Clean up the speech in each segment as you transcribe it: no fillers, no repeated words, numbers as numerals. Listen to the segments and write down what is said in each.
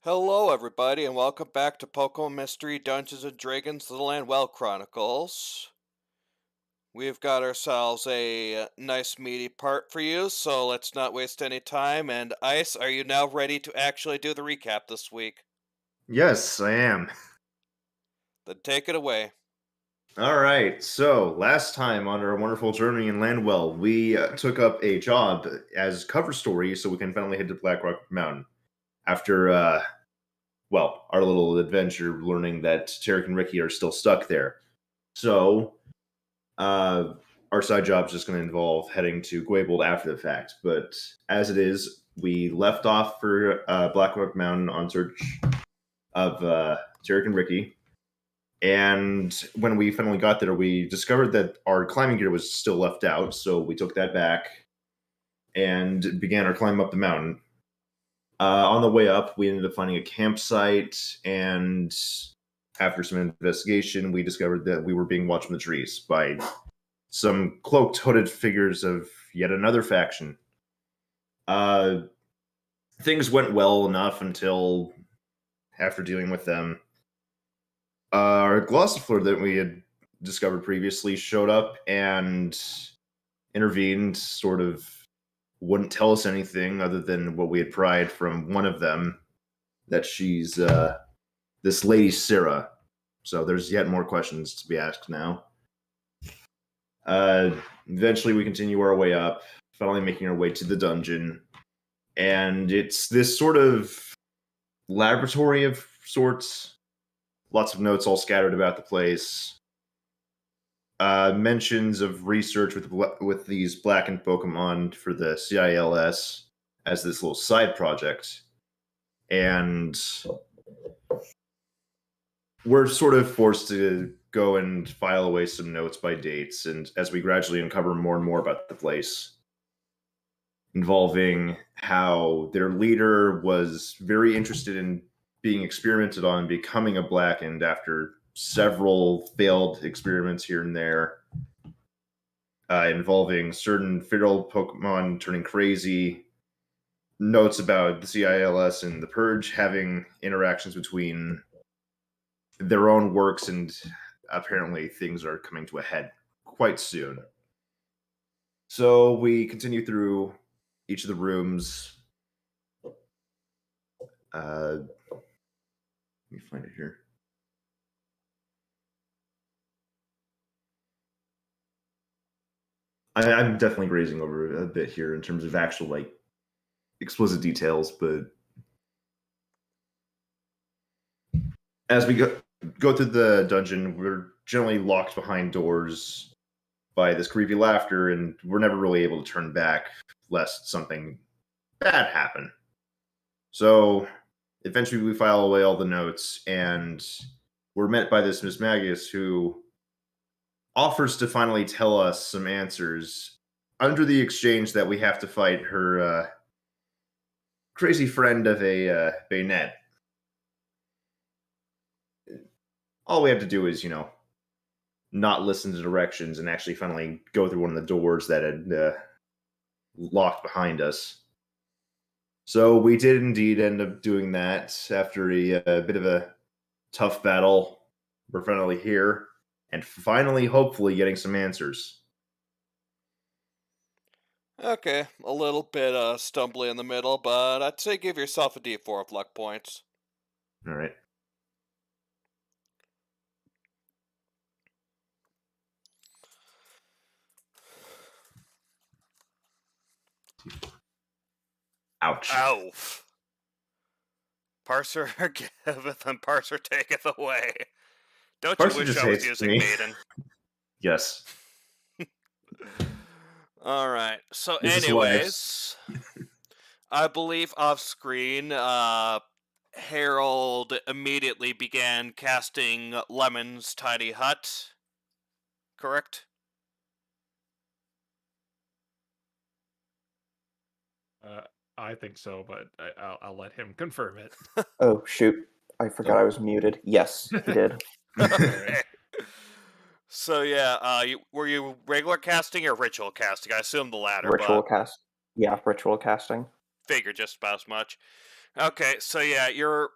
Hello, everybody, and welcome back to Pokemon Mystery Dungeons and Dragons: The Lanwell Chronicles. We've got ourselves a nice meaty part for you, so let's not waste any time. And Ice, are you now ready to actually do the recap this week? Yes, I am. Then take it away. All right. So last time on our wonderful journey in Landwell, we took up a job as cover story, so we can finally head to Blackrock Mountain after, our little adventure, learning that Tarek and Ricky are still stuck there. So, uh, our side job is just going to involve heading to Gwaybold after the fact. But as it is, we left off for Blackrock Mountain on search of Tarek and Ricky. And when we finally got there, we discovered that our climbing gear was still left out. So we took that back and began our climb up the mountain. On the way up, we ended up finding a campsite. And after some investigation, we discovered that we were being watched from the trees by some cloaked, hooded figures of yet another faction. Uh, Things went well enough until after dealing with them. Our Glossifleur that we had discovered previously showed up and intervened, sort of wouldn't tell us anything other than what we had pried from one of them, that she's this lady Sarah. So there's yet more questions to be asked now. Eventually we continue our way up, finally making our way to the dungeon. And it's this sort of laboratory of sorts. Lots of notes all scattered about the place. Mentions of research with these blackened Pokemon for the CILS as this little side project, and we're sort of forced to go and file away some notes by dates. And as we gradually uncover more and more about the place, involving how their leader was very interested in being experimented on becoming a blackened after several failed experiments here and there, involving certain feral Pokemon turning crazy, notes about the CILS and the Purge having interactions between their own works, and apparently things are coming to a head quite soon. So we continue through each of the rooms. Let me find it here. I'm definitely grazing over a bit here in terms of actual explicit details, but as we go through the dungeon, we're generally locked behind doors by this creepy laughter, and we're never really able to turn back lest something bad happen. So eventually we file away all the notes, and we're met by this Miss Magus, who offers to finally tell us some answers under the exchange that we have to fight her crazy friend of a Bayonet. All we have to do is, not listen to directions and actually finally go through one of the doors that had locked behind us. So we did indeed end up doing that after a bit of a tough battle. We're finally here, and finally, hopefully, getting some answers. Okay, a little bit stumbly in the middle, but I'd say give yourself a D4 of luck points. All right. Ouch. Ow! Parser giveth and parser taketh away. Don't you Parson wish just I was hates using me. Maiden? Yes. Alright, so This is why anyways, I believe off screen, Harold immediately began casting Lemon's tiny hut, correct? Uh, I think so, but I'll let him confirm it. Oh, shoot. I forgot I was muted. Yes, he did. Okay. So yeah, were you regular casting or ritual casting? I assume the latter, Ritual but cast. Yeah, ritual casting. figure just about as much. Okay, so yeah, you're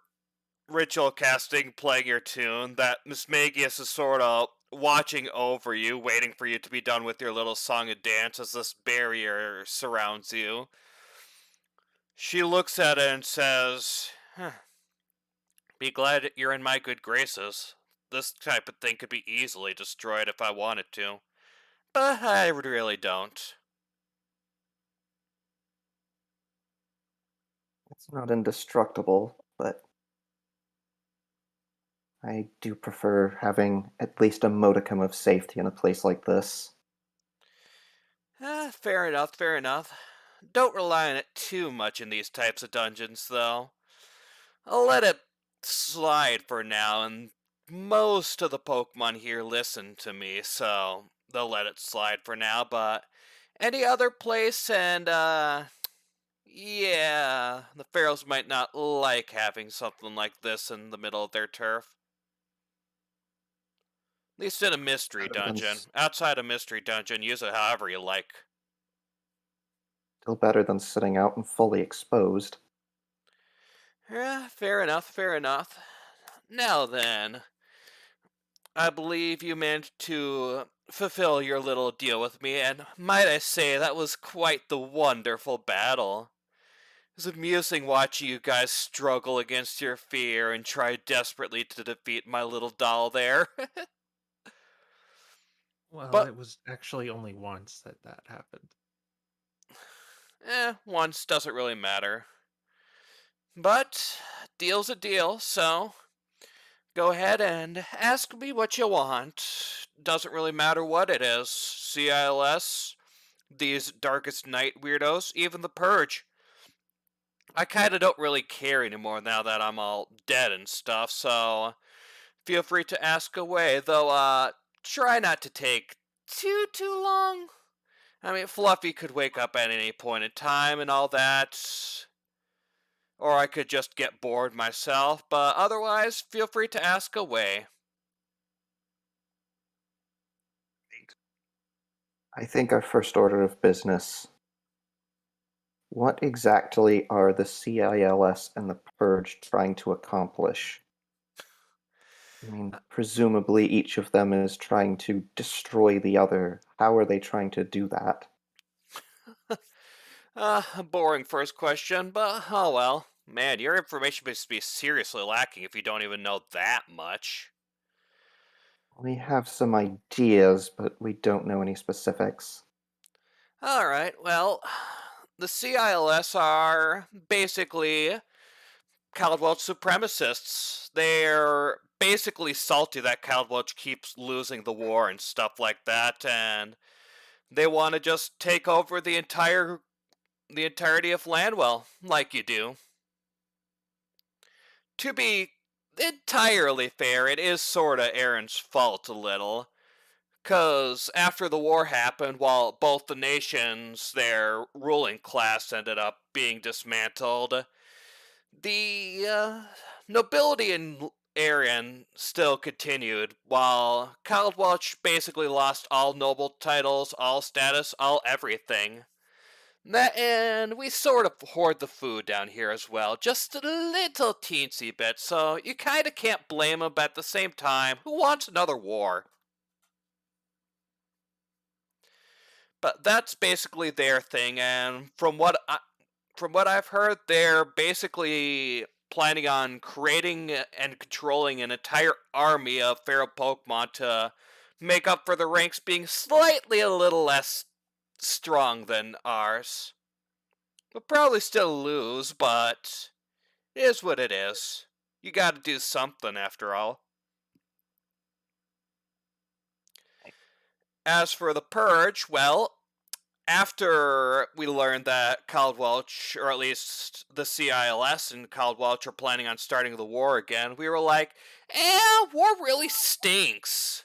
ritual casting, playing your tune, that Miss Magius is sort of watching over you, waiting for you to be done with your little song and dance as this barrier surrounds you. She looks at it and says, huh, be glad you're in my good graces. This type of thing could be easily destroyed if I wanted to, but I really don't. It's not indestructible, but I do prefer having at least a modicum of safety in a place like this. Fair enough, fair enough. Don't rely on it too much in these types of dungeons, though. I'll let it slide for now, and most of the Pokemon here listen to me, so they'll let it slide for now, but any other place, and, yeah, the Pharaohs might not like having something like this in the middle of their turf. At least in a mystery Better than, dungeon. Outside a mystery dungeon, use it however you like. still better than sitting out and fully exposed. Yeah, fair enough, fair enough. Now then, I believe you managed to fulfill your little deal with me, and might I say that was quite the wonderful battle. It was amusing watching you guys struggle against your fear and try desperately to defeat my little doll there. Well, But, it was actually only once that that happened. once doesn't really matter. But, deal's a deal, so go ahead and ask me what you want. Doesn't really matter what it is. CILS, these Darkest Night weirdos, even the Purge. I kinda don't really care anymore now that I'm all dead and stuff, so feel free to ask away, though, try not to take too long. I mean, Fluffy could wake up at any point in time and all that, or I could just get bored myself, but otherwise, feel free to ask away. I think our first order of business. What exactly are the CILS and the Purge trying to accomplish? I mean, presumably each of them is trying to destroy the other. How are they trying to do that? A boring first question, but oh well. Man, your information must be seriously lacking if you don't even know that much. We have some ideas, but we don't know any specifics. Alright, well, the CILS are basically Caldwell supremacists. They're basically salty that Caldwell keeps losing the war and stuff like that, and they want to just take over the entirety of Lanwell, like you do. To be entirely fair, it is sorta Aaron's fault a little. Because after the war happened, while both the nations, their ruling class ended up being dismantled, the nobility in Aaron still continued, while Caldwelch basically lost all noble titles, all status, all everything. And we sort of hoard the food down here as well, just a little teensy bit, so you kinda can't blame him, but at the same time, who wants another war? But that's basically their thing, and from what I've heard, they're basically planning on creating and controlling an entire army of feral Pokemon to make up for the ranks being slightly a little less strong than ours. We'll probably still lose, but it is what it is. You gotta do something after all. As for the Purge, well, after we learned that Caldwelch, or at least the CILS and Caldwelch are planning on starting the war again, we were like, war really stinks.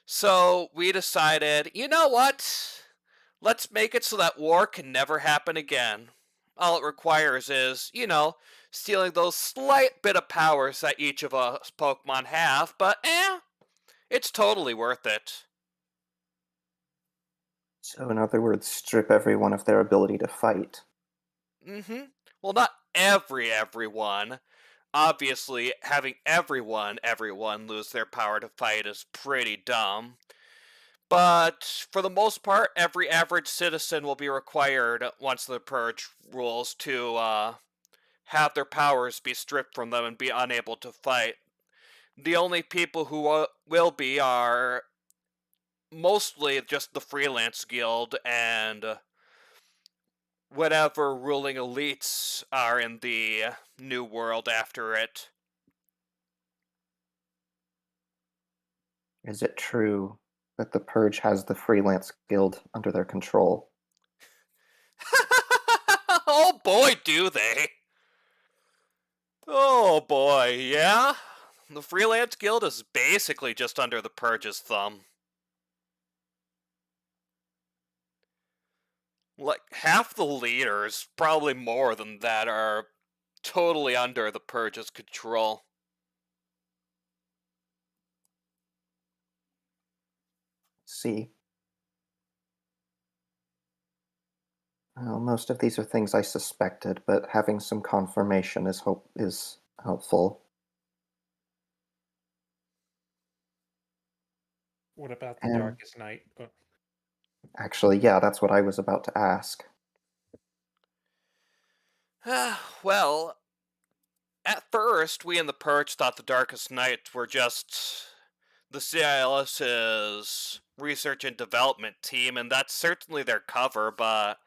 So we decided, you know what? Let's make it so that war can never happen again. All it requires is, stealing those slight bit of powers that each of us Pokemon have, but it's totally worth it. So, in other words, strip everyone of their ability to fight. Mm-hmm. Well, not everyone. Obviously, having everyone lose their power to fight is pretty dumb. But for the most part, every average citizen will be required, once the Purge rules, to have their powers be stripped from them and be unable to fight. The only people who will be are mostly just the Freelance Guild and whatever ruling elites are in the new world after it. Is it true that the Purge has the Freelance Guild under their control? Oh boy, do they! Oh boy, yeah? The Freelance Guild is basically just under the Purge's thumb. Like, half the leaders, probably more than that, are totally under the Purge's control. See. Well, most of these are things I suspected, but having some confirmation is helpful. What about the And Darkest Night? actually, yeah, that's what I was about to ask. Well, at first, we in the Purge thought the Darkest Nights were just the CILS's research and development team, and that's certainly their cover, but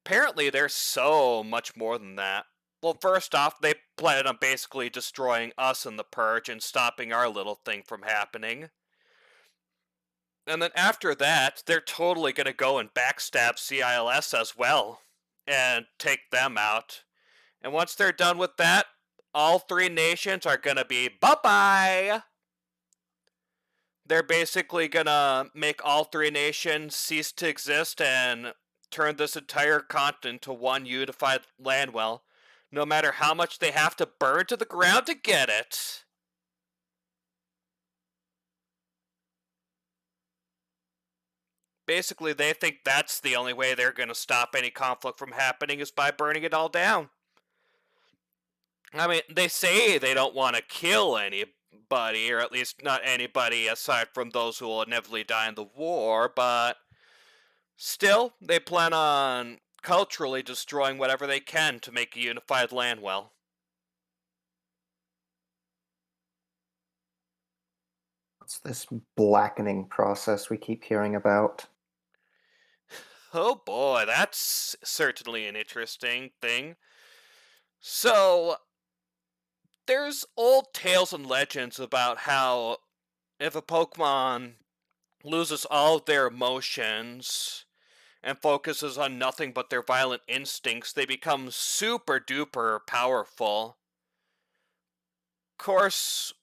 apparently there's so much more than that. Well, first off, they plan on basically destroying us in the Purge and stopping our little thing from happening. And then after that, they're totally gonna go and backstab CILS as well, and take them out. And once they're done with that, all three nations are gonna be bye-bye! They're basically gonna make all three nations cease to exist and turn this entire continent to one unified Lanwell, no matter how much they have to burn to the ground to get it. Basically, they think that's the only way they're gonna stop any conflict from happening is by burning it all down. I mean, they say they don't want to kill anybody, or at least not anybody aside from those who will inevitably die in the war, but still, they plan on culturally destroying whatever they can to make a unified Lanwell. What's this blackening process we keep hearing about? Oh boy, that's certainly an interesting thing. So, there's old tales and legends about how if a Pokemon loses all of their emotions and focuses on nothing but their violent instincts, they become super duper powerful. Of course,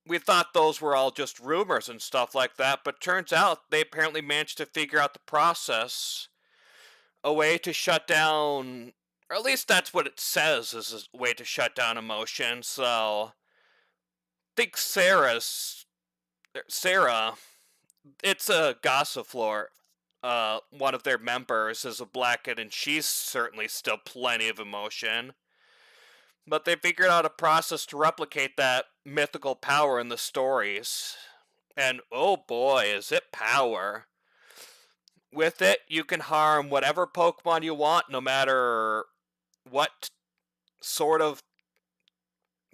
we thought those were all just rumors and stuff like that, but turns out they apparently managed to figure out the process, a way to shut down, or at least that's what it says is a way to shut down emotion. So, I think Sarah, it's a Gossiflor. One of their members is a Blackhead, and she's certainly still plenty of emotion. But they figured out a process to replicate that mythical power in the stories. And oh boy, is it power. With it, you can harm whatever Pokemon you want, no matter what sort of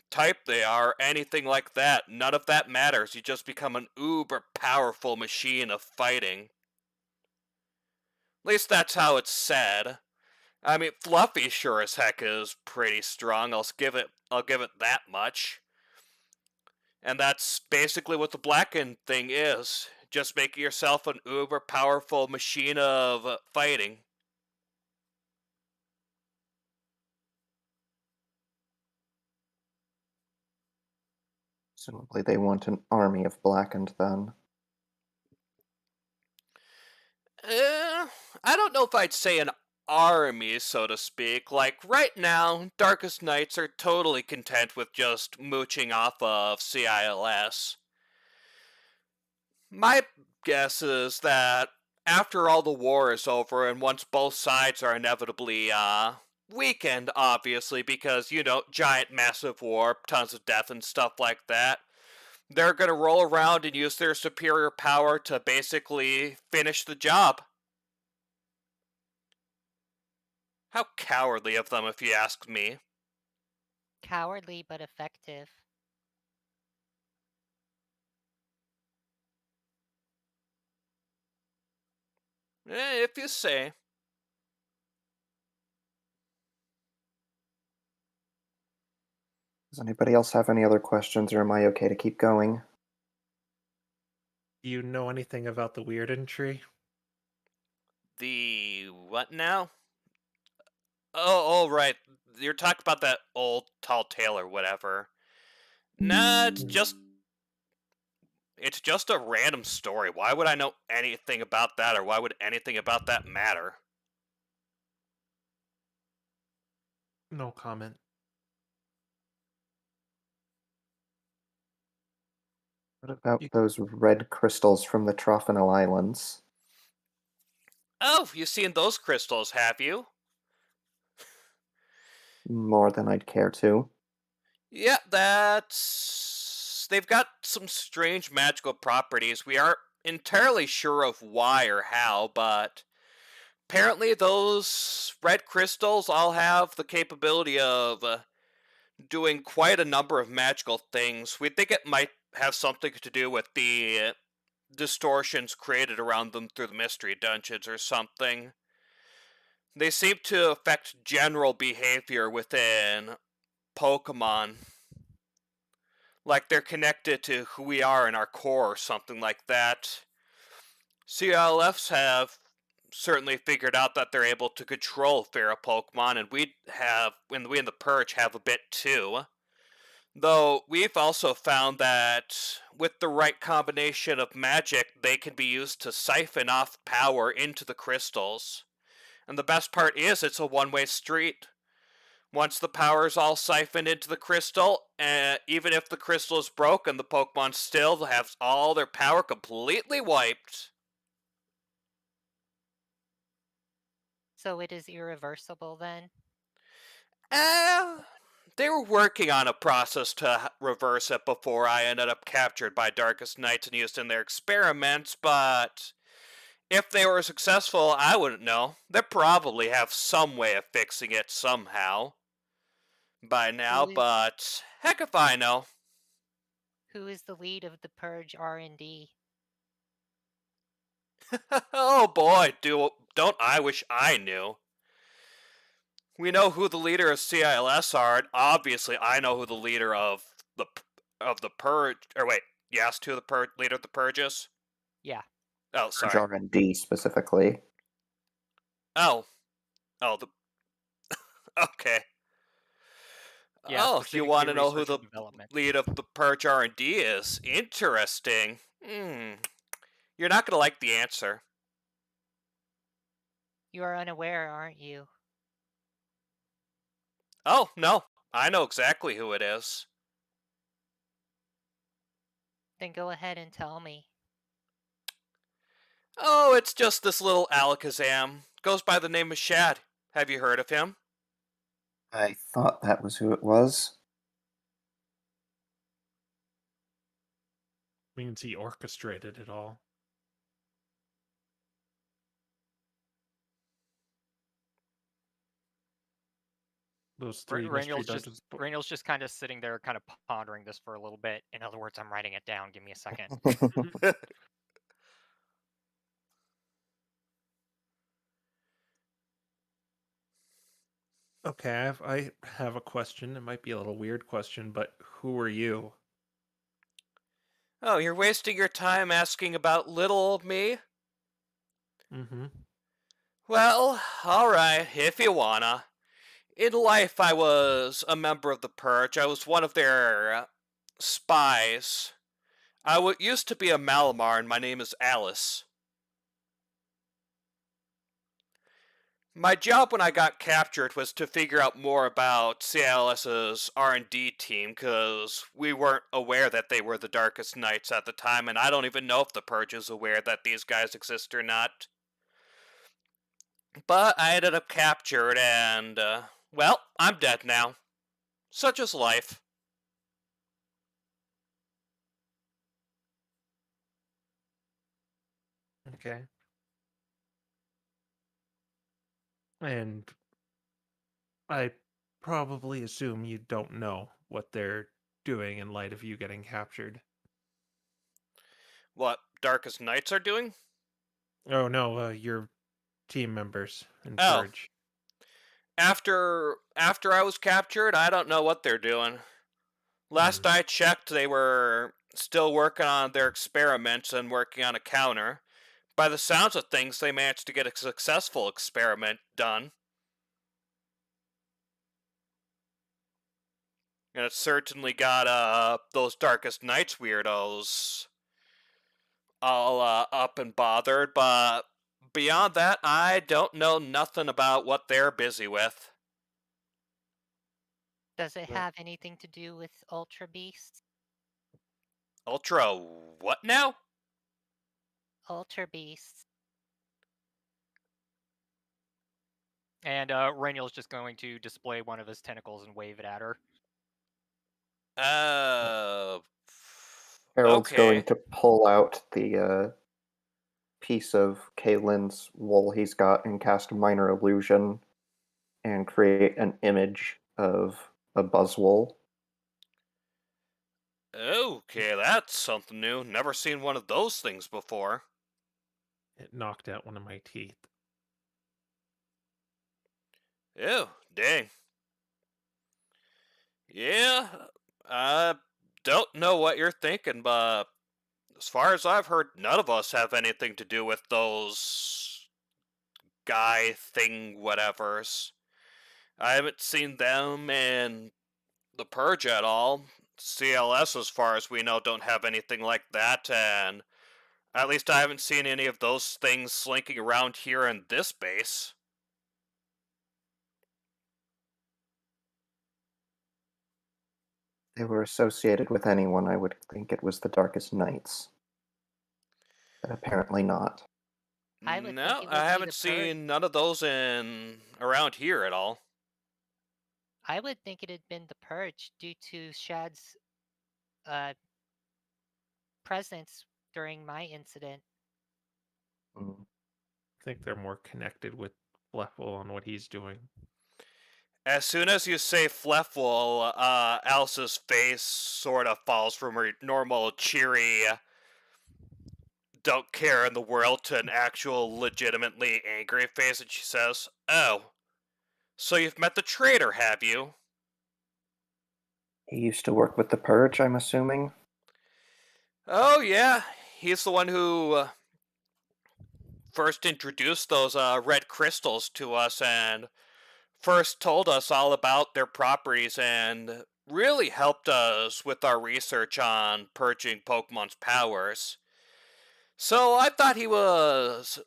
type they are, anything like that. None of that matters. You just become an uber powerful machine of fighting. At least that's how it's said. I mean, Fluffy sure as heck is pretty strong. I'll give it that much. And that's basically what the Blackened thing is. Just making yourself an uber powerful machine of fighting. Presumably they want an army of Blackened then. I don't know if I'd say an army, so to speak. Like, right now, Darkest Knights are totally content with just mooching off of CILS. My guess is that after all the war is over, and once both sides are inevitably, weakened, obviously, because, you know, giant massive war, tons of death and stuff like that. They're gonna roll around and use their superior power to basically finish the job. How cowardly of them, if you ask me. Cowardly but effective. If you say. Does anybody else have any other questions, or am I okay to keep going? Do you know anything about the Weirden tree? The what now? Oh, right. You're talking about that old tall tale or whatever. Nah, it's just a random story. Why would I know anything about that, or why would anything about that matter? No comment. What about You- those red crystals from the Trophanel Islands? Oh, you've seen those crystals, have you? More than I'd care to. Yeah, they've got some strange magical properties. We aren't entirely sure of why or how, but apparently those red crystals all have the capability of doing quite a number of magical things. We think it might have something to do with the distortions created around them through the mystery dungeons or something. They seem to affect general behavior within Pokemon. Like they're connected to who we are in our core or something like that. CLFs have certainly figured out that they're able to control feral Pokemon, and we in the Purge have a bit too. Though we've also found that with the right combination of magic, they can be used to siphon off power into the crystals. And the best part is it's a one-way street. Once the power is all siphoned into the crystal, even if the crystal is broken, the Pokemon still have all their power completely wiped. So it is irreversible then? Uh, they were working on a process to reverse it before I ended up captured by Darkest Knights and used in their experiments, but if they were successful, I wouldn't know. They probably have some way of fixing it somehow by now, Who is, but heck if I know. who is the lead of the Purge R&D? Oh boy, don't I wish I knew. We know who the leader of CILS are, and obviously I know who the leader of the Purge. Or wait, you asked who the leader of the Purge is? Yeah. Oh, Purge sorry. R&D specifically. Oh, the okay. Yeah, Oh, you specifically want to know who research the and development. lead of the Purge R&D is? Interesting. You're not gonna like the answer. You are unaware, aren't you? Oh no, I know exactly who it is. Then go ahead and tell me. Oh, it's just this little Alakazam. Goes by the name of Shad. Have you heard of him? I thought that was who it was. Means he orchestrated it all. Those three mystery dungeons. Rainiel's just kind of sitting there, kind of pondering this for a little bit. In other words, I'm writing it down. Give me a second. Okay, I have a question. It might be a little weird question, but who are you? Oh, you're wasting your time asking about little old me? Mm-hmm. Well, alright, if you wanna. In life, I was a member of the Purge. I was one of their spies. Used to be a Malamar, and my name is Alice. My job when I got captured was to figure out more about CILS's R&D team, because we weren't aware that they were the Darkest Knights at the time, and I don't even know if the Purge is aware that these guys exist or not. But I ended up captured, and well, I'm dead now. Such is life. Okay. And I probably assume you don't know what they're doing in light of you getting captured. What Darkest Nights are doing? Oh no, your team members in Oh, Purge. after I was captured, I don't know what they're doing. Last I checked, they were still working on their experiments and working on a counter. By the sounds of things, they managed to get a successful experiment done. And it certainly got those Darkest Nights weirdos all up and bothered, but beyond that, I don't know nothing about what they're busy with. Does it Well- have anything to do with Ultra Beasts? Ultra what now? Ultra Beasts. And Raniel's just going to display one of his tentacles and wave it at her. Uh, Harold's going okay. to pull out the piece of Kaylin's wool he's got and cast Minor Illusion and create an image of a buzzwool. Okay, that's something new. Never seen one of those things before. It knocked out one of my teeth. Ew, dang. Yeah, I don't know what you're thinking, but as far as I've heard, none of us have anything to do with those guy thing whatevers. I haven't seen them in the Purge at all. CLS, as far as we know, don't have anything like that, and at least I haven't seen any of those things slinking around here in this base. They were associated with anyone, I would think it was the Darkest Nights. But apparently not. I would No, think it would I be haven't the Purge. seen none of those in around here at all. I would think it had been the Purge due to Shad's presence during my incident. Mm. I think they're more connected with Fleffel on what he's doing. As soon as you say Fleffel, Alice's face sort of falls from her normal cheery, don't care in the world to an actual legitimately angry face, and she says, "Oh, so you've met the traitor, have you?" He used to work with the Purge, I'm assuming. Oh, yeah, he's the one who first introduced those red crystals to us and first told us all about their properties and really helped us with our research on purging Pokemon's powers. So I thought he was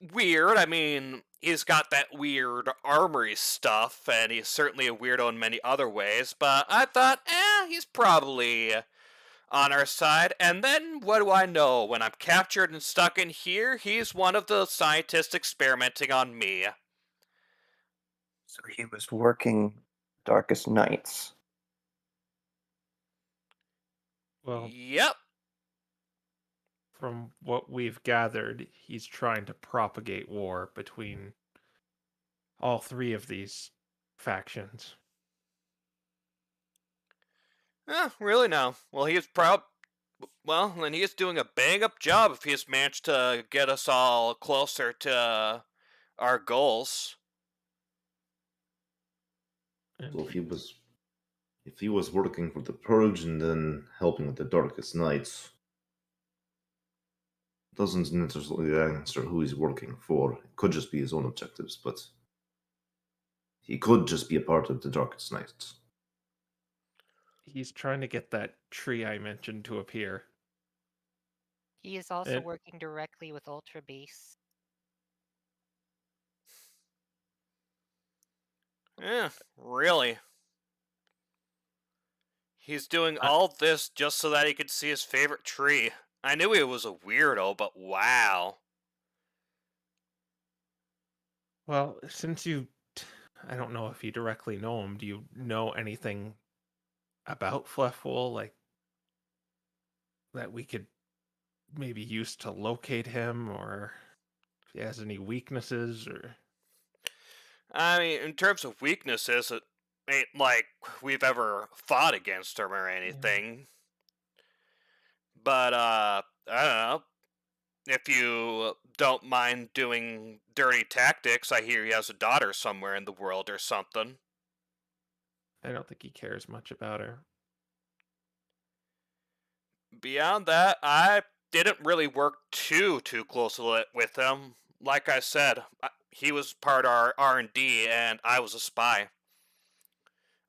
weird. I mean, he's got that weird armory stuff, and he's certainly a weirdo in many other ways, but I thought, he's probably on our side. And then, what do I know? When I'm captured and stuck in here, he's one of the scientists experimenting on me. So he was working Darkest Nights. Well, Yep. from what we've gathered, he's trying to propagate war between all three of these factions. Really now. Well, he's proud. Well, then he's doing a bang-up job if he's managed to get us all closer to our goals. And So if he was working for the Purge and then helping with the Darkest Nights, doesn't necessarily answer who he's working for. It could just be his own objectives, but he could just be a part of the Darkest Nights. he's trying to get that tree I mentioned to appear. He is also And- working directly with Ultra Beasts. Yeah, really. He's doing all this just so that he could see his favorite tree. I knew he was a weirdo, but wow. Well, since you I don't know if you directly know him. Do you know anything about Fluffwell, like that we could maybe use to locate him, or if he has any weaknesses, or I mean, in terms of weaknesses, it ain't like we've ever fought against him or anything. But, I don't know. If you don't mind doing dirty tactics, I hear he has a daughter somewhere in the world or something. I don't think he cares much about her. Beyond that, I didn't really work too closely with him. Like I said, he was part of our R&D, and I was a spy.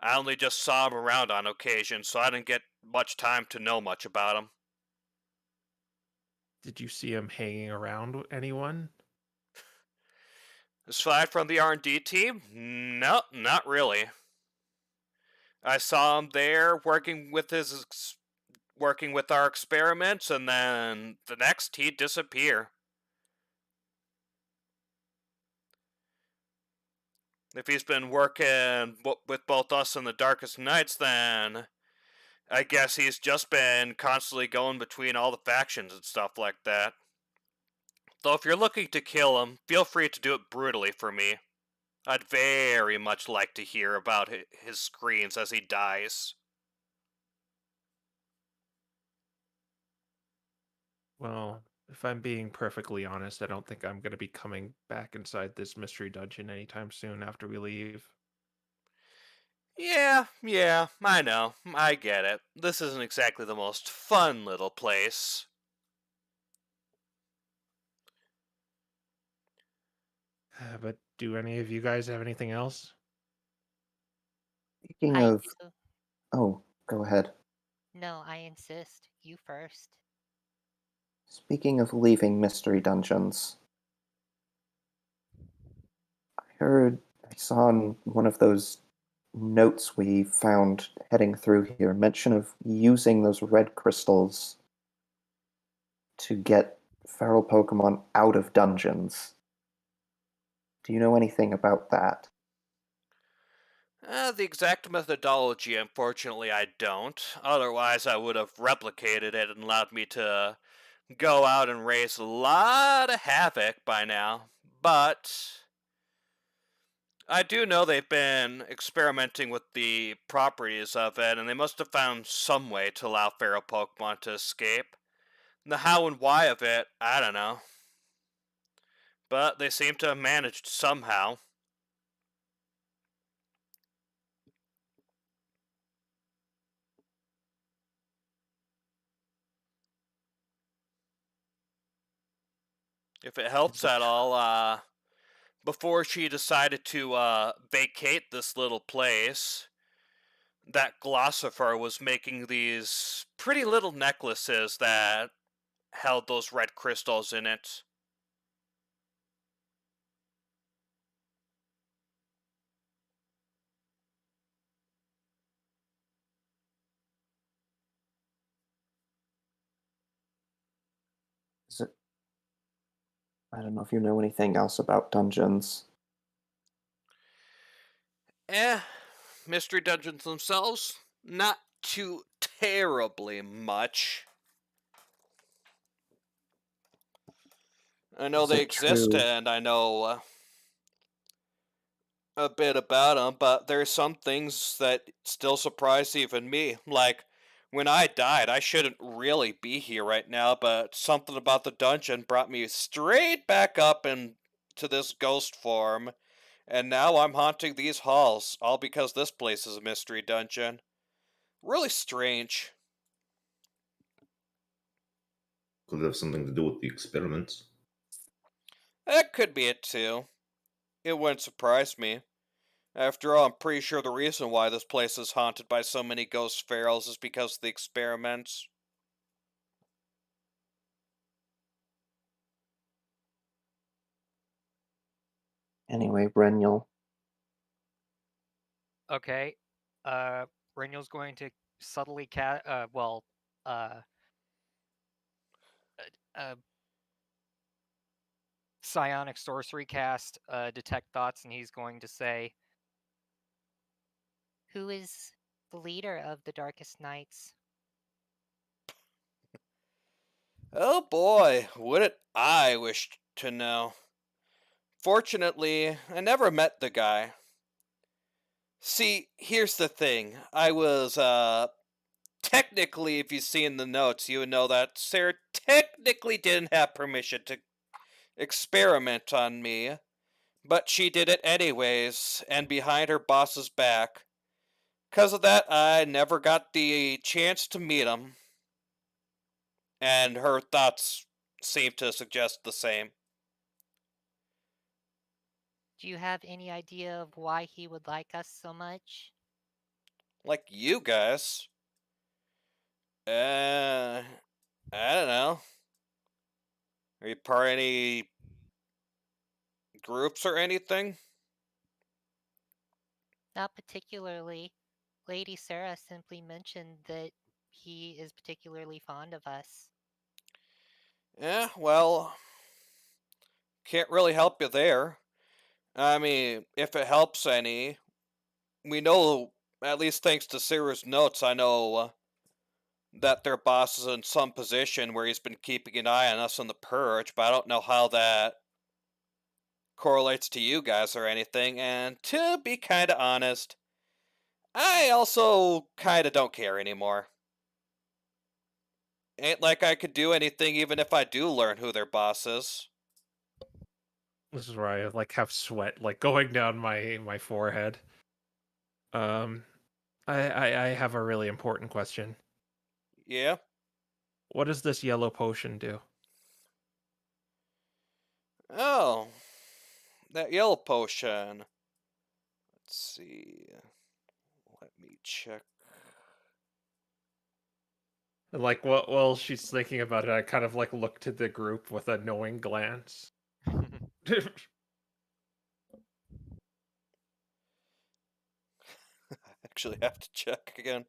I only just saw him around on occasion, so I didn't get much time to know much about him. Did you see him hanging around with anyone? Aside from the R&D team, no, not really. I saw him there working with our experiments, and then the next he'd disappear. If he's been working with both us and the Darkest Nights, then I guess he's just been constantly going between all the factions and stuff like that. Though if you're looking to kill him, feel free to do it brutally for me. I'd very much like to hear about his screams as he dies. Well, if I'm being perfectly honest, I don't think I'm going to be coming back inside this mystery dungeon anytime soon after we leave. Yeah, I know. I get it. This isn't exactly the most fun little place. But do any of you guys have anything else? Speaking I of, do. oh, go ahead. No, I insist. You first. Speaking of leaving mystery dungeons, I saw in one of those notes we found heading through here mention of using those red crystals to get feral Pokemon out of dungeons. Do you know anything about that? The exact methodology, unfortunately, I don't. Otherwise, I would have replicated it and allowed me to go out and raise a lot of havoc by now. But I do know they've been experimenting with the properties of it, and they must have found some way to allow feral Pokemon to escape. The how and why of it, I don't know. But they seem to have managed somehow. If it helps at all, before she decided to vacate this little place, that Glossifer was making these pretty little necklaces that held those red crystals in it. Is it? I don't know if you know anything else about dungeons. Mystery dungeons themselves, not too terribly much. I know Is they it exist, true? and I know a bit about them, but there's some things that still surprise even me. Like, when I died, I shouldn't really be here right now, but something about the dungeon brought me straight back up into this ghost form, and now I'm haunting these halls, all because this place is a mystery dungeon. Really strange. Could have something to do with the experiments. That could be it too. It wouldn't surprise me. After all, I'm pretty sure the reason why this place is haunted by so many ghost ferals is because of the experiments. Anyway, Brenyel, Okay. Renyl's going to subtly uh, uh, psionic sorcery cast detect thoughts, and he's going to say, Who is the leader of the Darkest Knights? Oh boy, wouldn't I wish to know. Fortunately, I never met the guy. See, here's the thing. I was, technically, if you've seen the notes, you would know that Sarah technically didn't have permission to experiment on me, but she did it anyways, and behind her boss's back. 'Cause of that, I never got the chance to meet him, and her thoughts seem to suggest the same. Do you have any idea of why he would like us so much? Like you guys. I don't know. Are you part of any groups or anything? Not particularly. Lady Sarah simply mentioned that he is particularly fond of us. Yeah, well, can't really help you there. I mean, if it helps any, we know, at least thanks to Sarah's notes, I know that their boss is in some position where he's been keeping an eye on us on the purge, but I don't know how that correlates to you guys or anything, and to be kinda honest, I also kinda don't care anymore. Ain't like I could do anything even if I do learn who their boss is. This is where I like have sweat like going down my forehead. Um, I have a really important question. Yeah? What does this yellow potion do? Oh. That yellow potion. Let's see. Let me check. And like while she's thinking about it, I kind of like look to the group with a knowing glance. Actually have to check again.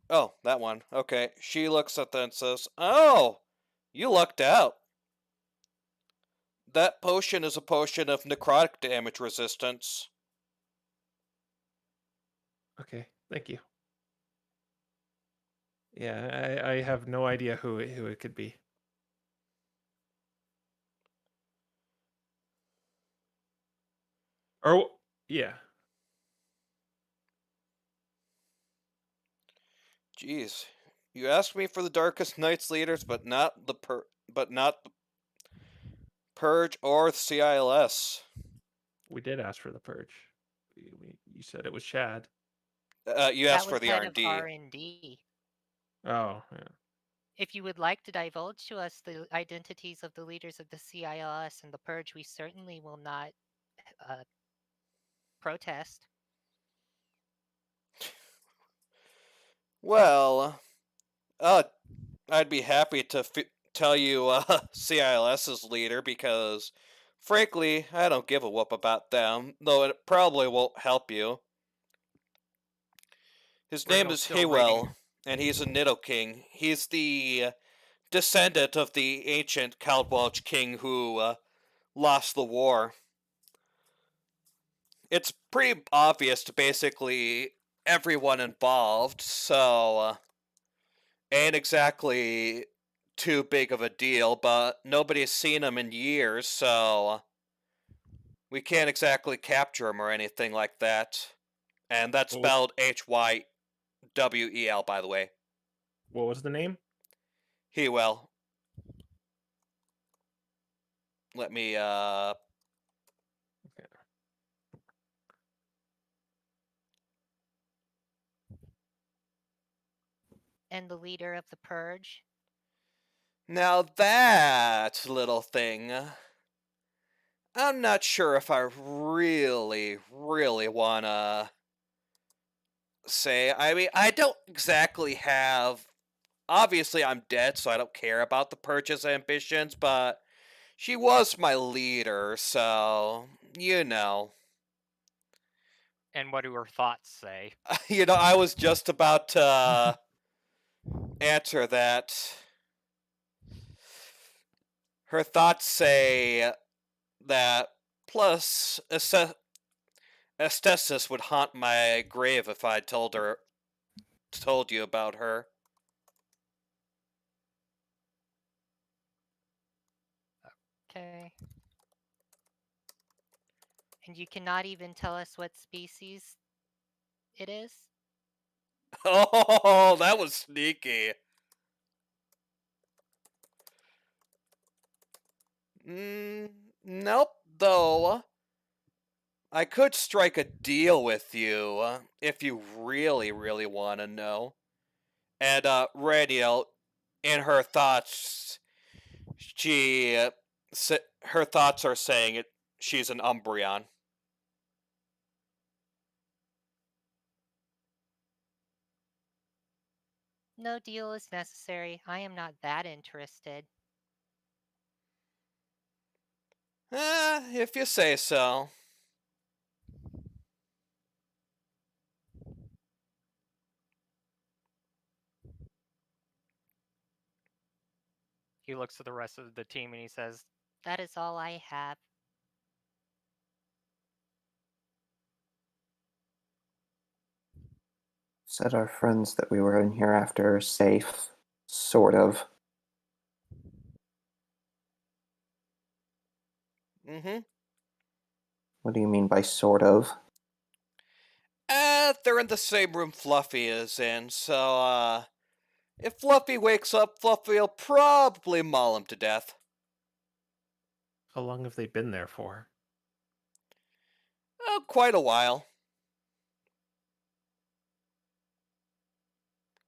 Oh, that one. Okay. She looks at that and says, "Oh, you lucked out. That potion is a potion of necrotic damage resistance." Okay, thank you. Yeah, I have no idea who it could be. Or yeah. Jeez. You asked me for the Darkest Knights leaders, but not the Purge or the CILS. We did ask for the purge. You said it was Chad. You That asked for was the head of R&D. R&D. Oh, yeah. If you would like to divulge to us the identities of the leaders of the CILS and the Purge, we certainly will not protest. Well, I'd be happy to tell you CILS's leader because, frankly, I don't give a whoop about them, though it probably won't help you. His name Randall's is still reading. Haywell, and he's a Nidoking. He's the descendant of the ancient Caldwelch king who lost the war. It's pretty obvious to basically everyone involved, so ain't exactly too big of a deal, but nobody's seen him in years, so we can't exactly capture him or anything like that. And that's What was, spelled Hywel, by the way. what was the name? Hewell. Let me Okay. And the leader of the Purge? now that little thing, I'm not sure if I really wanna say. I mean, I don't exactly have. Obviously, I'm dead, so I don't care about the purchase ambitions, but she was my leader, so you know. And what do her thoughts say? I was just about to answer that. Her thoughts say that plus Estes would haunt my grave if I told you about her. Okay. And you cannot even tell us what species it is? Oh, that was sneaky. Nope, though. I could strike a deal with you if you really, really want to know. And Radio, in her thoughts, her thoughts are saying it. She's an Umbreon. No deal is necessary. I am not that interested. If you say so. He looks at the rest of the team and he says, That is all I have. Said our friends that we were in here after safe, sort of. Mm-hmm. What do you mean by sort of? They're in the same room Fluffy is in, so, if Fluffy wakes up, Fluffy'll probably maul him to death. How long have they been there for? Quite a while.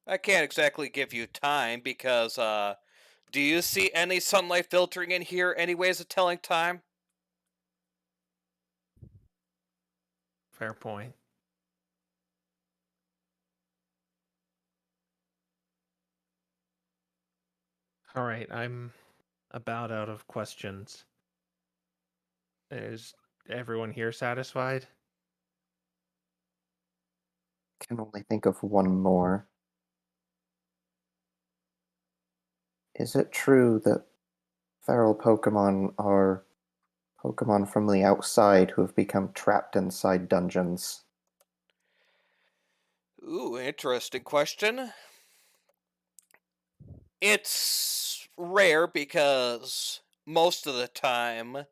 I can't exactly give you time because, do you see any sunlight filtering in here any ways of telling time? Fair point. All right, I'm about out of questions. Is everyone here satisfied? Can only think of one more. Is it true that feral Pokemon are Pokemon from the outside who have become trapped inside dungeons? Ooh, interesting question. It's rare because most of the time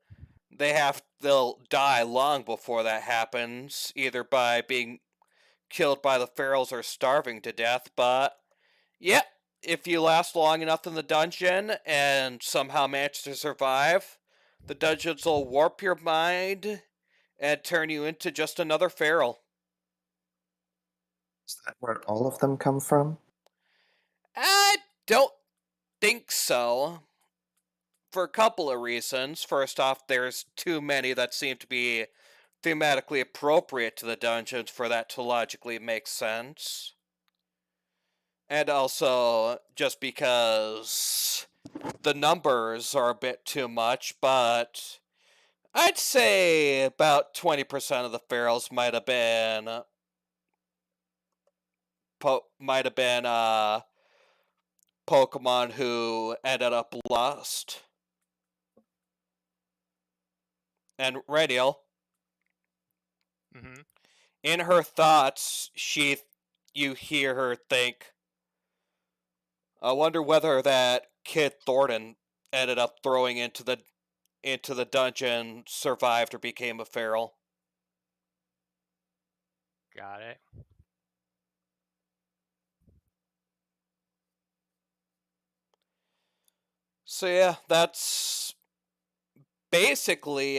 they'll die long before that happens, either by being killed by the ferals or starving to death, but yep, if you last long enough in the dungeon and somehow manage to survive, the dungeons will warp your mind and turn you into just another feral. Is that where all of them come from? I don't think so. For a couple of reasons. First off, there's too many that seem to be thematically appropriate to the dungeons for that to logically make sense. And also, just because the numbers are a bit too much, but I'd say about 20% of the ferals might have been Pokemon who ended up lost. And Radio, mm-hmm. in her thoughts, you hear her think, I wonder whether that kid Thornton ended up throwing into the dungeon, survived, or became a feral. Got it. So yeah, basically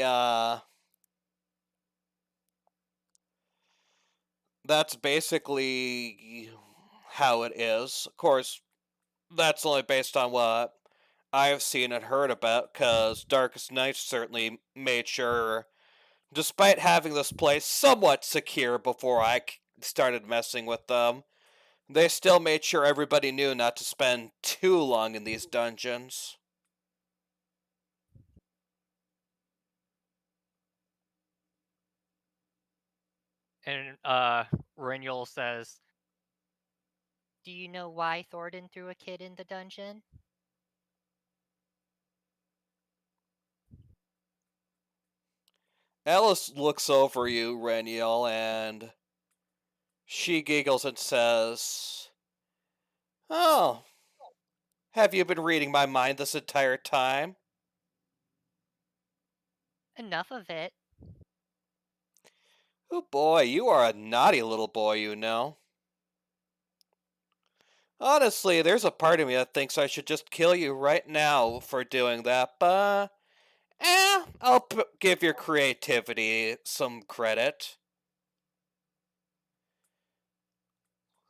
that's basically how it is. Of course, that's only based on what I've seen and heard about, because Darkest Night certainly made sure, despite having this place somewhat secure before I started messing with them, they still made sure everybody knew not to spend too long in these dungeons. And Renul says, Do you know why Thornton threw a kid in the dungeon? Alice looks over you, Reniel, and she giggles and says, "Oh, have you been reading my mind this entire time?" Enough of it. Oh boy, you are a naughty little boy, you know. Honestly, there's a part of me that thinks I should just kill you right now for doing that, but I'll give your creativity some credit.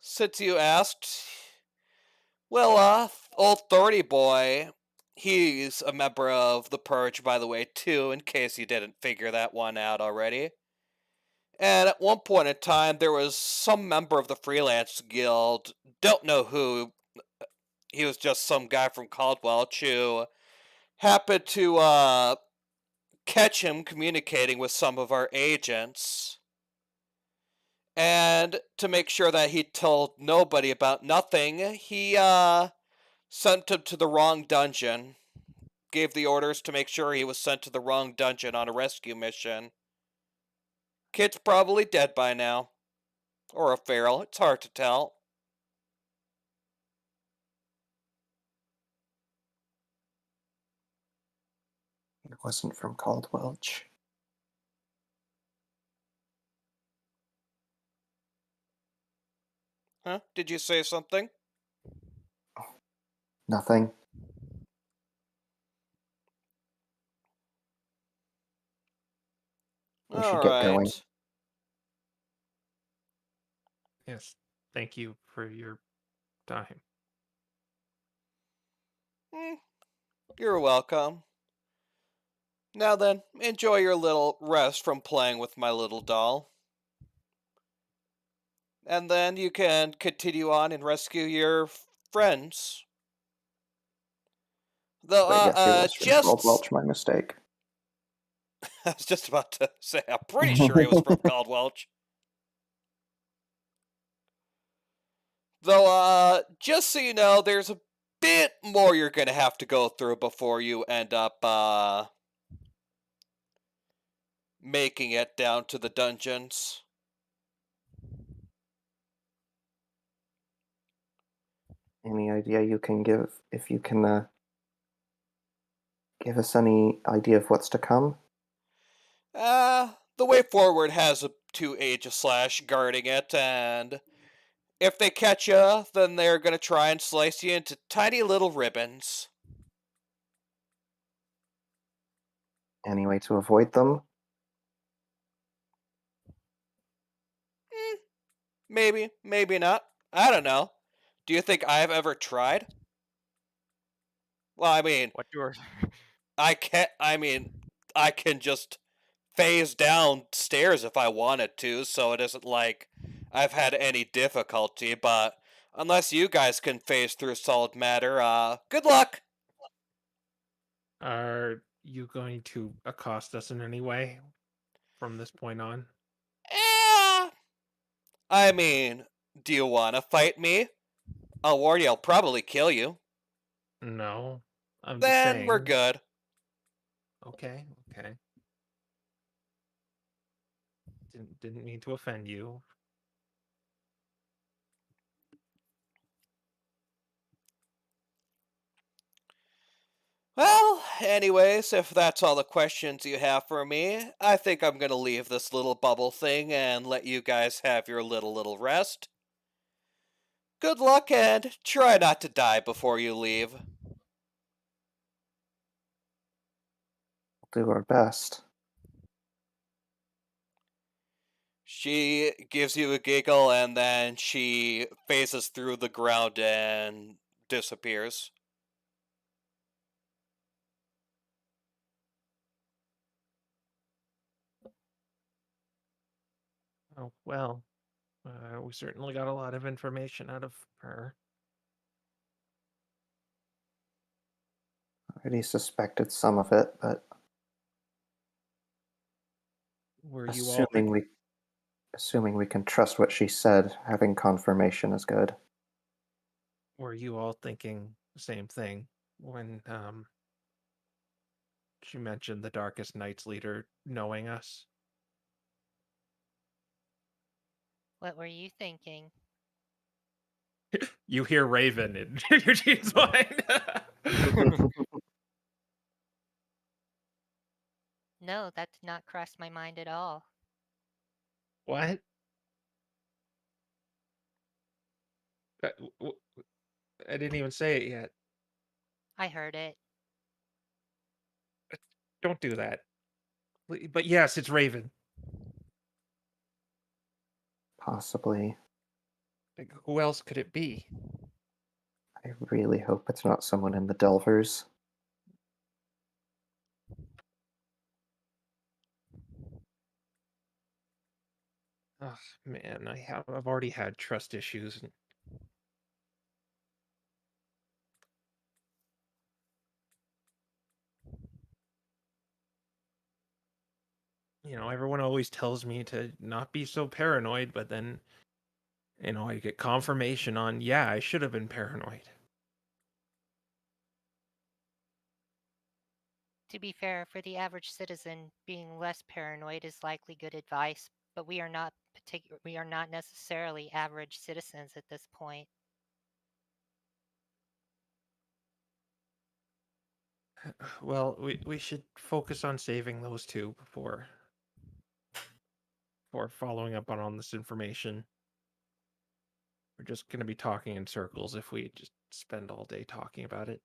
Since you asked, well, old Thorny Boy, he's a member of the Purge, by the way, too, in case you didn't figure that one out already. And at one point in time, there was some member of the Freelance Guild, don't know who, he was just some guy from Caldwell, who happened to catch him communicating with some of our agents. And to make sure that he told nobody about nothing, he sent him to the wrong dungeon. Gave the orders to make sure he was sent to the wrong dungeon on a rescue mission. Kid's probably dead by now. Or a feral, it's hard to tell. It wasn't from Caldwelch. Huh? Did you say something? Nothing. We should get going. Alright. Yes. Thank you for your time. You're welcome. Now then, enjoy your little rest from playing with my little doll. And then you can continue on and rescue your friends. Though, But yes, it was from just... Caldwelch, my mistake. I was just about to say, I'm pretty sure he was from Caldwelch. Though, just so you know, there's a bit more you're gonna have to go through before you end up, making it down to the dungeons. Any idea you can give, if you can give us any idea of what's to come? The way forward has two Aegis guarding it, and if they catch you, then they're gonna try and slice you into tiny little ribbons. Any way to avoid them? Maybe, maybe not. I don't know. Do you think I've ever tried? Well, I mean, What your I can just phase down stairs if I wanted to, so it isn't like I've had any difficulty, but unless you guys can phase through solid matter, good luck! Are you going to accost us in any way from this point on? I mean, do you want to fight me? I'll warn you, I'll probably kill you. No. I'm just Then saying. we're good. Okay. Didn't mean to offend you. Well, anyways, if that's all the questions you have for me, I think I'm gonna leave this little bubble thing and let you guys have your little rest. Good luck and try not to die before you leave. We'll do our best. She gives you a giggle and then she phases through the ground and disappears. Oh, well. We certainly got a lot of information out of her. I already suspected some of it, but Were you all assuming we can trust what she said, having confirmation is good. Were you all thinking the same thing when she mentioned the Darkest Knights leader knowing us. What were you thinking? You hear Raven in Eugene's mind. No, that did not cross my mind at all. What? I didn't even say it yet. I heard it. Don't do that. But yes, it's Raven. Possibly. Like, who else could it be? I really hope it's not someone in the Delvers. Oh man, I've already had trust issues. Everyone always tells me to not be so paranoid, but then, I get confirmation on, yeah, I should have been paranoid. To be fair, for the average citizen, being less paranoid is likely good advice, but we are not necessarily average citizens at this point. Well, we should focus on saving those two before following up on this information. We're just going to be talking in circles if we just spend all day talking about it.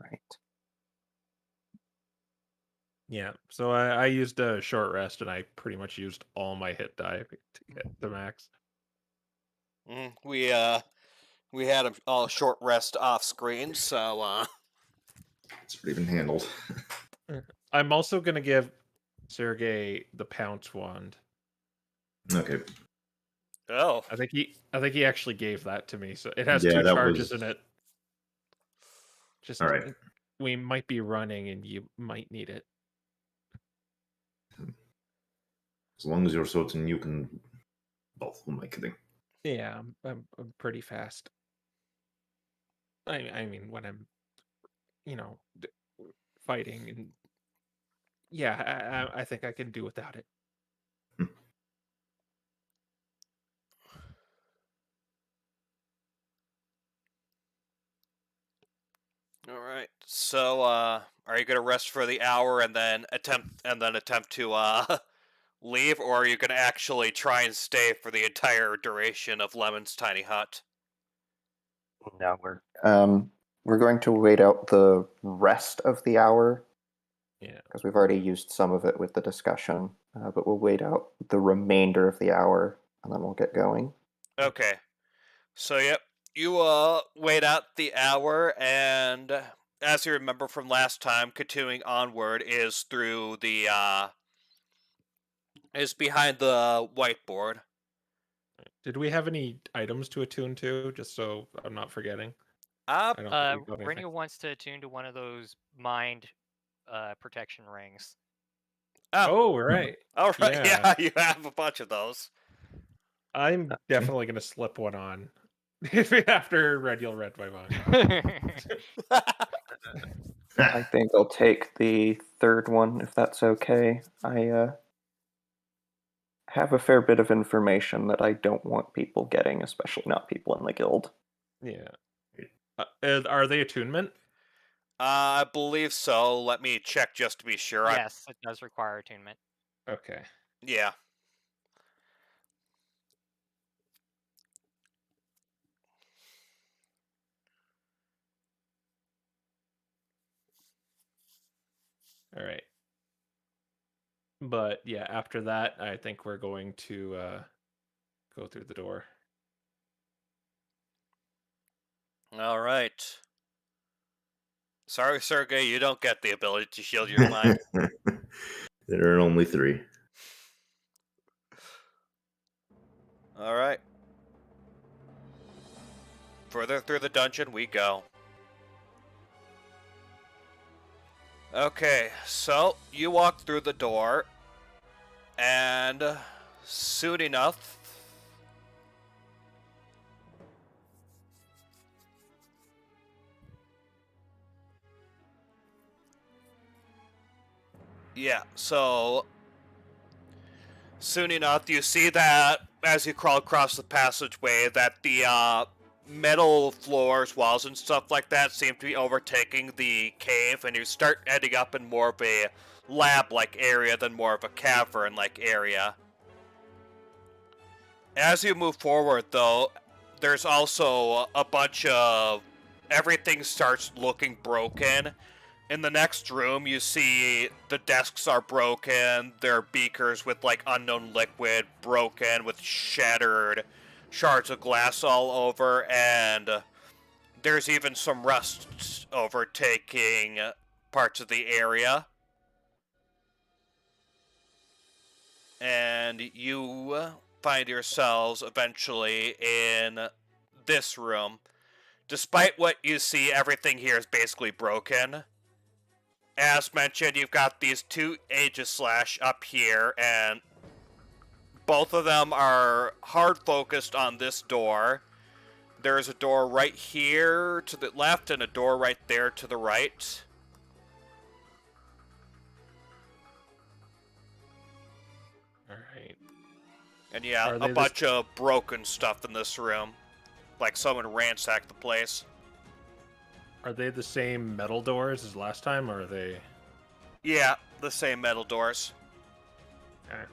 Right. Yeah, so I used a short rest, and I pretty much used all my hit die to get the max. We had a short rest off screen, so It's pretty been handled. I'm also going to give Sergey the Pounce Wand. Okay. Oh. I think he actually gave that to me, so it has Yeah, 2 that charges was... in it. Just All right. We might be running, and you might need it. As long as you're certain you can both. Who am I kidding? Yeah, I'm pretty fast. I mean, when I'm, fighting, and yeah, I think I can do without it. All right. So, are you gonna rest for the hour and then attempt to leave, or are you gonna actually try and stay for the entire duration of Lemon's tiny hut? No, we're going to wait out the rest of the hour. Yeah. Because we've already used some of it with the discussion, but we'll wait out the remainder of the hour and then we'll get going. Okay. So, yep. You wait out the hour, and as you remember from last time, continuing onward is through the is behind the whiteboard. Did we have any items to attune to? Just so I'm not forgetting. Uh, I don't think we've got anything. Renier wants to attune to one of those mind protection rings. Oh, right. All right. Yeah. Yeah, you have a bunch of those. I'm definitely gonna slip one on after You'll read my mind. I think I'll take the third one if that's okay. I have a fair bit of information that I don't want people getting, especially not people in the guild. Yeah. Are they attunement? I believe so. Let me check just to be sure. Yes, it does require attunement. Okay. Yeah. All right. But yeah, after that, I think we're going to go through the door. All right. Sorry, Sergey, you don't get the ability to shield your mind. There are only 3. All right. Further through the dungeon we go. Okay, so you walk through the door, and soon enough, Yeah, so soon enough you see that as you crawl across the passageway that the metal floors, walls, and stuff like that seem to be overtaking the cave, and you start ending up in more of a lab-like area than more of a cavern-like area. As you move forward, though, there's also a bunch of... everything starts looking broken. In the next room, you see the desks are broken, there are beakers with, like, unknown liquid broken with shattered shards of glass all over, and there's even some rust overtaking parts of the area. And you find yourselves eventually in this room. Despite what you see, everything here is basically broken. As mentioned, you've got these two Aegislash up here, and both of them are hard focused on this door. There's a door right here to the left and a door right there to the right. Alright. And yeah, Are a they bunch of broken stuff in this room. Like someone ransacked the place. Are they the same metal doors as last time, or are they... Yeah, the same metal doors. Okay.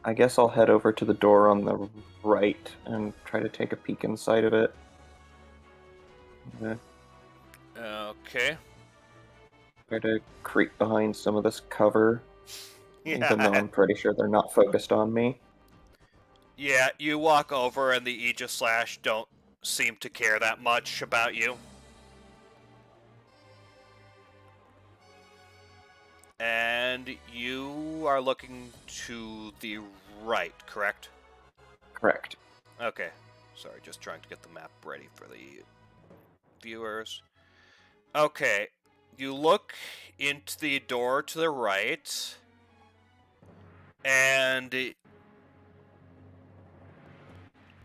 I guess I'll head over to the door on the right and try to take a peek inside of it. Okay. Try to creep behind some of this cover, even though Yeah. I'm pretty sure they're not focused on me. Yeah, you walk over and the Aegislash don't seem to care that much about you. And you are looking to the right, correct? Correct. Okay. Sorry, just trying to get the map ready for the viewers. Okay. You look into the door to the right, and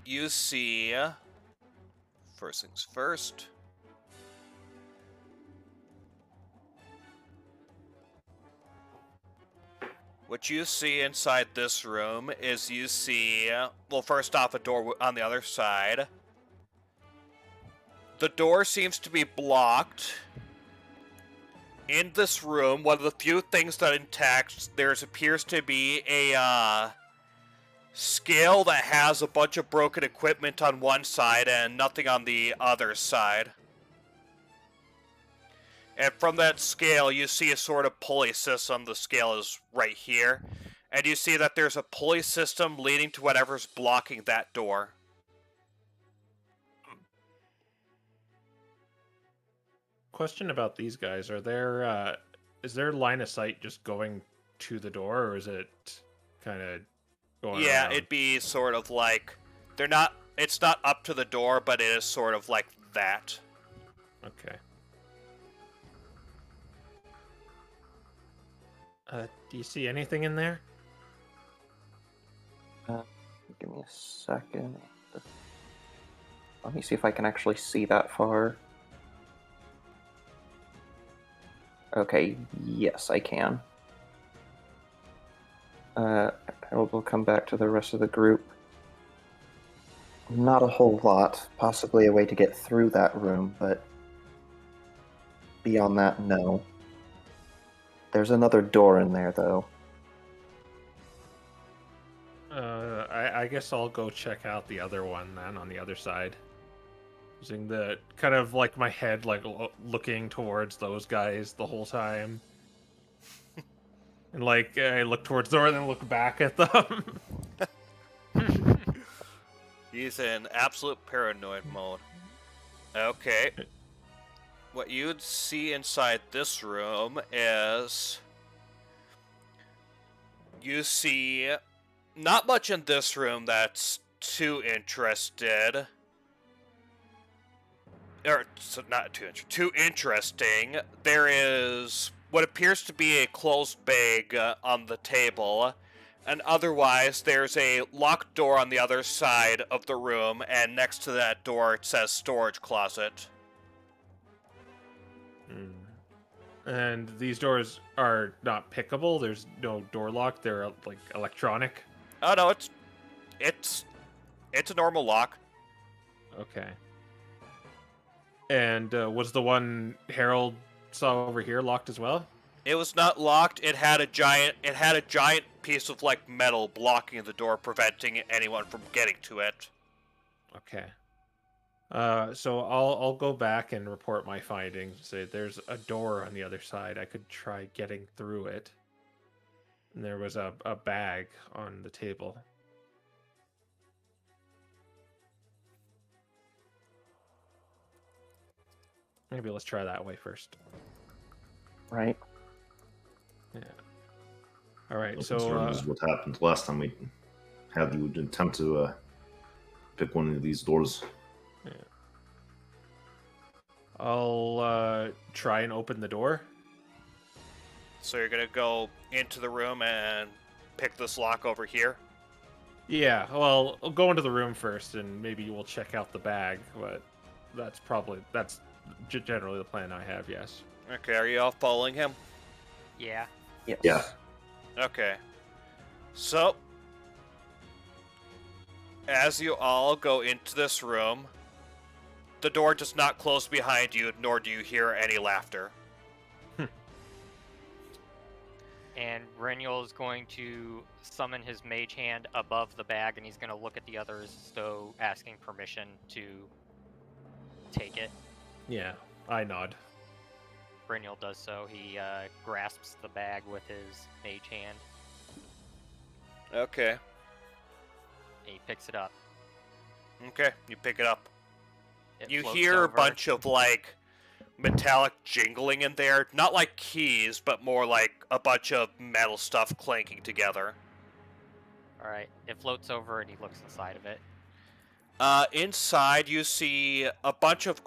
you see... First things first. What you see inside this room is you see, well, first off, a door on the other side. The door seems to be blocked. In this room, one of the few things that intact, there appears to be a scale that has a bunch of broken equipment on one side and nothing on the other side. And from that scale, you see a sort of pulley system. The scale is right here. And you see that there's a pulley system leading to whatever's blocking that door. Question about these guys. Are there, is their line of sight just going to the door, or is it kind of going Yeah, around? it'd be sort of like... It's not up to the door, but it is sort of like that. Okay. Do you see anything in there? Give me a second. Let me see if I can actually see that far. Okay, yes, I can. We'll come back to the rest of the group. Not a whole lot. Possibly a way to get through that room, but beyond that, no. There's another door in there, though. I guess I'll go check out the other one then on the other side. Using the kind of like my head like looking towards those guys the whole time. And like I look towards the door and then look back at them. He's in absolute paranoid mode. Okay. What you'd see inside this room is... You see... Not much in this room that's too interested. Or, so not too interesting. There is what appears to be a closed bag on the table. And otherwise, there's a locked door on the other side of the room, and next to that door it says storage closet. And these doors are not pickable. There's no door lock. They're like electronic. Oh no, it's a normal lock. Okay. And was the one Harold saw over here locked as well? It was not locked. It had a giant piece of like metal blocking the door, preventing anyone from getting to it. Okay. So I'll go back and report my findings. Say there's a door on the other side. I could try getting through it. And there was a bag on the table. Maybe let's try that way first. Right. Yeah. All right. I'm So concerned this is what happened last time we had you attempt to pick one of these doors. I'll try and open the door. So you're gonna go into the room and pick this lock over here. Yeah. Well, I'll go into the room first, and maybe we'll check out the bag. But that's generally the plan I have. Yes. Okay, are you all following him? Yeah. Yes. Yeah. Okay. So, as you all go into this room, the door does not close behind you, nor do you hear any laughter. And Renuel is going to summon his mage hand above the bag, and he's going to look at the others as though asking permission to take it. Yeah. I nod. Renuel does so. He grasps the bag with his mage hand, Okay. and he picks it up. Okay, you pick it up. It You floats hear a over. bunch of, like, metallic jingling in there. Not like keys, but more like a bunch of metal stuff clanking together. Alright, it floats over and he looks inside of it. Inside, you see a bunch of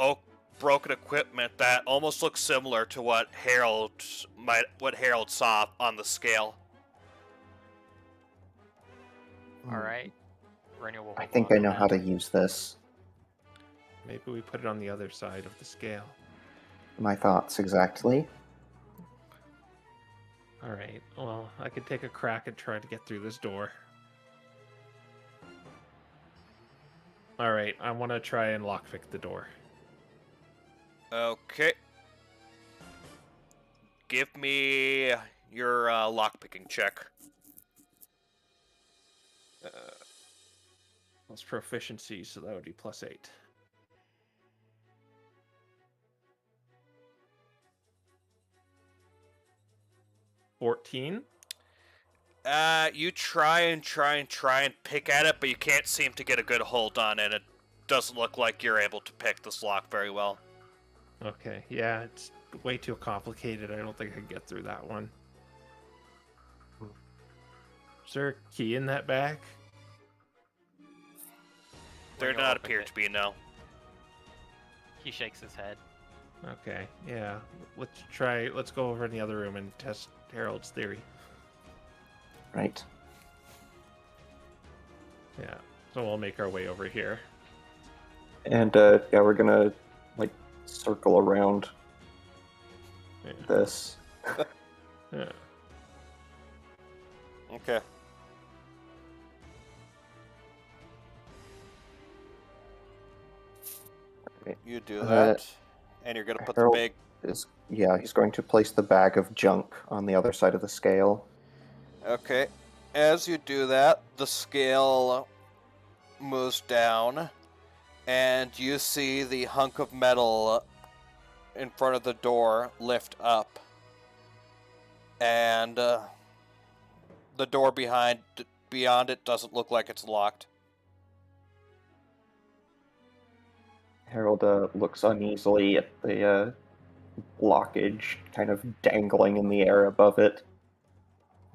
broken equipment that almost looks similar to what Harold saw on the scale. Alright. Renuel will I hold think on I know that. how to use this. Maybe we put it on the other side of the scale. My thoughts exactly. All right. Well, I could take a crack and try to get through this door. All right. I want to try and lockpick the door. Okay. Give me your lockpicking check. Plus proficiency, so that would be +8. $14. You try and pick at it, but you can't seem to get a good hold on it. It doesn't look like you're able to pick this lock very well. Okay. Yeah, it's way too complicated. I don't think I can get through that one. Is there a key in that bag? There Renuel not opens appear it. to be, no. He shakes his head. Okay. Yeah. Let's go over in the other room and test Harold's theory. Right. Yeah. So we'll make our way over here. And yeah, we're gonna like circle around Yeah. this. Yeah. Okay. You do that, and you're gonna put the Harold big. he's going to place the bag of junk on the other side of the scale. Okay. As you do that, the scale moves down, and you see the hunk of metal in front of the door lift up. And the door beyond it doesn't look like it's locked. Harold looks uneasily at the blockage kind of dangling in the air above it.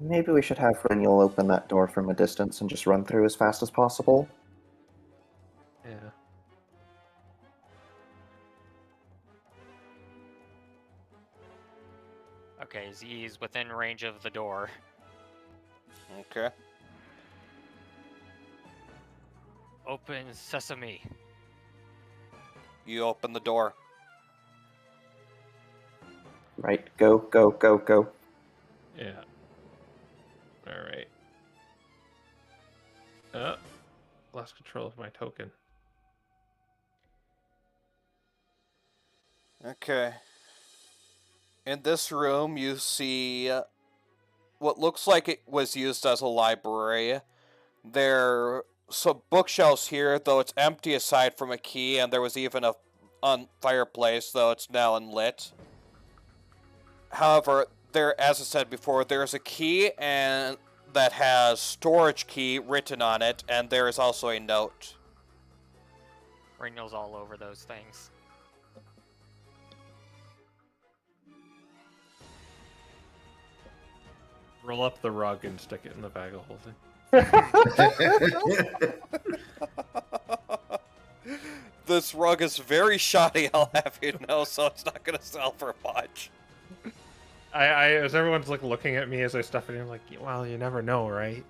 Maybe we should have Renuel open that door from a distance and just run through as fast as possible. Yeah. Okay, he's within range of the door. Okay. Open sesame. You open the door. Right, go, go, go, go. Yeah. All right. Lost control of my token. Okay. In this room, you see what looks like it was used as a library. There are some bookshelves here, though it's empty aside from a key, and there was even a fireplace, though it's now unlit. However, there, as I said before, there's a key and that has storage key written on it, and there is also a note. Ringo's all over those things. Roll up the rug and stick it in the bag of holding. This rug is very shoddy, I'll have you know, so it's not going to sell for much. As everyone's like looking at me as I stuff it in, I'm like, well, you never know, right?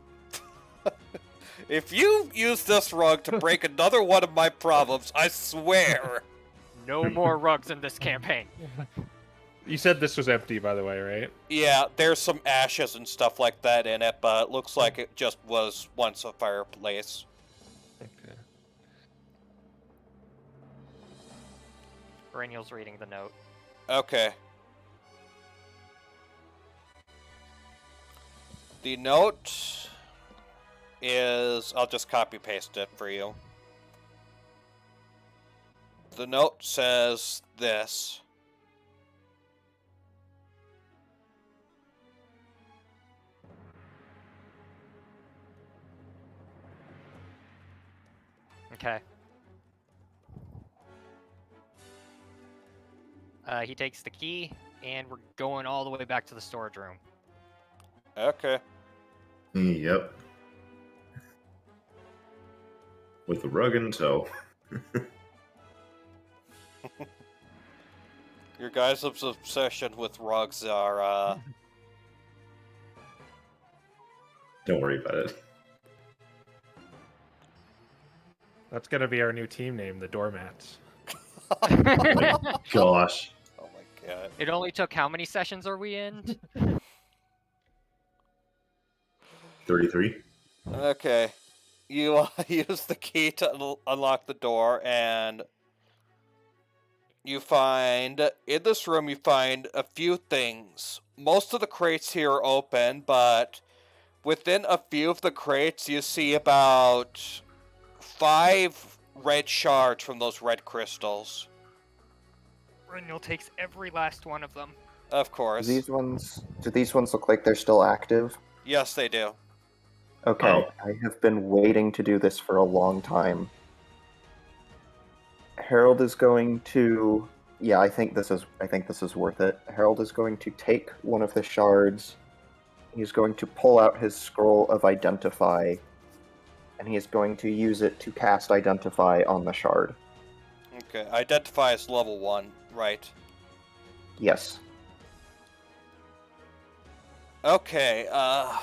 If you use this rug to break another one of my problems, I swear. No more rugs in this campaign. You said this was empty, by the way, right? Yeah, there's some ashes and stuff like that in it, but it looks like it just was once a fireplace. Okay. Raniel's reading the note. Okay. The note is... I'll just copy-paste it for you. The note says this. Okay. He takes the key, and we're going all the way back to the storage room. Okay. Yep. With the rug in tow. Your guys' obsession with rugs are, Don't worry about it. That's gonna be our new team name, the Doormats. Gosh. Oh my god. It only took how many sessions are we in? 33. Okay. You use the key to unlock the door, and you find, in this room, you find a few things. Most of the crates here are open, but within a few of the crates, you see about 5 red shards from those red crystals. Raniel takes every last one of them. Of course. Do these ones look like they're still active? Yes, they do. Okay, Oh. I have been waiting to do this for a long time. Harold is going to... Yeah, I think this is worth it. Harold is going to take one of the shards. He's going to pull out his scroll of Identify, and he is going to use it to cast Identify on the shard. Okay, Identify as level 1, right. Yes. Okay,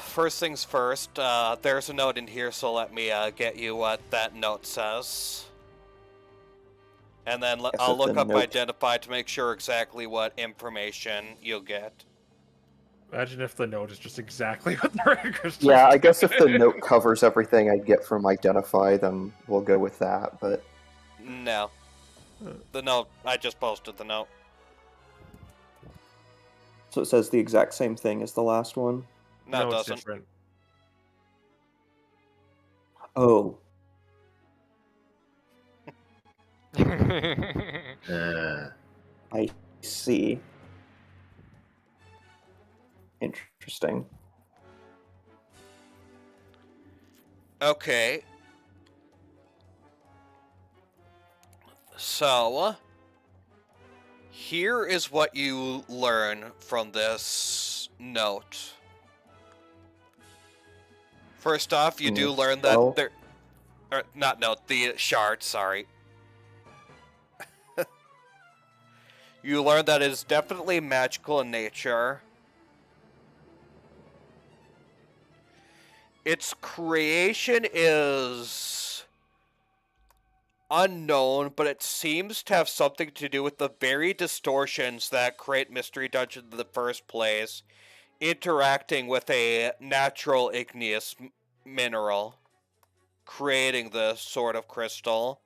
first things first, there's a note in here, so let me get you what that note says. And then Yes, I'll it's look a up note. Identify to make sure exactly what information you'll get. Imagine if the note is just exactly what the red crystal. Yeah, I guess if the note covers everything I get from Identify, then we'll go with that, but... No. The note, I just posted the note. So it says the exact same thing as the last one? No, it it's doesn't. different. Oh. I see. Interesting. Okay. So, here is what you learn from this note. First off, you do learn that Well- there... Or, not note, the shard, sorry. You learn that it is definitely magical in nature. Its creation is unknown, but it seems to have something to do with the very distortions that create Mystery Dungeon in the first place, interacting with a natural igneous mineral, creating the sort of crystal.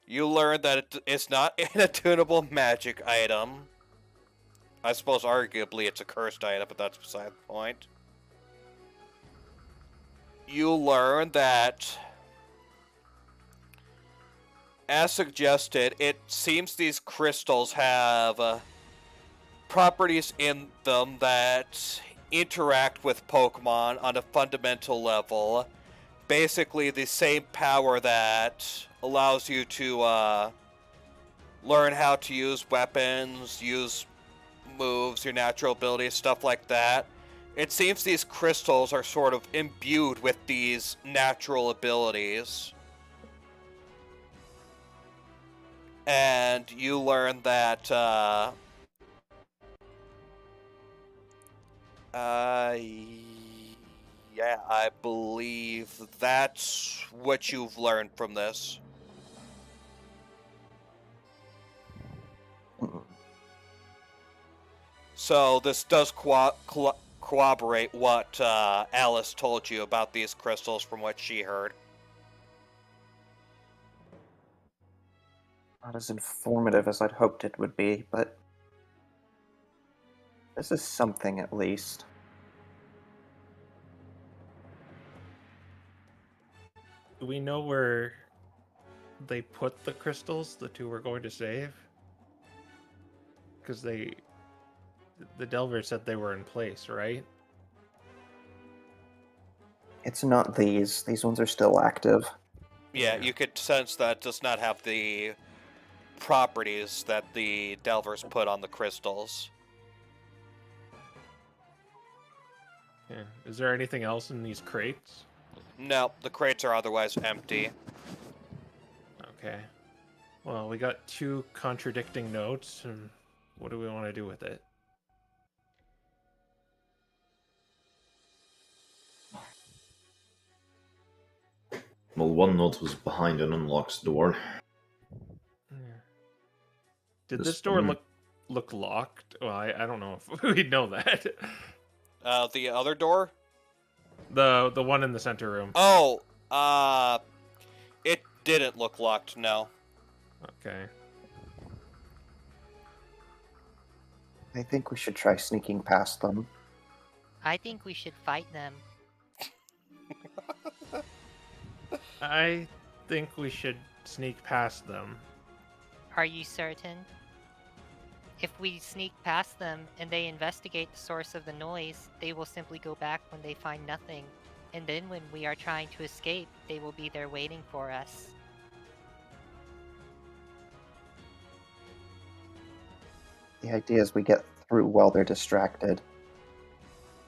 You learn that it's not an attunable magic item. I suppose arguably it's a cursed item, but that's beside the point. You learn that, as suggested, it seems these crystals have properties in them that interact with Pokemon on a fundamental level. Basically the same power that allows you to learn how to use weapons, use moves, your natural abilities, stuff like that. It seems these crystals are sort of imbued with these natural abilities. And you learn that, yeah, I believe that's what you've learned from this. So this does corroborate what Alice told you about these crystals from what she heard. Not as informative as I'd hoped it would be, but this is something at least. Do we know where they put the crystals, the two we're going to save? Because the Delver said they were in place, right? It's not these. These ones are still active. Yeah, you could sense that it does not have the properties that the Delvers put on the crystals. Yeah. Is there anything else in these crates? No, the crates are otherwise empty. Okay. Well, we got two contradicting notes, and what do we want to do with it? Well, one note was behind an unlocked door. Yeah. Did This this door one- look locked? Well, I don't know if we'd know that. The other door? The one in the center room. Oh, it didn't look locked, no. Okay. I think we should try sneaking past them. I think we should fight them. I think we should sneak past them. Are you certain? If we sneak past them and they investigate the source of the noise, they will simply go back when they find nothing. And then when we are trying to escape, they will be there waiting for us. The idea is we get through while they're distracted.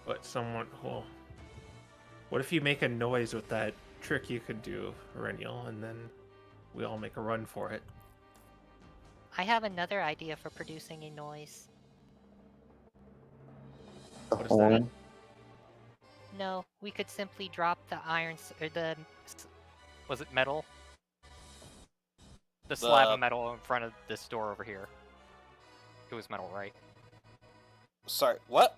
But someone, well, what if you make a noise with that trick you could do, Rennial, and then we all make a run for it? I have another idea for producing a noise. The What is that? horn. No, we could simply drop the or the... Was it metal? The slab The- of metal in front of this door over here. It was metal, right? Sorry, what?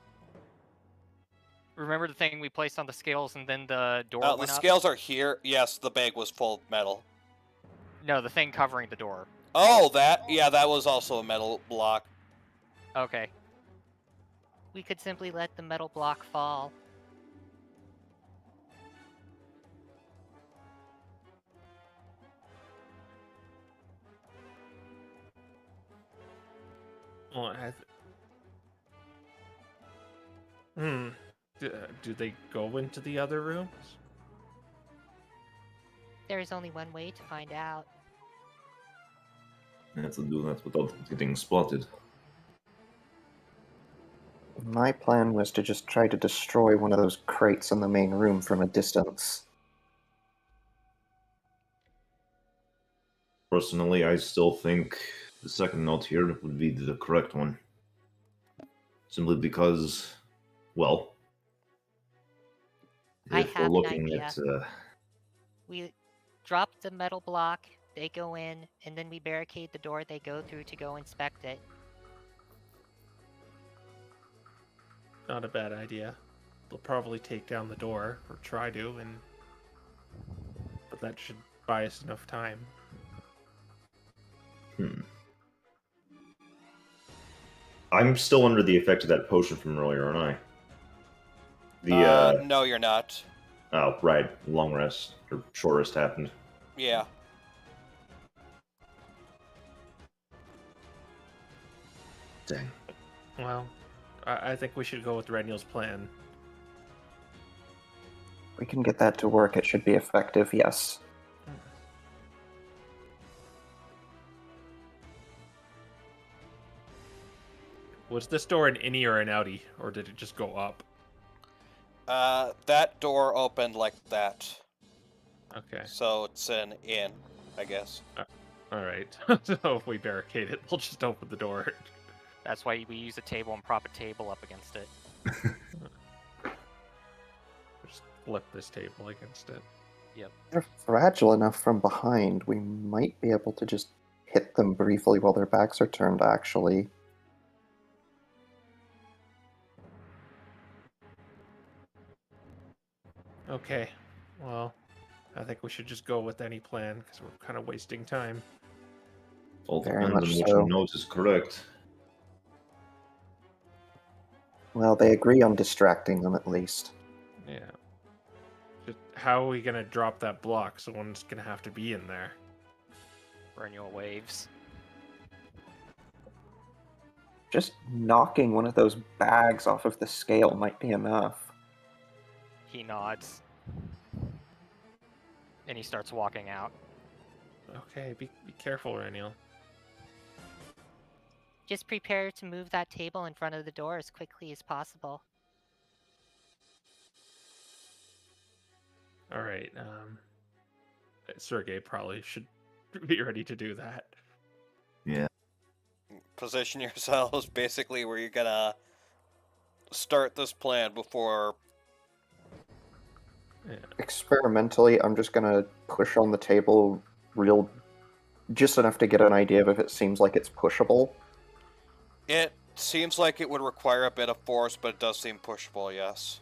Remember the thing we placed on the scales and then the door The went up? scales are here. Yes, the bag was full of metal. No, the thing covering the door. Oh, yeah, that was also a metal block. Okay. We could simply let the metal block fall. Well, do they go into the other rooms? There is only one way to find out. I have to do that without getting spotted. My plan was to just try to destroy one of those crates in the main room from a distance. Personally, I still think the second note here would be the correct one. Simply because, well, I if we're have an looking idea. at We drop the metal block, they go in, and then we barricade the door they go through to go inspect it. Not a bad idea. They'll probably take down the door, or try to, but that should buy us enough time. I'm still under the effect of that potion from earlier, aren't I? No, you're not. Oh, right. Long rest, or short rest happened. Yeah. Dang. Well, I think we should go with Renniel's plan. We can get that to work. It should be effective, yes. Was this door an innie or an outie, or did it just go up? That door opened like that. Okay. So it's an in, I guess. Alright. So if we barricade it, we'll just open the door. That's why we use a table and prop a table up against it. Just flip this table against it. They're fragile enough from behind. We might be able to just hit them briefly while their backs are turned, actually. Okay. Well, I think we should just go with any plan, because we're kind of wasting time. All Very depends on much which so. one knows is correct. Well, they agree on distracting them at least. Yeah. Just how are we going to drop that block? Someone's going to have to be in there. Renewal waves. Just knocking one of those bags off of the scale might be enough. He nods. And he starts walking out. Okay, be careful, Renniel. Just prepare to move that table in front of the door as quickly as possible. Alright, Sergey probably should be ready to do that. Yeah. Position yourselves basically where you're gonna start this plan before. Yeah. Experimentally, I'm just gonna push on the table just enough to get an idea of if it seems like it's pushable. It seems like it would require a bit of force, but it does seem pushable, yes.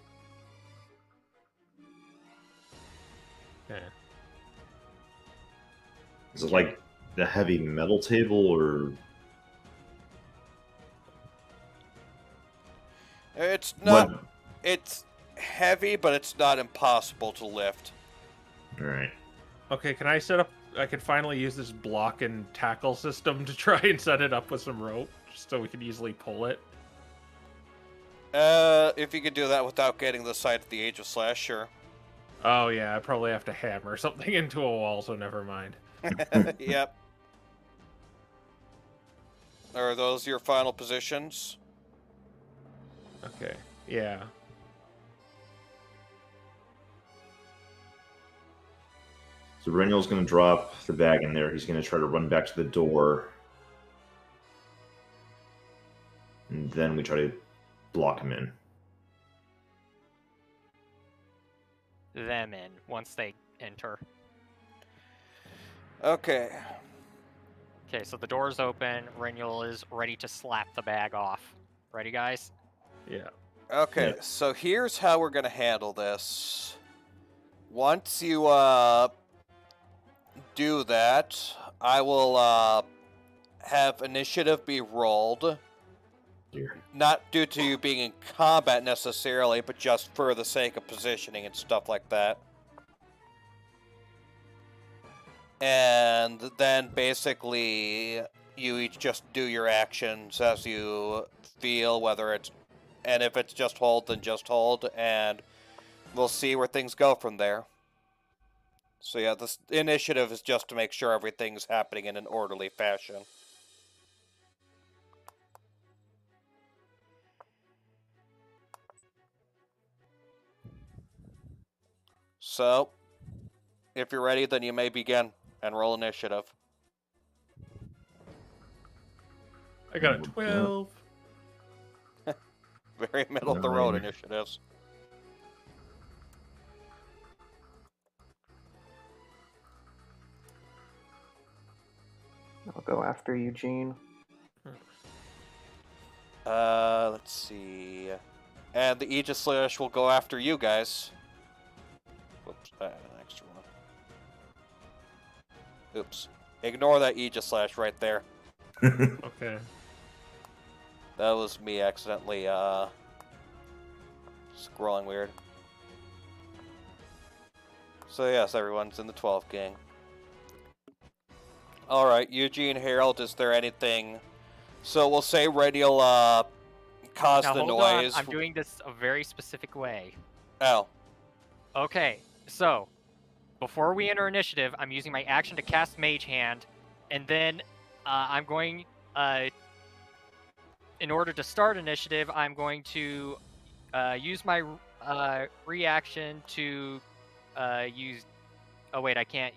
Yeah. Is it like the heavy metal table, or It's not. what? It's heavy, but it's not impossible to lift. All right. Okay, can I set up... I can finally use this block and tackle system to try and set it up with some rope, just so we can easily pull it. If you could do that without getting the side of the Age of Slash, sure. Oh yeah, I probably have to hammer something into a wall, so never mind. Yep. Are those your final positions? Okay, yeah. So Renniel's going to drop the bag in there. He's going to try to run back to the door. And then we try to block him in. Them in once they enter. Okay. Okay, so the door's open. Renewal is ready to slap the bag off. Ready, guys? Yeah. Okay, Yeah. so here's how we're gonna handle this. Once you, do that, I will, have initiative be rolled. Here. Not due to you being in combat necessarily, but just for the sake of positioning and stuff like that. And then basically, you each just do your actions as you feel, whether it's... And if it's just hold, then just hold, and we'll see where things go from there. So yeah, this initiative is just to make sure everything's happening in an orderly fashion. So, if you're ready, then you may begin and roll initiative. I got a 12. Very middle of the road 9. initiatives. I'll go after Eugene. Let's see. And the Aegis Slash will go after you guys. Whoops, an extra one. Oops. Ignore that Aegis Slash right there. Okay. That was me accidentally, scrolling weird. So yes, everyone's in the 12 gang. Alright, Eugene, Harold, is there anything... So we'll say Radial, caused Now the hold on, noise. I'm doing this a very specific way. Oh. Okay, so before we enter initiative, I'm using my action to cast Mage Hand, and then I'm going, in order to start initiative, I'm going to use my reaction to use. Oh wait, I can't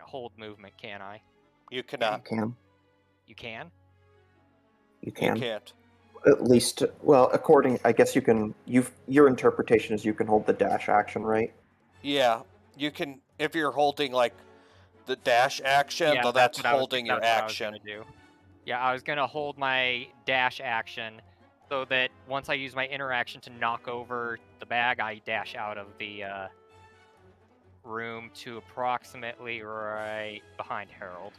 hold movement, can I? You cannot. You can. You can. You can. You can't. At least, well, according, I guess you can. Your interpretation is you can hold the dash action, right? Yeah, you can, if you're holding, like, the dash action, though that's what I was- holding your that's what I was action. gonna do. Yeah, I was gonna hold my dash action so that once I use my interaction to knock over the bag, I dash out of the room to approximately right behind Harold.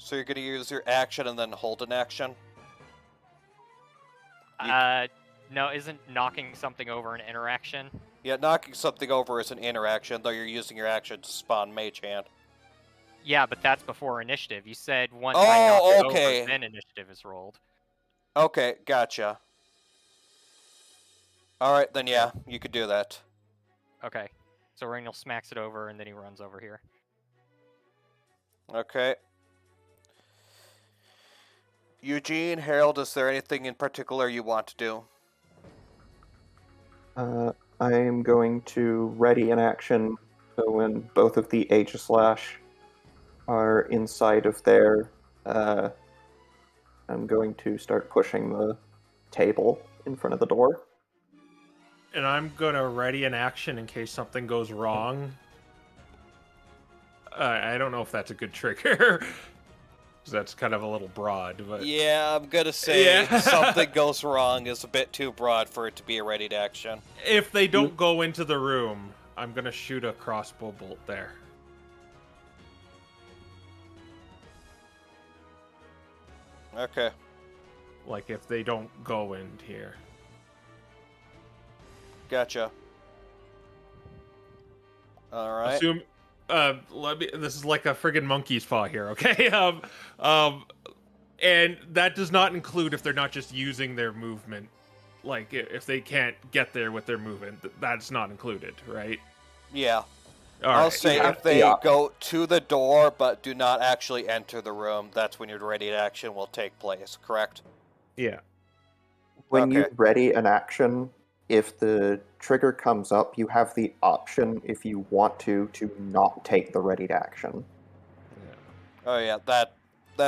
So you're gonna use your action and then hold an action? No, isn't knocking something over an interaction? Yeah, knocking something over is an interaction, though you're using your action to spawn Mage Hand. Yeah, but that's before initiative. You said once I knock it okay. over, then initiative is rolled. Okay, gotcha. Alright, then yeah, you could do that. Okay. So Raniel smacks it over, and then he runs over here. Okay. Eugene, Harold, is there anything in particular you want to do? I am going to ready an action so when both of the Aegislash are inside of there, I'm going to start pushing the table in front of the door. And I'm gonna ready an action in case something goes wrong. I don't know if that's a good trigger. 'Cause that's kind of a little broad, but... Yeah, I'm gonna say Yeah. something goes wrong is a bit too broad for it to be a ready to action. If they don't go into the room, I'm gonna shoot a crossbow bolt there. Okay. Like, if they don't go in here. Gotcha. Alright. Assume... this is like a friggin' monkey's paw here, okay? And that does not include if they're not just using their movement. Like, if they can't get there with their movement, that's not included, right? Yeah. All I'll right. say if they go to the door but do not actually enter the room, that's when your ready to action will take place, correct? Yeah. When you Okay. ready an action, if the trigger comes up, you have the option, if you want to not take the ready to action. Oh yeah, that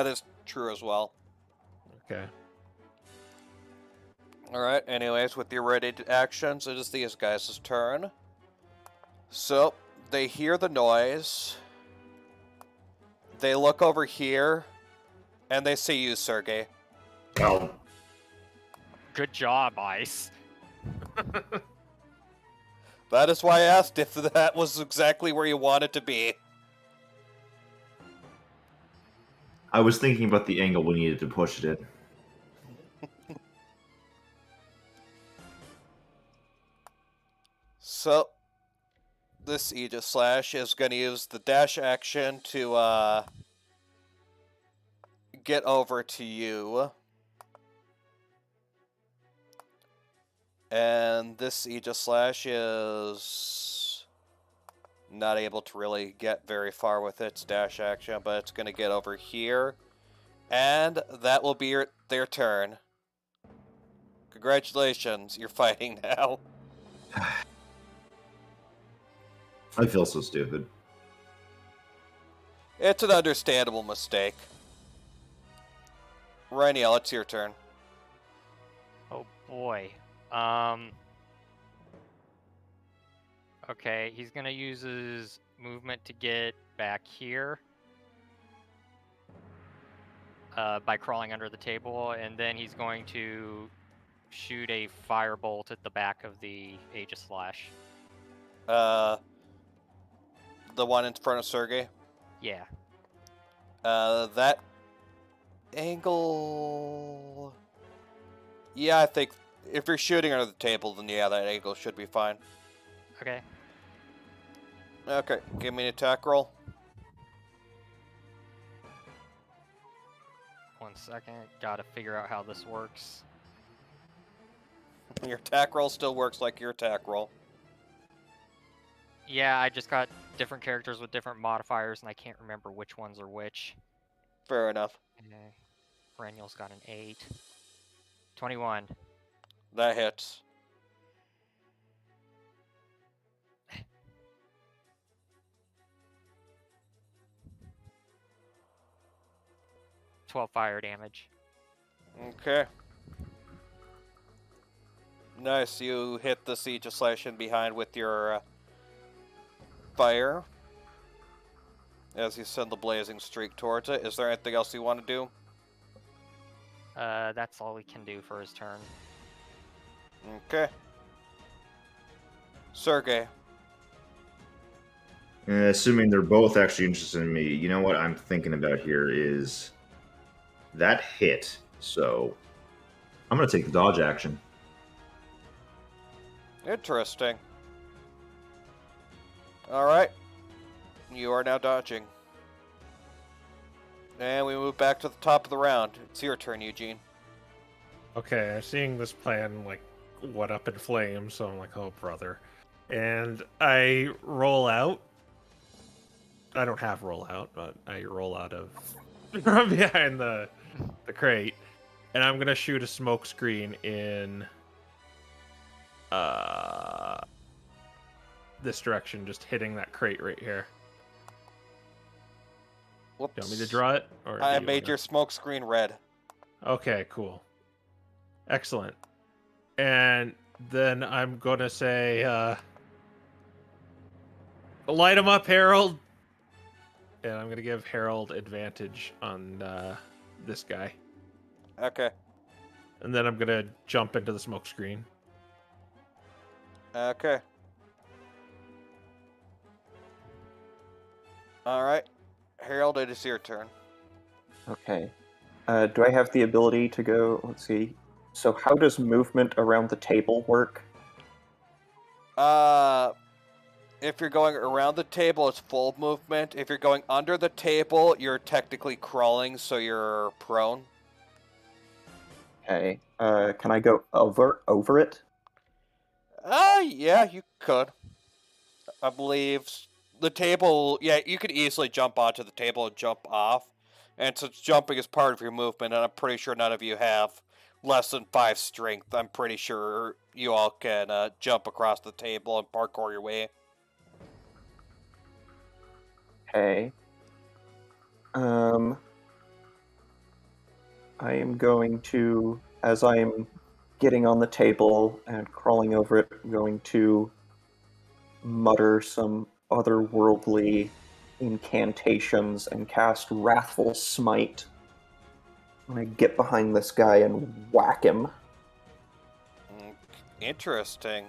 is true as well. Okay. Alright, anyways, with your ready to actions, it is these guys' turn. So, they hear the noise. They look over here, and they see you, Sergey. Oh, Good job, Ice. That is why I asked if that was exactly where you wanted to be. I was thinking about the angle we needed to push it in. So, this Aegis Slash is going to use the dash action to get over to you. And this Aegis Slash is not able to really get very far with its dash action, but it's going to get over here. And that will be their turn. Congratulations, you're fighting now. I feel so stupid. It's an understandable mistake. Raniel, it's your turn. Oh boy. Okay, he's gonna use his movement to get back here. By crawling under the table, and then he's going to shoot a firebolt at the back of the Aegis Slash. The one in front of Sergey? Yeah. That angle... Yeah, I think if you're shooting under the table, then yeah, that angle should be fine. Okay. Okay, give me an attack roll. 1 second. Gotta figure out how this works. Your attack roll still works like your attack roll. Yeah, I just got different characters with different modifiers, and I can't remember which ones are which. Fair enough. Okay. Perennial's got an 8. 21. That hits. Fire damage. Okay. Nice, you hit the Siege of Slash in behind with your fire. As you send the blazing streak towards it. Is there anything else you want to do? That's all he can do for his turn. Okay. Sergey. Assuming they're both actually interested in me, you know what I'm thinking about here is that hit. So I'm going to take the dodge action. Interesting. Alright. You are now dodging. And we move back to the top of the round. It's your turn, Eugene. Okay, I'm seeing this plan like went up in flames, so I'm like, oh brother. And I roll out. I don't have roll out, but I roll out of from behind the crate. And I'm gonna shoot a smoke screen in this direction, just hitting that crate right here. Whoops. Do you want me to draw it? Or I do you made wanna- your smoke screen red. Okay, cool. Excellent. And then I'm gonna say, light him up, Harold. And I'm gonna give Harold advantage on this guy. Okay. And then I'm gonna jump into the smoke screen. Okay. Alright. Harold, it is your turn. Okay. Do I have the ability to go? Let's see. So, how does movement around the table work? If you're going around the table, it's full movement. If you're going under the table, you're technically crawling, so you're prone. Okay. Can I go over it? Yeah, you could. I believe the table, yeah, you could easily jump onto the table and jump off. And since jumping is part of your movement, and I'm pretty sure none of you have less than 5 strength, I'm pretty sure you all can jump across the table and parkour your way. Okay. I am going to, as I am getting on the table and crawling over it, I'm going to mutter some otherworldly incantations and cast Wrathful Smite. I'm going to get behind this guy and whack him. Interesting.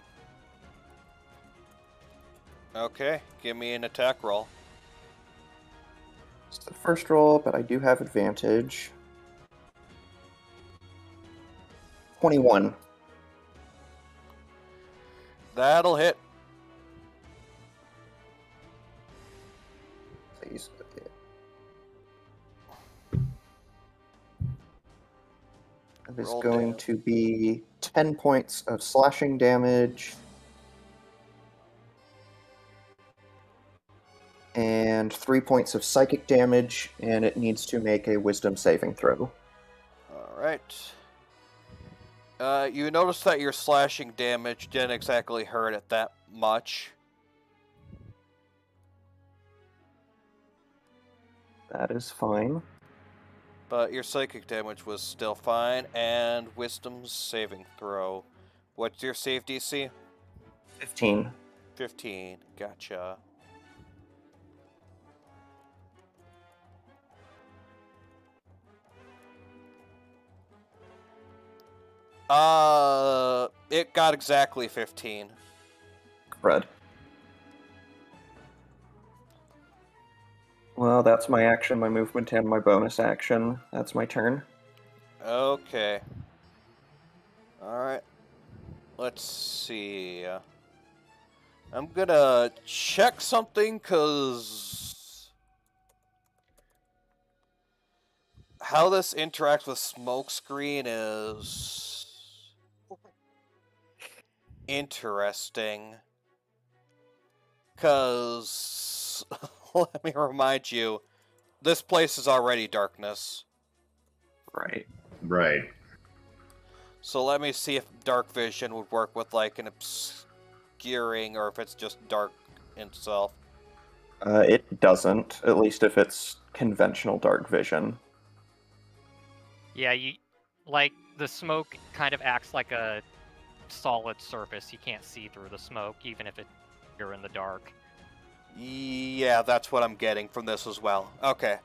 Okay, give me an attack roll. It's the first roll, but I do have advantage. 21. That'll hit. Please. That is Roll going down. to be 10 points of slashing damage. And 3 points of psychic damage, and it needs to make a wisdom saving throw. Alright. You notice that your slashing damage didn't exactly hurt it that much. That is fine. But your psychic damage was still fine, and wisdom saving throw. What's your save DC? 15. 15. Gotcha. It got exactly 15. Crud. Well, that's my action, my movement, and my bonus action. That's my turn. Okay. Alright. Let's see. I'm gonna check something, cause how this interacts with smokescreen is interesting. Cause let me remind you, this place is already darkness. Right. Right. So let me see if dark vision would work with like an obscuring, or if it's just dark itself. It doesn't, at least if it's conventional dark vision. Yeah, like the smoke kind of acts like a solid surface. You can't see through the smoke, even if you're in the dark. Yeah, that's what I'm getting from this as well. Okay.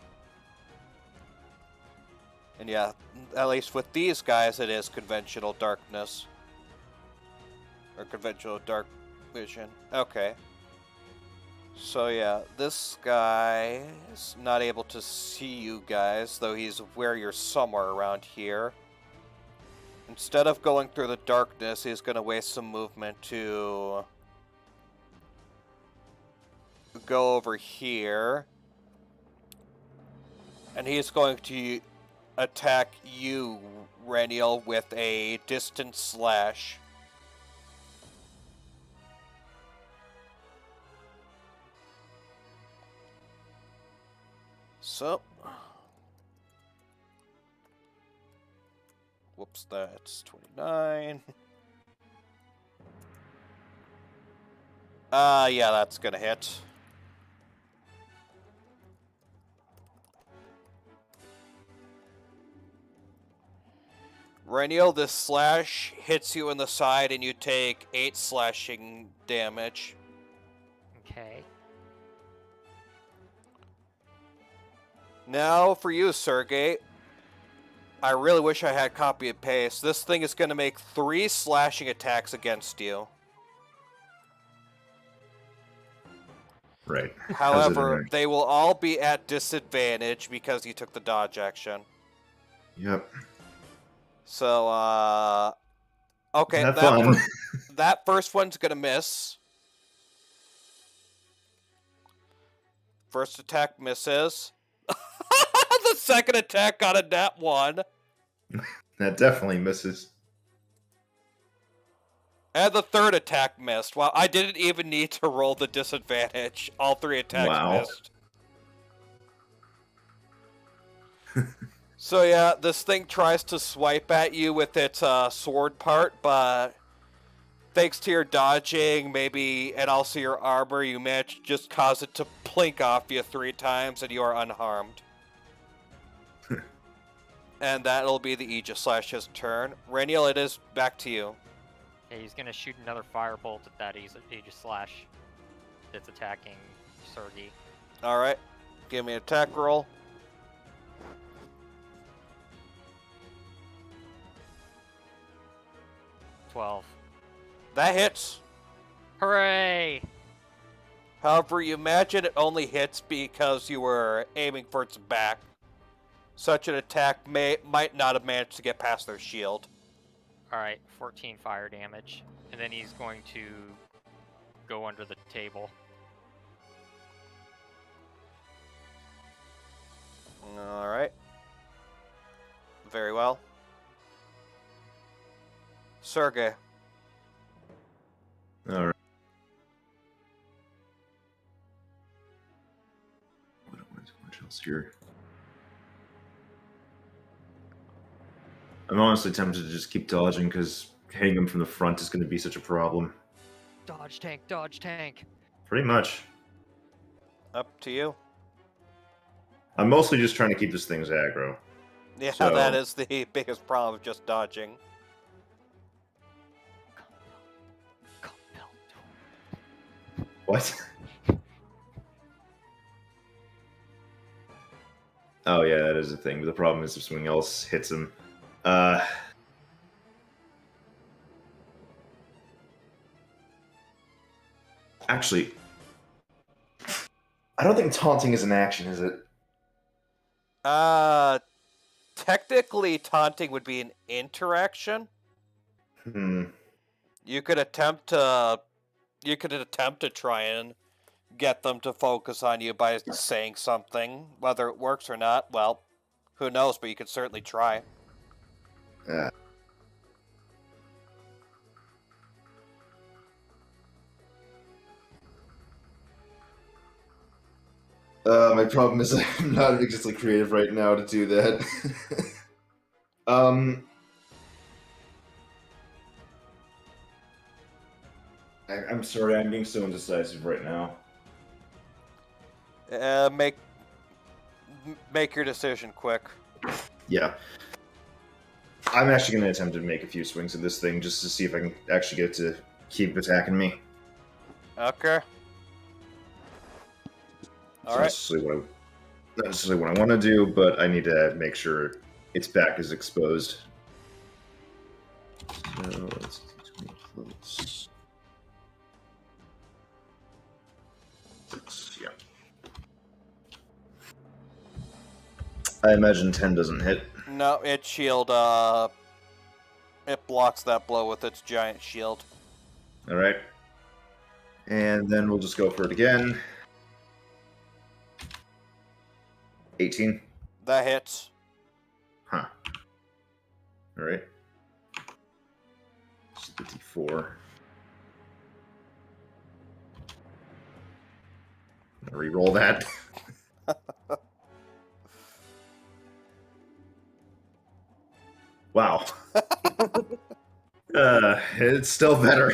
And yeah, at least with these guys, it is conventional darkness. Or conventional dark vision. Okay. So yeah, this guy is not able to see you guys, though he's aware you're somewhere around here. Instead of going through the darkness, he's going to waste some movement to go over here. And he's going to attack you, Reniel, with a distance slash. So, whoops, that's 29. Yeah, that's gonna hit. Reniel, this slash hits you in the side and you take 8 slashing damage. Okay. Now for you, Sergey. I really wish I had copy and paste. This thing is going to make 3 slashing attacks against you. Right. However, they will all be at disadvantage because you took the dodge action. Yep. So, okay, Have fun. that first one's going to miss. First attack misses. The second attack got a nat 1. That definitely misses. And the third attack missed. Wow, I didn't even need to roll the disadvantage. All 3 attacks missed. So yeah, this thing tries to swipe at you with its sword part, but thanks to your dodging, maybe, and also your armor, you managed to just cause it to plink off you 3 times, and you are unharmed. And that'll be the Aegis Slash's turn. Reniel, it is back to you. Yeah, he's gonna shoot another firebolt at that Aegis Slash that's attacking Sergey. Alright, give me an attack roll. $12. That hits. Hooray! However, you imagine it only hits because you were aiming for its back. Such an attack might not have managed to get past their shield. Alright, 14 fire damage. And then he's going to go under the table. Alright. Very well. Sergey. Alright. What else here? I'm honestly tempted to just keep dodging because hitting him from the front is going to be such a problem. Dodge tank, dodge tank. Pretty much. Up to you. I'm mostly just trying to keep this thing's aggro. Yeah, So- that is the biggest problem of just dodging. What? Oh yeah, that is a thing. But the problem is if something else hits him. Actually, I don't think taunting is an action, is it? Technically, taunting would be an interaction. You could attempt to try and get them to focus on you by saying something. Whether it works or not, well, who knows? But you could certainly try. Yeah. My problem is I'm not exactly creative right now to do that. I'm sorry, I'm being so indecisive right now. Make your decision quick. Yeah. I'm actually going to attempt to make a few swings at this thing just to see if I can actually get it to keep attacking me. Okay. All right. That's not necessarily what I want to do, but I need to make sure its back is exposed. So let's do 20 plus 6, yeah. I imagine 10 doesn't hit. No, its shield, it blocks that blow with its giant shield. Alright. And then we'll just go for it again. 18. That hits. Huh. Alright. It's 54. I'm gonna re-roll that. Wow. It's still better.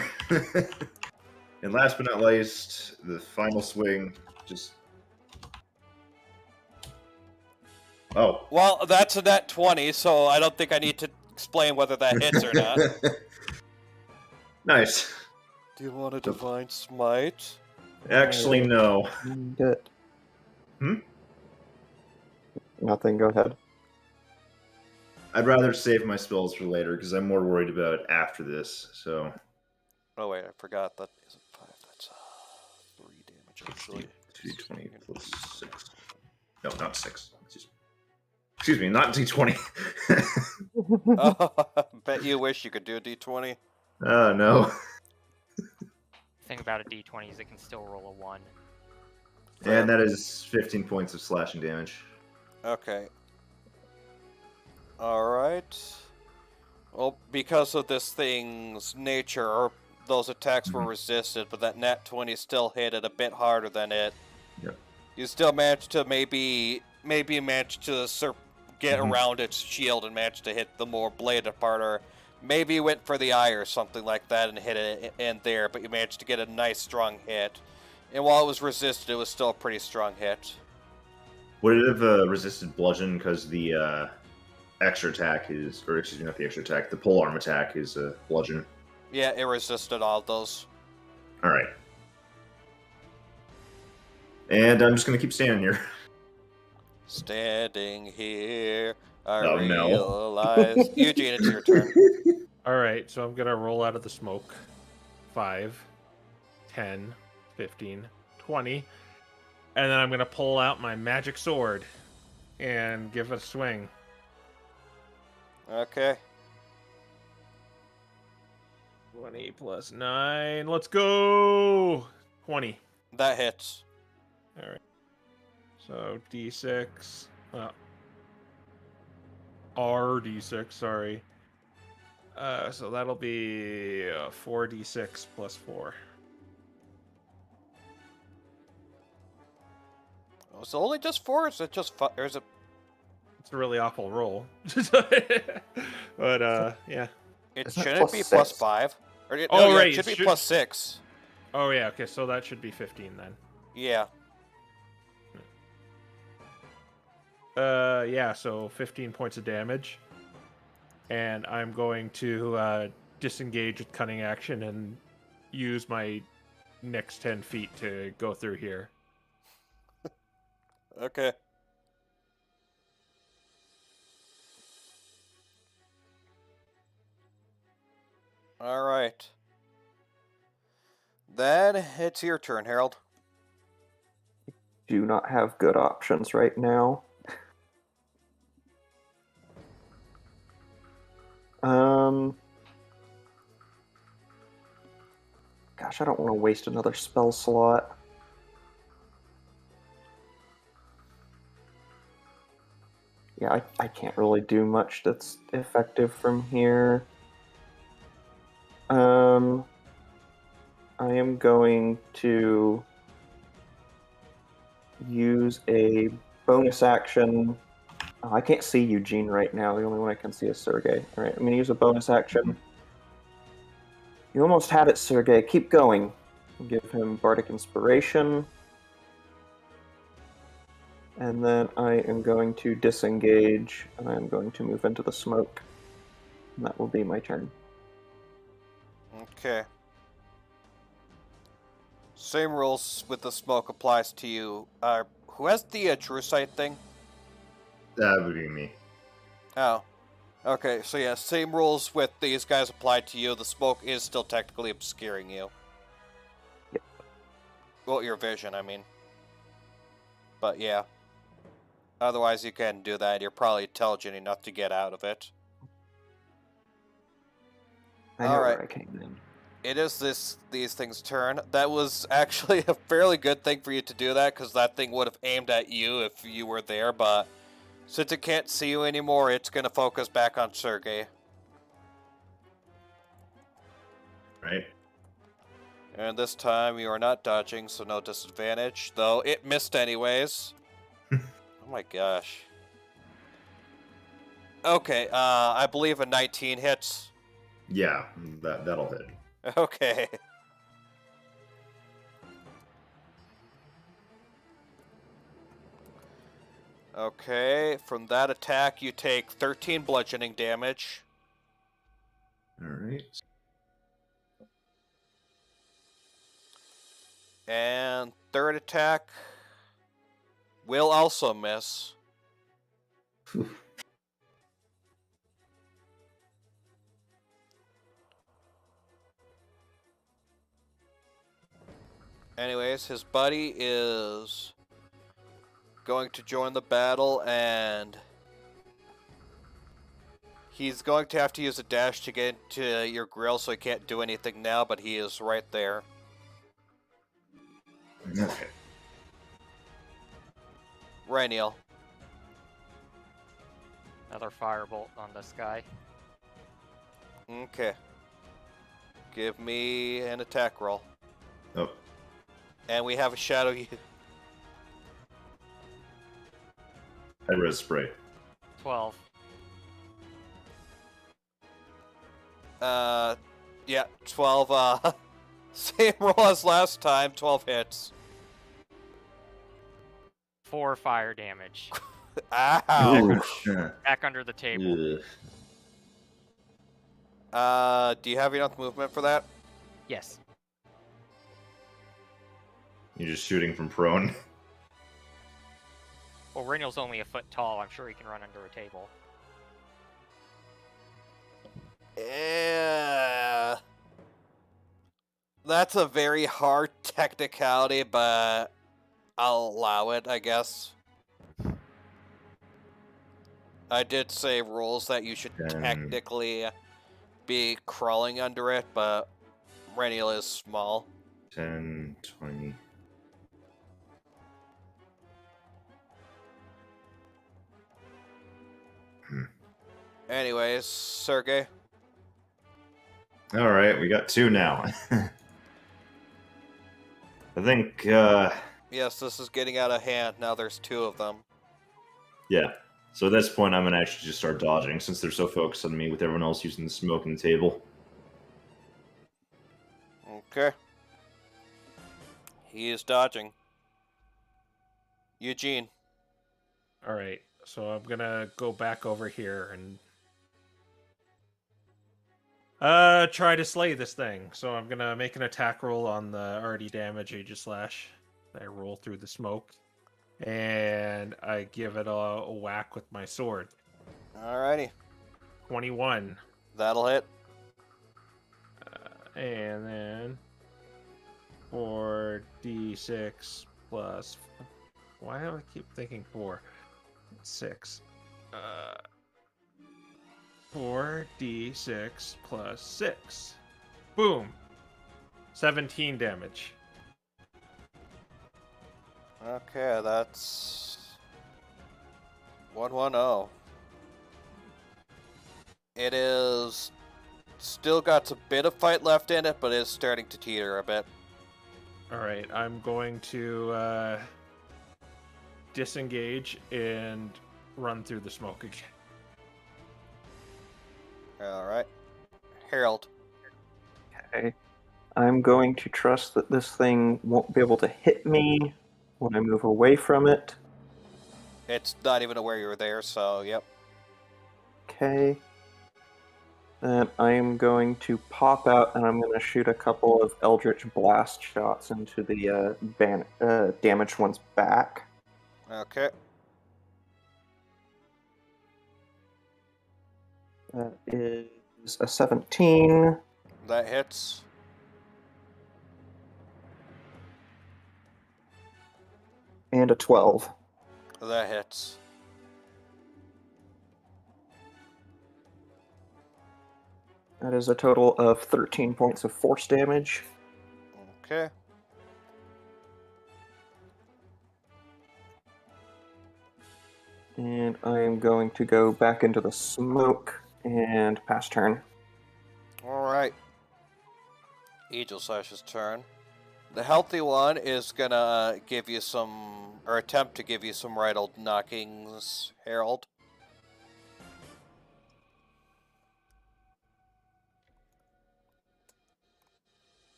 And last but not least, the final swing. Just. Oh. Well, that's a net 20, so I don't think I need to explain whether that hits or not. Nice. Do you want a divine smite? Actually, no. Good. Hmm? Nothing, go ahead. I'd rather save my spells for later because I'm more worried about after this. So. Oh wait, I forgot that isn't 5. That's 3 damage actually. 2d20 plus 6. No, not 6. Excuse me, not d20. Oh, bet you wish you could do a d20. No. The thing about a d20 is it can still roll a 1. And that is 15 points of slashing damage. Okay. Alright. Well, because of this thing's nature, those attacks were resisted, but that nat 20 still hit it a bit harder than it. Yep. You still managed to maybe manage to get around its shield and manage to hit the more bladed part, or maybe you went for the eye or something like that and hit it in there, but you managed to get a nice strong hit. And while it was resisted, it was still a pretty strong hit. Would it have resisted bludgeon because the extra attack is, or excuse me, not the extra attack, the polearm attack is bludgeon? Yeah, it resisted all of those. Alright. And I'm just going to keep standing here. Standing here, I Oh, no. realize... Eugene, it's your turn. Alright, so I'm gonna roll out of the smoke. 5, 10, 15, 20. And then I'm gonna pull out my magic sword and give it a swing. Okay. 20 plus 9. Let's go! 20. That hits. Alright. So D6. RD6, sorry. So that'll be 4d6 plus 4. Oh, is it only just 4, or is it just 5? Or is it... It's a really awful roll. But, yeah. It Isn't it shouldn't plus be 6? plus 5. Or, no, Oh, yeah, right, it should it be should- plus 6. Oh, yeah, okay, so that should be 15 then. Yeah. Yeah, so 15 points of damage. And I'm going to disengage with cunning action and use my next 10 feet to go through here. Okay. All right. Then it's your turn, Harold. Do not have good options right now. Gosh, I don't want to waste another spell slot. Yeah, I can't really do much that's effective from here. I am going to use a bonus action. Oh, I can't see Eugene right now. The only one I can see is Sergey. All right, I'm going to use a bonus action. You almost had it, Sergey. Keep going. Give him Bardic Inspiration. And then I am going to disengage, and I'm going to move into the smoke. And that will be my turn. Okay. Same rules with the smoke applies to you. Who has the true sight thing? That would be me. Oh. Okay, so yeah, same rules with these guys apply to you. The smoke is still technically obscuring you. Yep. Well, your vision, I mean. But yeah. Otherwise, you can do that. You're probably intelligent enough to get out of it. I know Alright. where I came in. It is these things' turn. That was actually a fairly good thing for you to do that, because that thing would have aimed at you if you were there, but since it can't see you anymore, it's going to focus back on Sergey. Right. And this time you are not dodging, so no disadvantage, though it missed anyways. Oh my gosh. Okay, I believe a 19 hits. Yeah, that'll hit. Okay. Okay, from that attack you take 13 bludgeoning damage. All right. And third attack will also miss. Anyways, his buddy is going to join the battle, and he's going to have to use a dash to get into your grill, so he can't do anything now, but he is right there. Okay. Rainiel. Another firebolt on this guy. Okay. Give me an attack roll. Oh. And we have a shadow you. I res spray. 12. Yeah, 12, same roll as last time, 12 hits. 4 fire damage. Ouch. Back under the table. Ugh. Do you have enough movement for that? Yes. You're just shooting from prone. Well, Rainiel's only a foot tall. I'm sure he can run under a table. Yeah. That's a very hard technicality, but I'll allow it, I guess. I did say rules that you should technically be crawling under it, but Rainiel is small. 10, 20. Anyways, Sergey. All right, we got 2 now. I think, Yes, this is getting out of hand. Now there's 2 of them. yeah. So at this point, I'm going to actually just start dodging, since they're so focused on me with everyone else using the smoke and the table. Okay. He is dodging. Eugene. All right, so I'm gonna go back over here and Try to slay this thing. So I'm gonna make an attack roll on the already damaged Aegislash. I roll through the smoke, and I give it a whack with my sword. Alrighty. 21. That'll hit. And then 4d6 plus. Why do I keep thinking 4? 6. 4d6 plus 6. Boom. 17 damage. Okay, that's 110. It is still got a bit of fight left in it, but it's starting to teeter a bit. Alright, I'm going to disengage and run through the smoke again. Alright. Harold. Okay. I'm going to trust that this thing won't be able to hit me when I move away from it. It's not even aware you were there, so yep. Okay. Then I am going to pop out and I'm going to shoot a couple of Eldritch Blast shots into the damaged one's back. Okay. That is a 17 That hits. and a 12. That hits. That is a total of 13 points of force damage. Okay. And I am going to go back into the smoke and pass turn. Alright. Aegislash's turn. The healthy one is gonna give you some, or attempt to give you some right old knockings, Harold.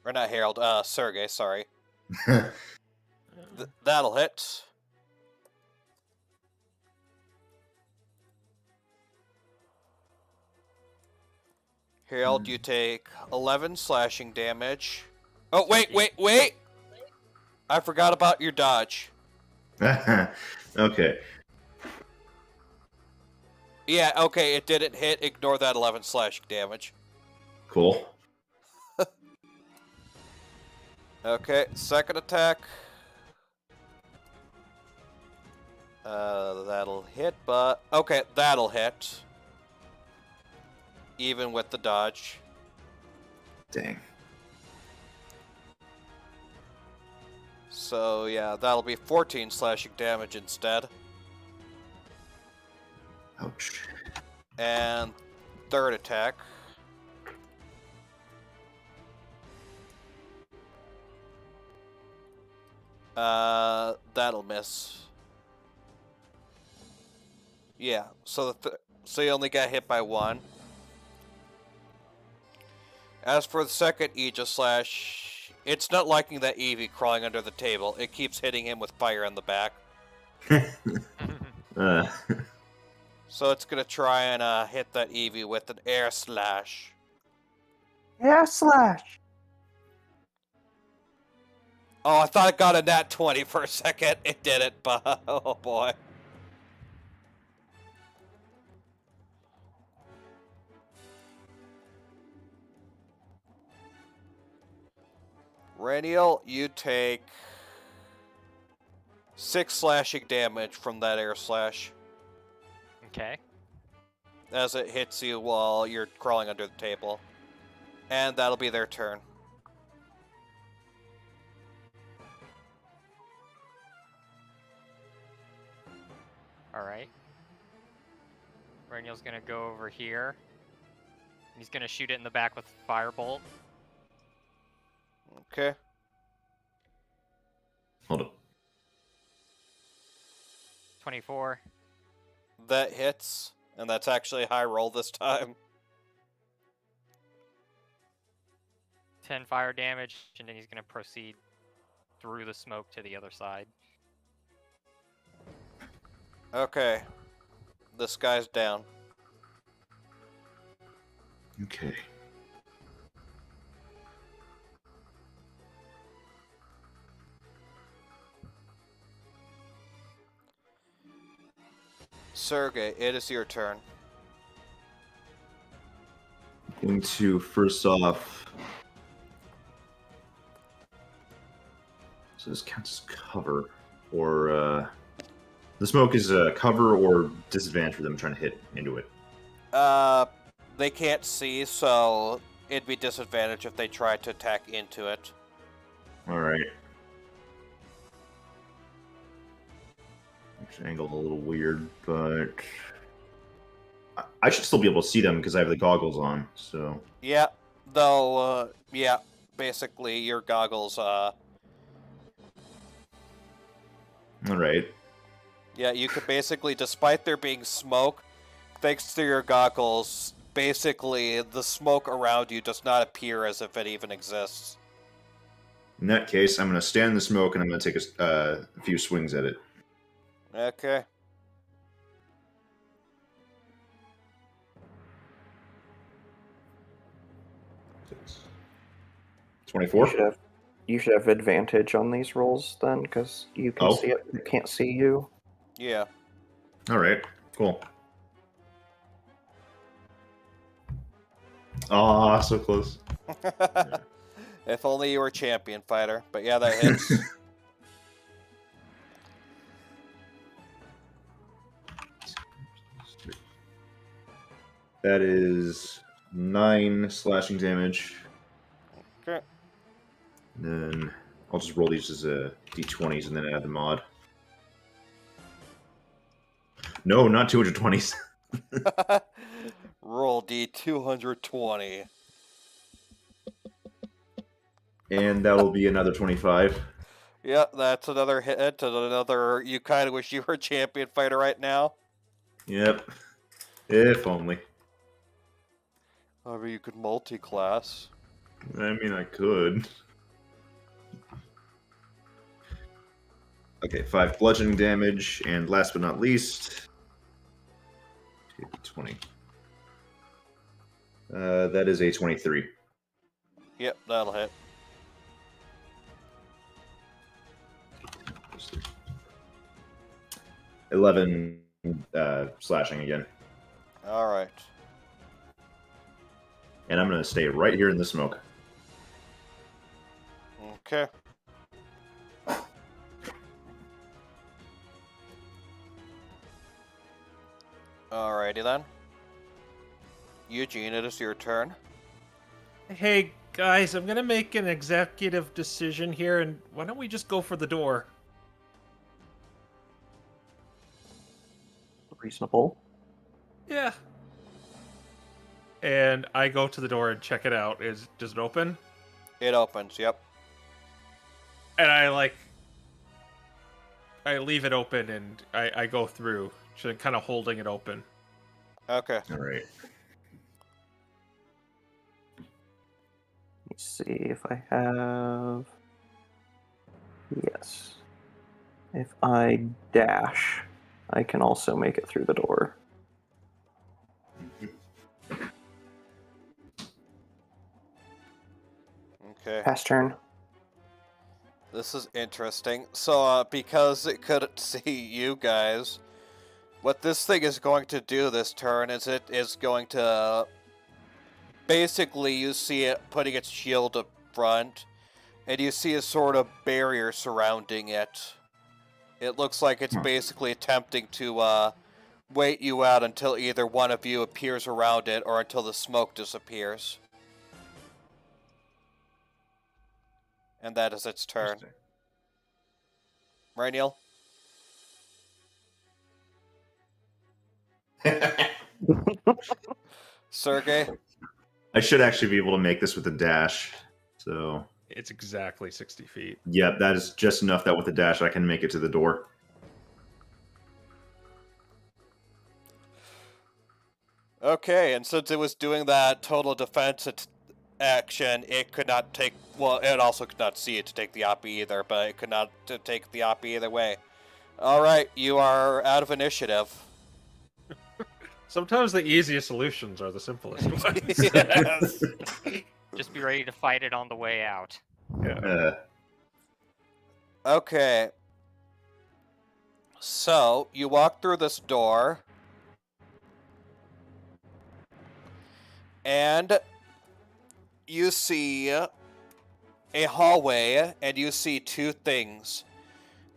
Or not Harold, Sergey, sorry. That'll hit. Harold, you take 11 slashing damage. Oh, wait! I forgot about your dodge. Okay. Yeah, okay, it didn't hit. Ignore that 11 slashing damage. Cool. Okay, second attack. That'll hit, but... Okay, that'll hit. Even with the dodge. Dang. So, yeah, that'll be 14 slashing damage instead. Ouch. And third attack. That'll miss. Yeah, so so you only got hit by one. As for the second Aegislash, it's not liking that Eevee crawling under the table. It keeps hitting him with fire in the back. uh, So it's gonna try and hit that Eevee with an air slash. Yeah, slash! Oh, I thought it got a nat 20 for a second. It didn't, but oh boy. Raniel, you take 6 slashing damage from that air slash Okay. as it hits you while you're crawling under the table. And that'll be their turn. Alright. Raniel's gonna go over here. He's gonna shoot it in the back with Firebolt. Okay. hold up. 24. That hits, and that's actually a high roll this time. 10 fire damage, and then he's gonna proceed through the smoke to the other side. Okay. This guy's down. Okay. Sergey, it is your turn. Going to first off. So this counts as cover, or the smoke is a cover or disadvantage for them trying to hit into it. They can't see, so it'd be disadvantage if they tried to attack into it. All right. Actually, angled a little weird, but I should still be able to see them because I have the goggles on. So Yeah, though. Yeah, basically your goggles. all right. Yeah, you could basically, despite there being smoke, thanks to your goggles, basically the smoke around you does not appear as if it even exists. In that case, I'm going to stand in the smoke and I'm going to take a few swings at it. Okay. Six. 24. You should have advantage on these rolls then, because you can see it. It can't see you. Yeah. All right. Cool. Ah, so close. If only you were a champion fighter. But yeah, that hits. That is 9 slashing damage. Okay. Then I'll just roll these as d20s and then add the mod. No, not 220s. Roll D220. And that will be another 25. Yep, that's another hit. Another. You kind of wish you were a champion fighter right now. Yep. If only. However, you could multi-class. I mean, I could. Okay, 5 bludgeoning damage, and last but not least, 20. That is a 23. Yep, that'll hit. $11 slashing again. All right. And I'm going to stay right here in the smoke. Okay. Alrighty then. Eugene, it is your turn. Hey, guys, I'm gonna make an executive decision here, and why don't we just go for the door? Reasonable. Yeah. And I go to the door and check it out. Does it open? It opens, yep. And I leave it open and I go through, just kind of holding it open. Okay. All right. Let's see if I have. Yes. If I dash, I can also make it through the door. Okay. Pass turn. This is interesting. So, because it couldn't see you guys, what this thing is going to do this turn is it is going to... Basically, you see it putting its shield up front, and you see a sort of barrier surrounding it. It looks like it's basically attempting to wait you out until either one of you appears around it or until the smoke disappears. And that is its turn. Right, Neil? Sergey? I should actually be able to make this with a dash. So, It's exactly 60 feet. yep, that is just enough that with a dash I can make it to the door. Okay, and since it was doing that total defense action, it could not take... Well, it also could not see it to take the op either, but it could not to take the op either way. Alright, you are out of initiative. Sometimes the easiest solutions are the simplest ones. Yes. Just be ready to fight it on the way out. Yeah. Okay. So, you walk through this door. And you see a hallway, and you see two things.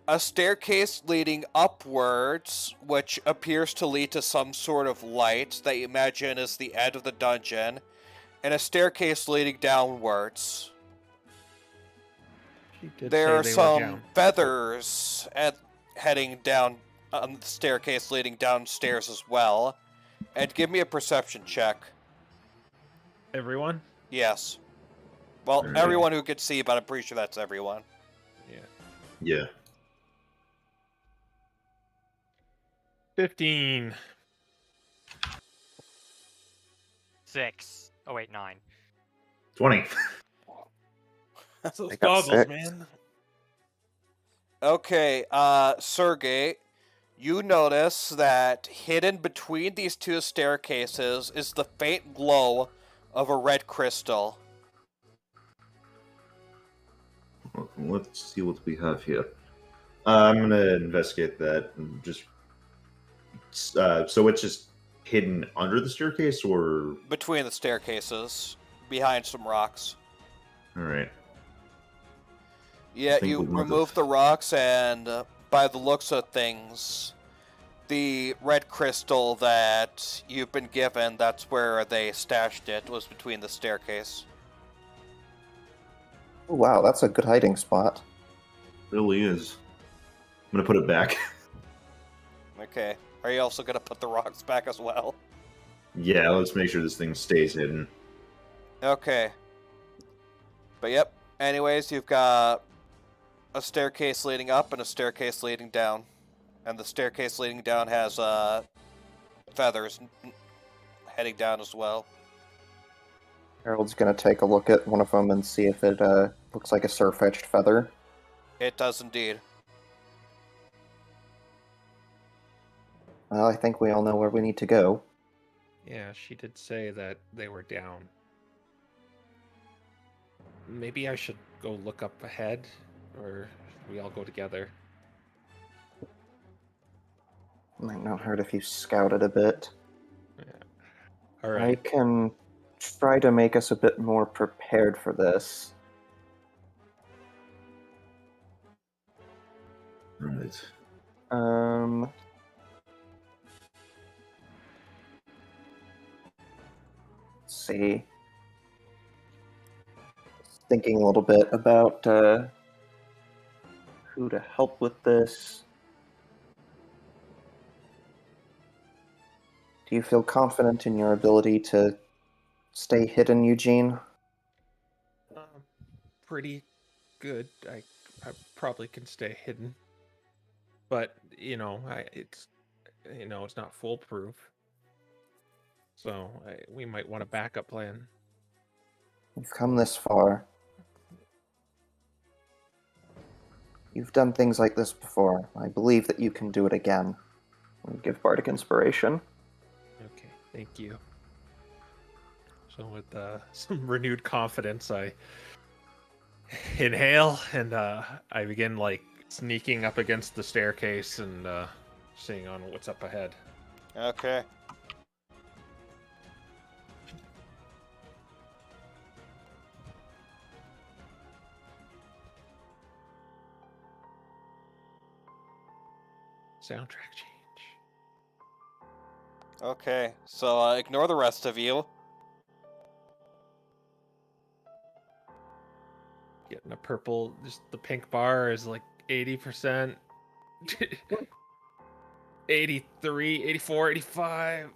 A staircase leading upwards, which appears to lead to some sort of light that you imagine is the end of the dungeon, and a staircase leading downwards. She did There say are they were some down. feathers heading down on the staircase leading downstairs as well. And give me a perception check. Everyone? Yes. Well, Alright. everyone who could see, but I'm pretty sure that's everyone. Yeah. Yeah. 15. 6. Oh wait, 9. 20. That's those I got goggles, 6. man. Okay, Sergey, you notice that hidden between these two staircases is the faint glow of a red crystal. Let's see what we have here. I'm gonna investigate that. And just so it's just hidden under the staircase, or Between the staircases, behind some rocks. all right. Yeah, think you we want remove this. the rocks, and by the looks of things, the red crystal that you've been given, that's where they stashed it, was between the staircase. Oh, wow, that's a good hiding spot. Really is. I'm gonna put it back. Okay. Are you also going to put the rocks back as well? Yeah, let's make sure this thing stays hidden. Okay. But yep. Anyways, you've got a staircase leading up and a staircase leading down. And the staircase leading down has feathers heading down as well. Harold's gonna take a look at one of them and see if it looks like a surf-etched feather. It does indeed. Well, I think we all know where we need to go. Yeah, she did say that they were down. Maybe I should go look up ahead, or should we all go together? Might not hurt if you scouted a bit. All I right. can try to make us a bit more prepared for this. Right. Let's see. Thinking a little bit about who to help with this. Do you feel confident in your ability to stay hidden, Eugene? Pretty good. I probably can stay hidden, but it's not foolproof. So we might want a backup plan. You've come this far. You've done things like this before. I believe that you can do it again. We give Bardic Inspiration. Okay, thank you. So with some renewed confidence, I inhale and I begin sneaking up against the staircase and seeing on what's up ahead. Okay. Soundtrack change. Okay, so ignore the rest of you. Getting a purple, just the pink bar is 80%. 83, 84, 85.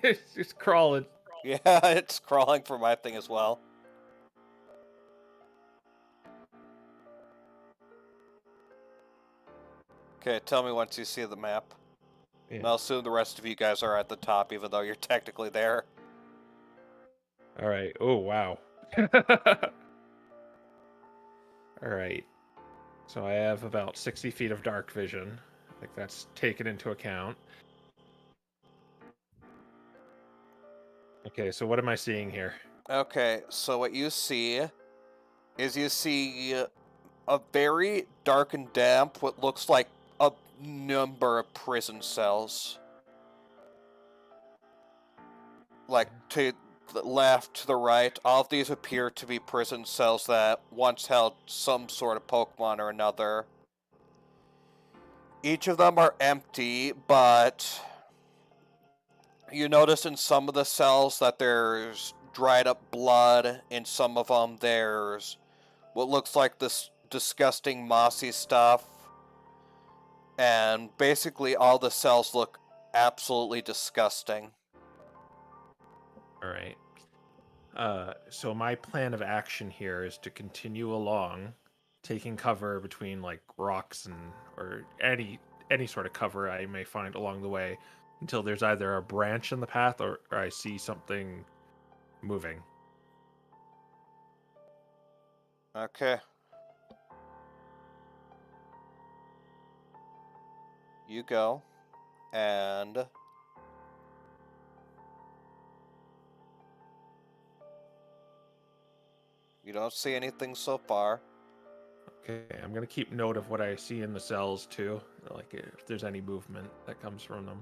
It's just crawling. Yeah, it's crawling for my thing as well. Okay, tell me once you see the map. Yeah. And I'll assume the rest of you guys are at the top, even though you're technically there. All right. Oh, wow. All right. So I have about 60 feet of dark vision. I think that's taken into account. Okay, so what am I seeing here? Okay, so what you see is a very dark and damp, what looks like a number of prison cells. Like, to the left, to the right, all of these appear to be prison cells that once held some sort of Pokemon or another. Each of them are empty, but you notice in some of the cells that there's dried up blood. In some of them, there's what looks like this disgusting mossy stuff. And basically, all the cells look absolutely disgusting. All right. So my plan of action here is to continue along, taking cover between like rocks or any sort of cover I may find along the way, until there's either a branch in the path or I see something moving. Okay. You go, and you don't see anything so far. Okay, I'm gonna keep note of what I see in the cells too, like if there's any movement that comes from them.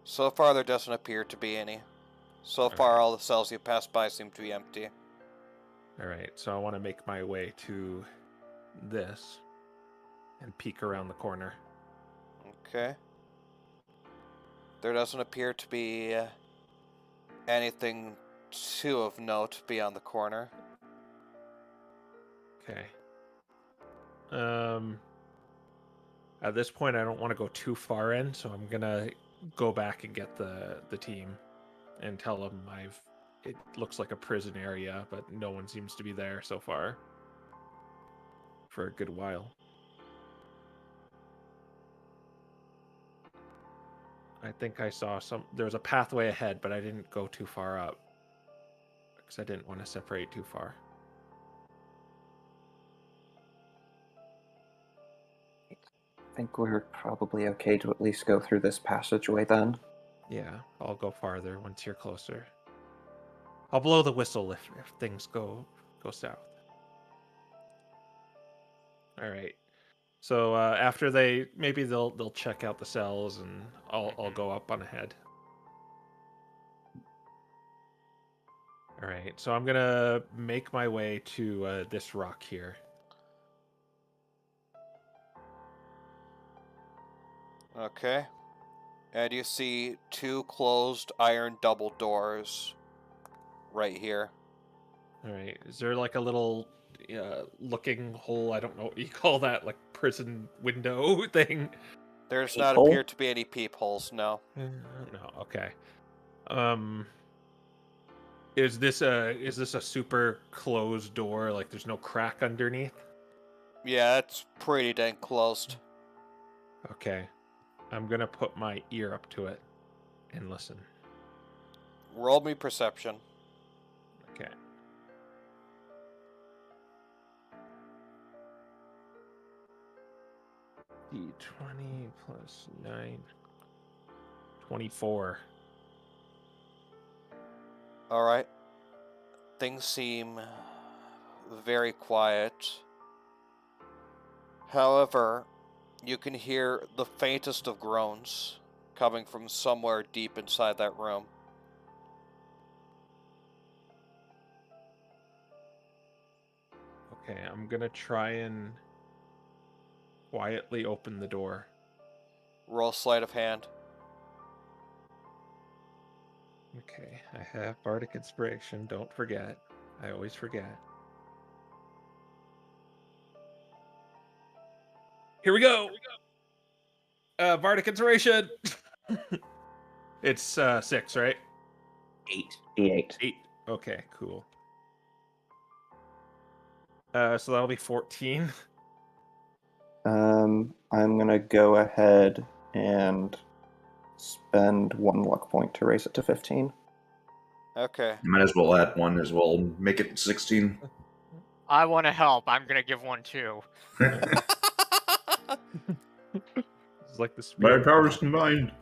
So far, there doesn't appear to be any. So far, Alright. all the cells you pass by seem to be empty. All right, so I want to make my way to this and peek around the corner. Okay. There doesn't appear to be anything too of note beyond the corner. Okay. At this point, I don't want to go too far in, so I'm gonna go back and get the team and tell them it looks like a prison area, but no one seems to be there so far for a good while. I think I saw there was a pathway ahead, but I didn't go too far up because I didn't want to separate too far. I think we're probably okay to at least go through this passageway then. Yeah, I'll go farther once you're closer. I'll blow the whistle if things go south. All right. So after they'll check out the cells, and I'll go up on ahead. All right. So I'm gonna make my way to this rock here. Okay. And you see two closed iron double doors right here. All right. Is there like a little looking hole? I don't know what you call that, like prison window thing. There does not Peephole? appear to be any peepholes, no. No. Okay. Is this a super closed door? Like there's no crack underneath? Yeah, it's pretty dang closed. Okay. I'm gonna put my ear up to it and listen. Roll me perception. Okay. D20 plus 9. 24. Alright. Things seem very quiet. However, you can hear the faintest of groans coming from somewhere deep inside that room. Okay, I'm gonna try and quietly open the door. Roll sleight of hand. Okay, I have Bardic Inspiration, don't forget. I always forget. Here we go! Bardic Inspiration! It's 6, right? 8. D8. 8. Okay, cool. So that'll be 14. I'm gonna go ahead and spend 1 luck point to raise it to 15. Okay. You might as well add one as well. Make it 16. I want to help. I'm gonna give one too. It's like the My spirit. powers combined.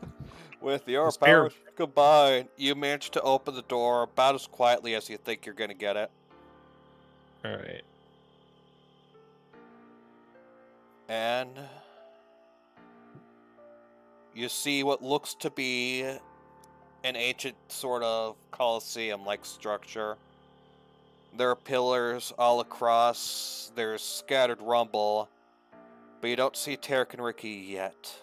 With your This bear- powers combined, you manage to open the door about as quietly as you think you're going to get it. All right. And you see what looks to be an ancient sort of Colosseum-like structure. There are pillars all across, there's scattered rumble, but you don't see Tarek and Ricky yet.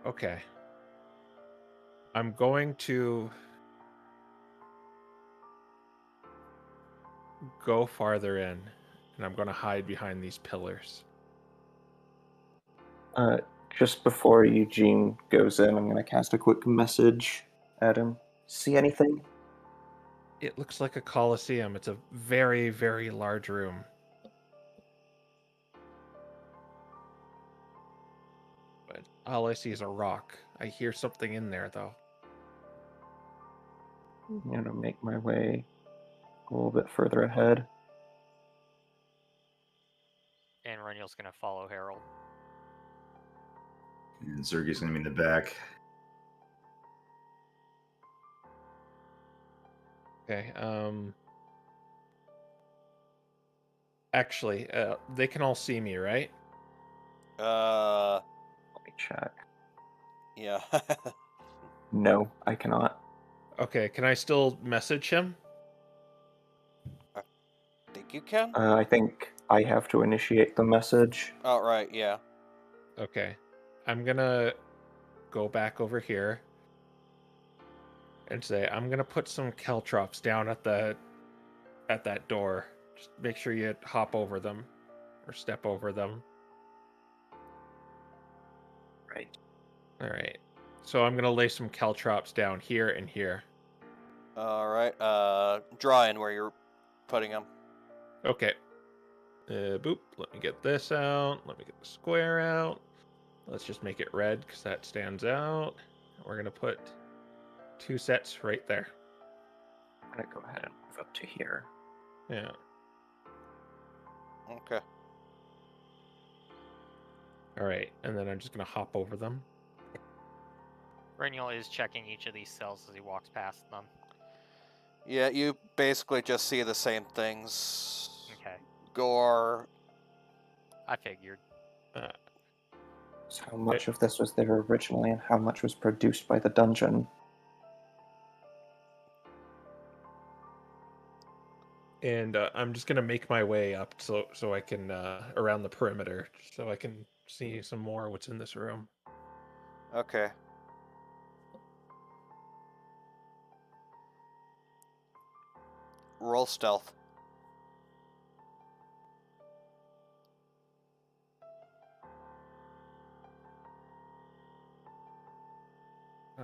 Okay. I'm going to go farther in, and I'm going to hide behind these pillars. Just before Eugene goes in, I'm going to cast a quick message at him. See anything? It looks like a coliseum. It's a very, very large room. But all I see is a rock. I hear something in there, though. I'm going to make my way a little bit further ahead. And Reniel's gonna follow Harold. And Zergy's going to be in the back. Okay, actually, they can all see me, right? Let me check. Yeah. No, I cannot. Okay, can I still message him? Think you can? I think I have to initiate the message. Oh, right, yeah. Okay. I'm gonna go back over here and say, I'm gonna put some caltrops down at that door. Just make sure you hop over them or step over them. Right. Alright. So I'm gonna lay some caltrops down here and here. Alright, draw in where you're putting them. Okay. Boop. Let me get this out. Let me get the square out. Let's just make it red because that stands out. We're gonna put 2 sets right there. I'm going to go ahead and move up to here. Yeah. Okay. All right, and then I'm just gonna hop over them. Reniel is checking each of these cells as he walks past them. Yeah, you basically just see the same things. Okay, Gore. I figured. So how much of this was there originally and how much was produced by the dungeon? And I'm just gonna make my way up so I can around the perimeter so I can see some more what's in this room. Okay. Roll stealth.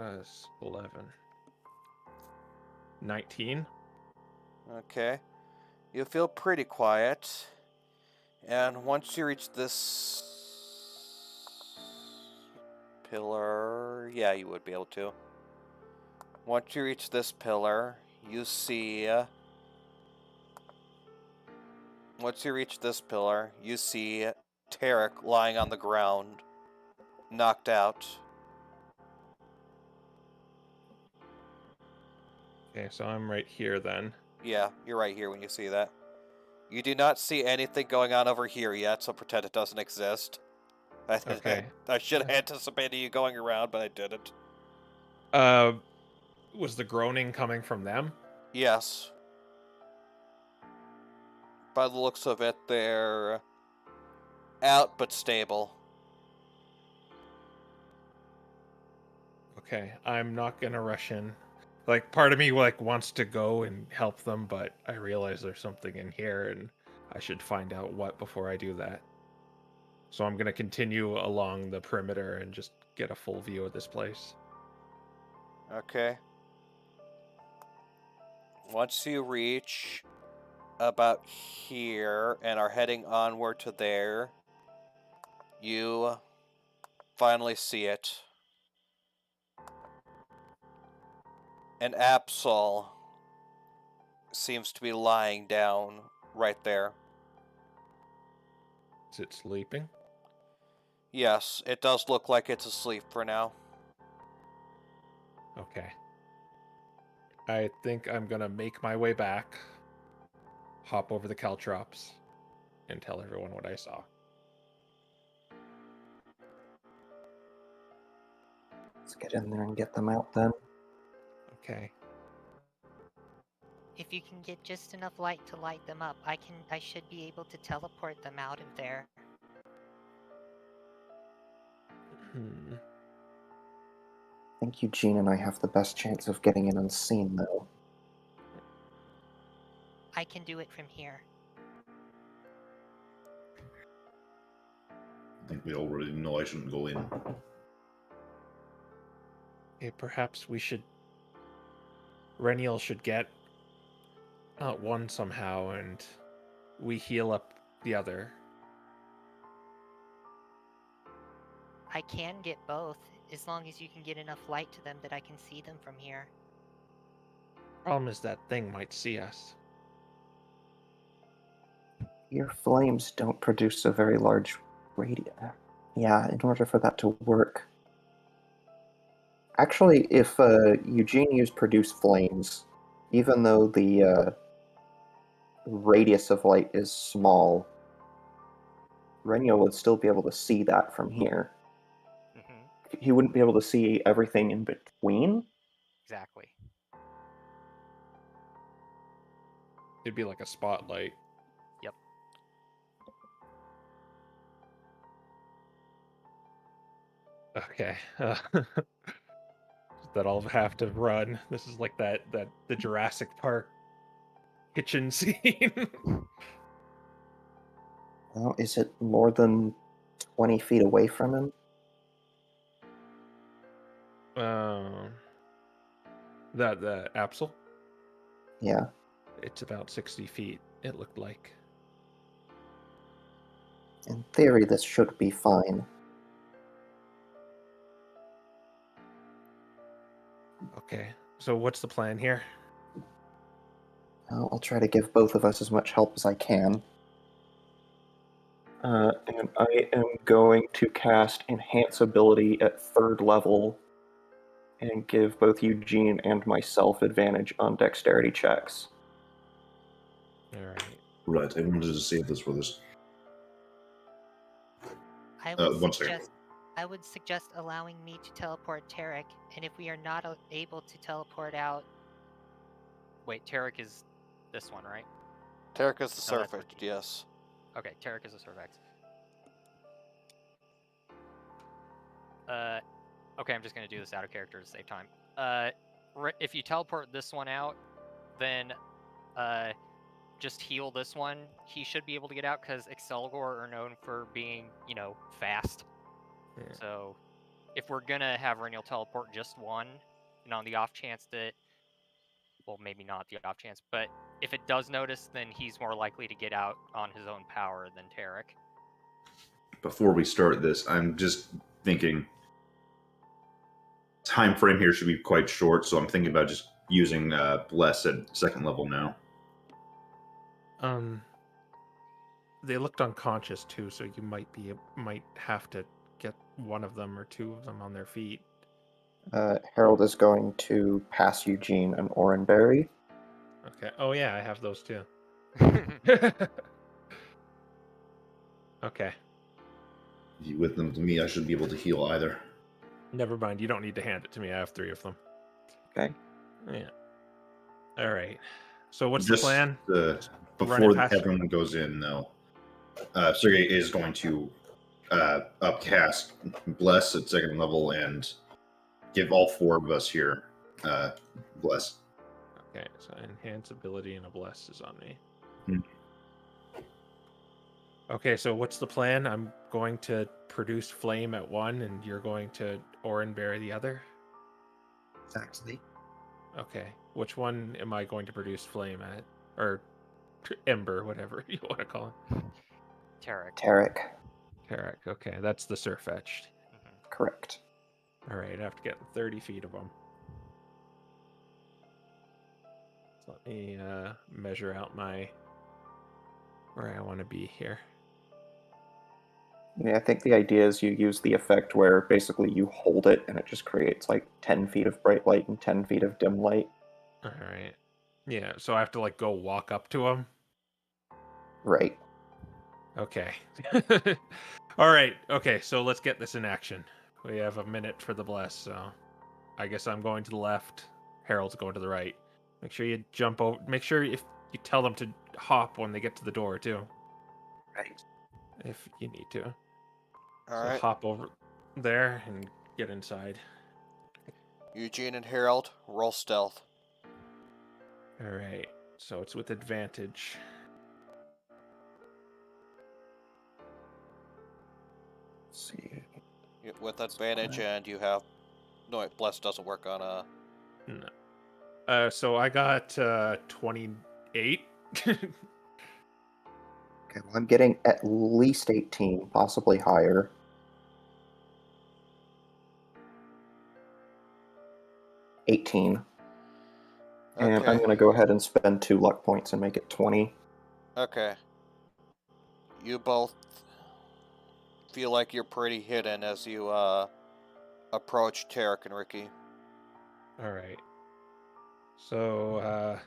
It's 11. 19. Okay. You feel pretty quiet. And once you reach this pillar, yeah, you would be able to. Once you reach this pillar, you see... Once you reach this pillar, you see Tarek lying on the ground, knocked out. Okay, so I'm right here then. Yeah, you're right here when you see that. You do not see anything going on over here yet, so pretend it doesn't exist. Okay. I should have anticipated you going around, but I didn't. Was the groaning coming from them? Yes. By the looks of it, they're out but stable. Okay, I'm not gonna rush in. Like, part of me wants to go and help them, but I realize there's something in here, and I should find out what before I do that. So I'm gonna continue along the perimeter and just get a full view of this place. Okay. Once you reach about here and are heading onward to there, you finally see it. And Absol seems to be lying down right there. Is it sleeping? Yes, it does look like it's asleep for now. Okay. I think I'm gonna make my way back, hop over the caltrops, and tell everyone what I saw. Let's get in there and get them out then. Okay. If you can get just enough light to light them up, I should be able to teleport them out of there. Hmm. I think Eugene and I have the best chance of getting in unseen, though. I can do it from here. I think we already know I shouldn't go in. Okay, perhaps we should... Reniel should get one somehow, and we heal up the other. I can get both, as long as you can get enough light to them that I can see them from here. Problem is that thing might see us. Your flames don't produce a very large radius. Yeah, in order for that to work. Actually, if Eugene used produce flames, even though the radius of light is small, Renyo would still be able to see that from here. Mm-hmm. He wouldn't be able to see everything in between. Exactly. It'd be like a spotlight. Yep. Okay. That I'll have to run. This is like the Jurassic Park kitchen scene. Well, is it more than 20 feet away from him? The Apsel? Yeah. It's about 60 feet, it looked like. In theory, this should be fine. Okay, so what's the plan here? I'll try to give both of us as much help as I can. And I am going to cast Enhance Ability at 3rd level and give both Eugene and myself advantage on dexterity checks. Alright. Right, I wanted to save this for this. I One second. would suggest allowing me to teleport Tarek, and if we are not able to teleport out... Wait, Tarek is this one, right? Tarek is the No, that's Surfeit, what yes. Okay, Tarek is a Cervex. Okay, I'm just gonna do this out of character to save time. If you teleport this one out, then just heal this one. He should be able to get out because Excelgor are known for being, fast. Yeah. So if we're gonna have Reniel teleport just one, and on the off chance that, well, maybe not the off chance, but if it does notice, then he's more likely to get out on his own power than Tarek. Before we start this, I'm just thinking time frame here should be quite short, so I'm thinking about just using Bless at 2nd level now. They looked unconscious too, so you might have to get one of them or two of them on their feet. Harold is going to pass Eugene an Oranberry. Okay. Oh yeah, I have those too. Okay. If you with them to me, I shouldn't be able to heal either. Never mind. You don't need to hand it to me. I have 3 of them. Okay. Yeah. All right. So what's Just, the plan? before past- everyone goes in, though, Sergey is going to upcast Bless at 2nd level and give all 4 of us here Bless. Okay. So enhance ability and a bless is on me. Hmm. Okay. So what's the plan? I'm going to produce flame at 1, and you're going to Oranberry the other. Exactly. Okay. Which one am I going to produce flame at? Or ember, whatever you want to call it. Tarek. Tarek. Okay, that's the Surfetched. Mm-hmm. Correct. All right, I have to get 30 feet of them. So let me measure out where I want to be here. Yeah, I think the idea is you use the effect where basically you hold it and it just creates like 10 feet of bright light and 10 feet of dim light. All right. Yeah, so I have to like go walk up to him. Right. Okay. All right. Okay, so let's get this in action. We have a minute for the bless, so I guess I'm going to the left. Harold's going to the right. Make sure you jump over. Make sure if you tell them to hop when they get to the door too, Right. if you need to. All So right. hop over there and get inside. Eugene and Harold, roll stealth. All right. So it's with advantage. Let's see. With advantage, and you have... No, wait, bless doesn't work on... No. So I got 28. Okay, well, I'm getting at least 18, possibly higher. $18. And I'm Okay. going to go ahead and spend 2 luck points and make it 20. Okay. You both feel like you're pretty hidden as you approach Tarek and Ricky. All right. So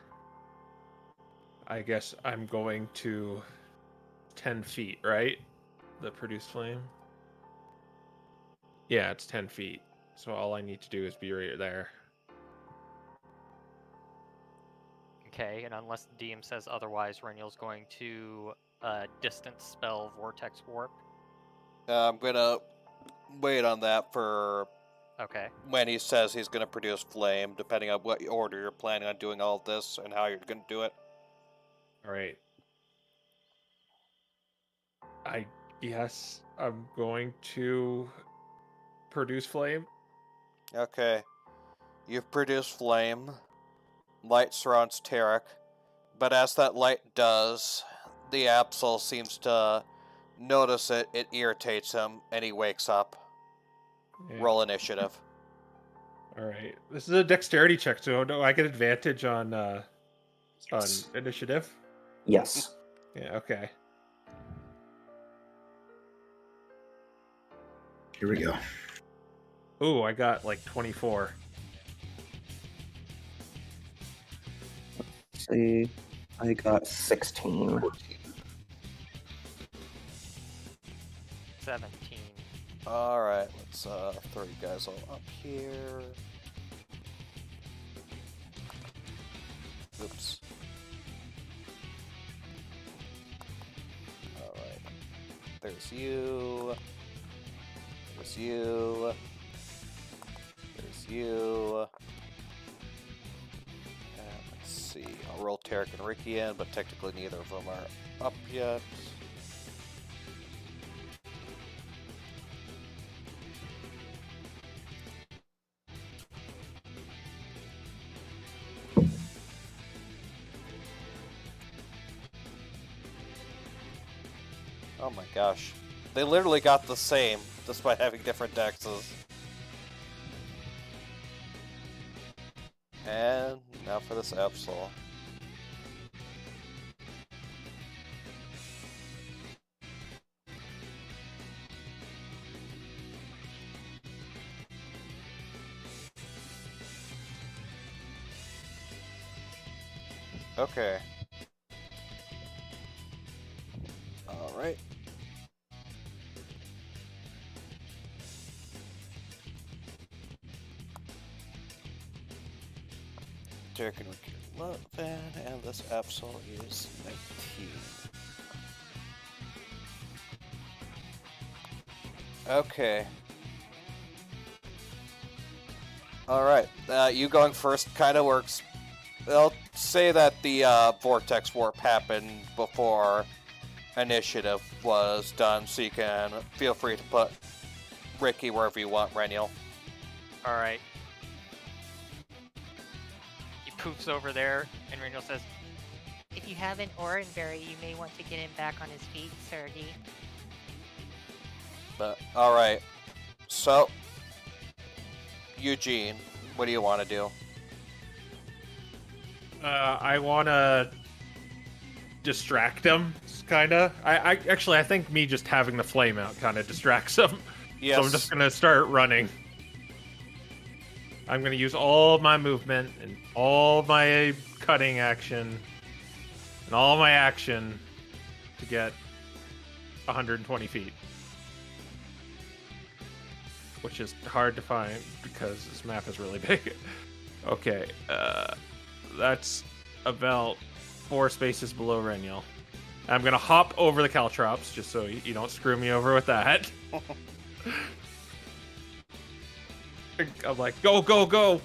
I guess I'm going to 10 feet, right? The produce flame. Yeah, it's 10 feet. So all I need to do is be right there. Okay, and unless the DM says otherwise, Reniel's going to distance spell Vortex Warp. I'm gonna wait on that for Okay. when he says he's gonna produce flame, depending on what order you're planning on doing all of this and how you're gonna do it. All right. I guess I'm going to produce flame. Okay. You've produced flame. Light surrounds Tarek. But as that light does, the Absol seems to notice it. It irritates him, and he wakes up. Yeah. Roll initiative. All right. This is a dexterity check, so do I get advantage on initiative? Yes. Yeah, okay. Here we go. Ooh, I got like 24. Let's see. I got 16. 17. Alright, let's throw you guys all up here. Oops. Alright. There's you. There's you. There's you. And let's see. I'll roll Tarek and Ricky in, but technically neither of them are up yet. Oh my gosh. They literally got the same, despite having different dexes. And now for this Absol. Okay. Alright. Derek and Ricky 11, and this Absol is 19. Okay. Alright, you going first kind of works. I'll say that the Vortex Warp happened before initiative was done, so you can feel free to put Ricky wherever you want, Reniel. Alright. He poofs over there, and Reniel says, If you have an Oranberry, you may want to get him back on his feet, Sergey. But alright. So Eugene, what do you want to do? I want to distract him distracts, kinda. I actually, I think me just having the flame out kind of distracts them. Yes. So I'm just gonna start running. I'm gonna use all my movement and all my cutting action and all my action to get 120 feet. Which is hard to find because this map is really big. Okay, that's about 4 spaces below Reniel. I'm gonna hop over the Caltrops just so you don't screw me over with that. I'm like, go, go, go!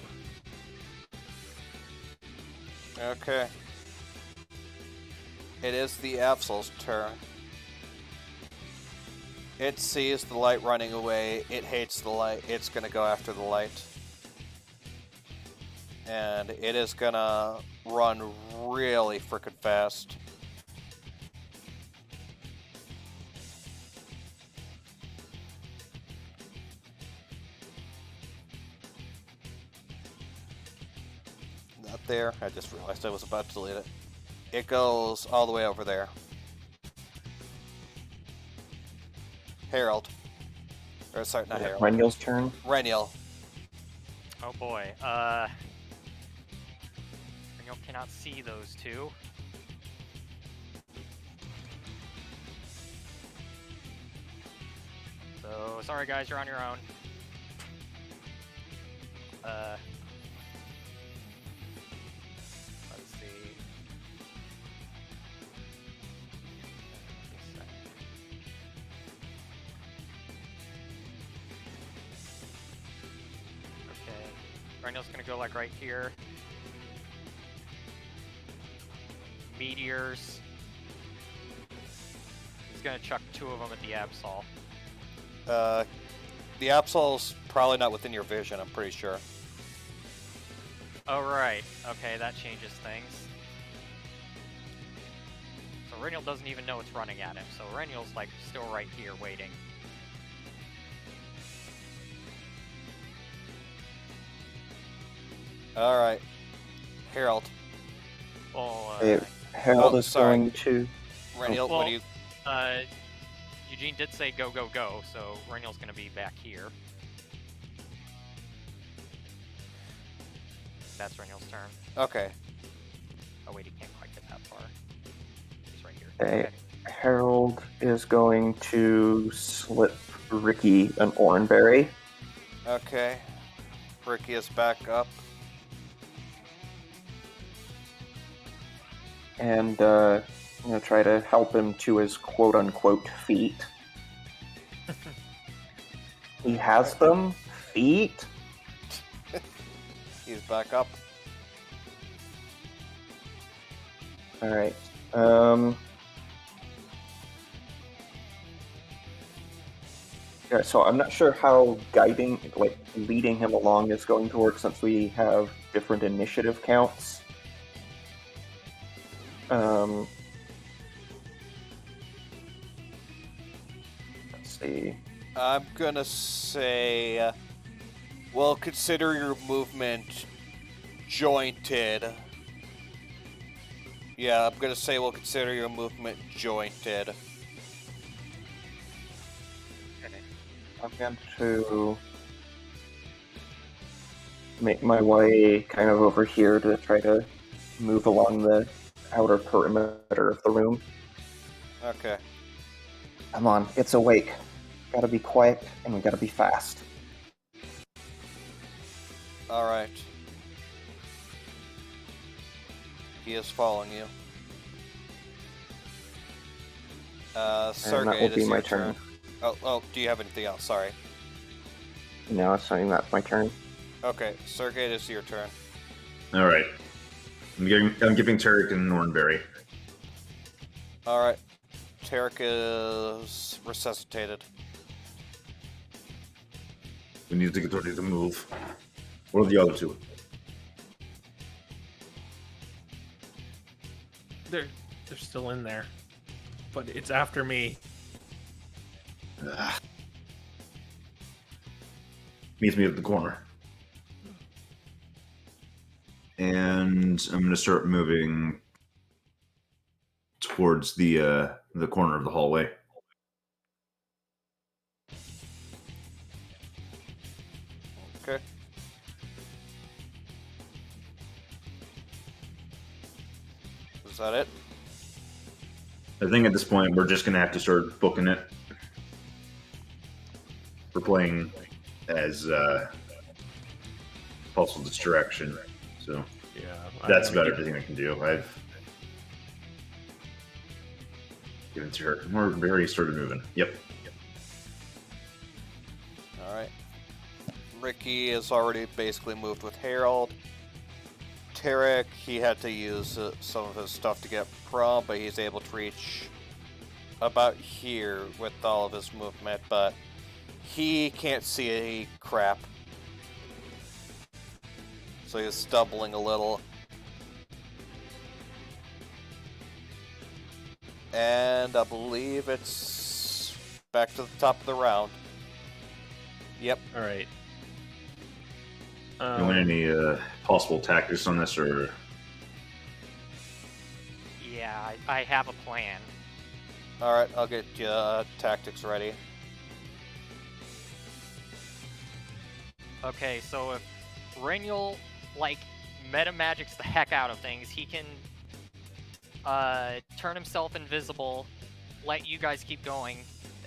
Okay. It is the Absol's turn. It sees the light running away. It hates the light. It's gonna go after the light. And it is gonna run really frickin' fast. Not there. I just realized I was about to delete it. It goes all the way over there. Harold. Or sorry, not Harold. Reniel's turn. Reniel. Oh boy. Reniel cannot see those two. So sorry guys, you're on your own. Let's see. Okay. Reniel's gonna go like right here. Meteors. He's gonna chuck 2 of them at the Absol. The Absol's probably not within your vision, I'm pretty sure. Oh, right. Okay, that changes things. So Reniel doesn't even know it's running at him, so Reniel's like still right here waiting. Alright. Harold. Well, Harold is sorry. going to. Reniel, what do you... Eugene did say go, go, go, so Reniel's gonna be back here. That's Reniel's turn. Okay. Oh wait, he can't quite get that far. He's right here. Okay. Harold is going to slip Ricky an Oranberry. Okay. Ricky is back up. And try to help him to his quote-unquote feet. He has them? Feet? He's back up. Alright. Yeah, so I'm not sure how leading him along is going to work since we have different initiative counts. Let's see. I'm gonna say... well, consider your movement jointed. Yeah, I'm gonna say we'll consider your movement jointed. I'm going to make my way kind of over here to try to move along the outer perimeter of the room. Okay. Come on, it's awake. Gotta be quiet, and we gotta be fast. Alright. He is following you. And Sergey, that will it be is my your turn. Oh, do you have anything else? Sorry. No, it's saying that's my turn. Okay, Sergey, it is your turn. All right. I'm giving Tarek an Oranberry. Alright. Tarek is resuscitated. We need to get ready to move. What are the other 2? They're still in there. But it's after me. Meets me at the corner. And I'm going to start moving towards the in the corner of the hallway. Okay. Is that it? I think at this point we're just gonna have to start booking it. We're playing as possible distraction, so Yeah. that's about everything I can do. I've given to her. We're already started moving. Yep. All right. Ricky has already basically moved with Harold. Tarek, he had to use some of his stuff to get prone, but he's able to reach about here with all of his movement, but he can't see any crap. So he's stumbling a little. And I believe it's back to the top of the round. Yep. All right. You want any possible tactics on this, or Yeah, I have a plan. Alright, I'll get tactics ready. Okay, so if Renial, like, meta magics the heck out of things, he can turn himself invisible, let you guys keep going.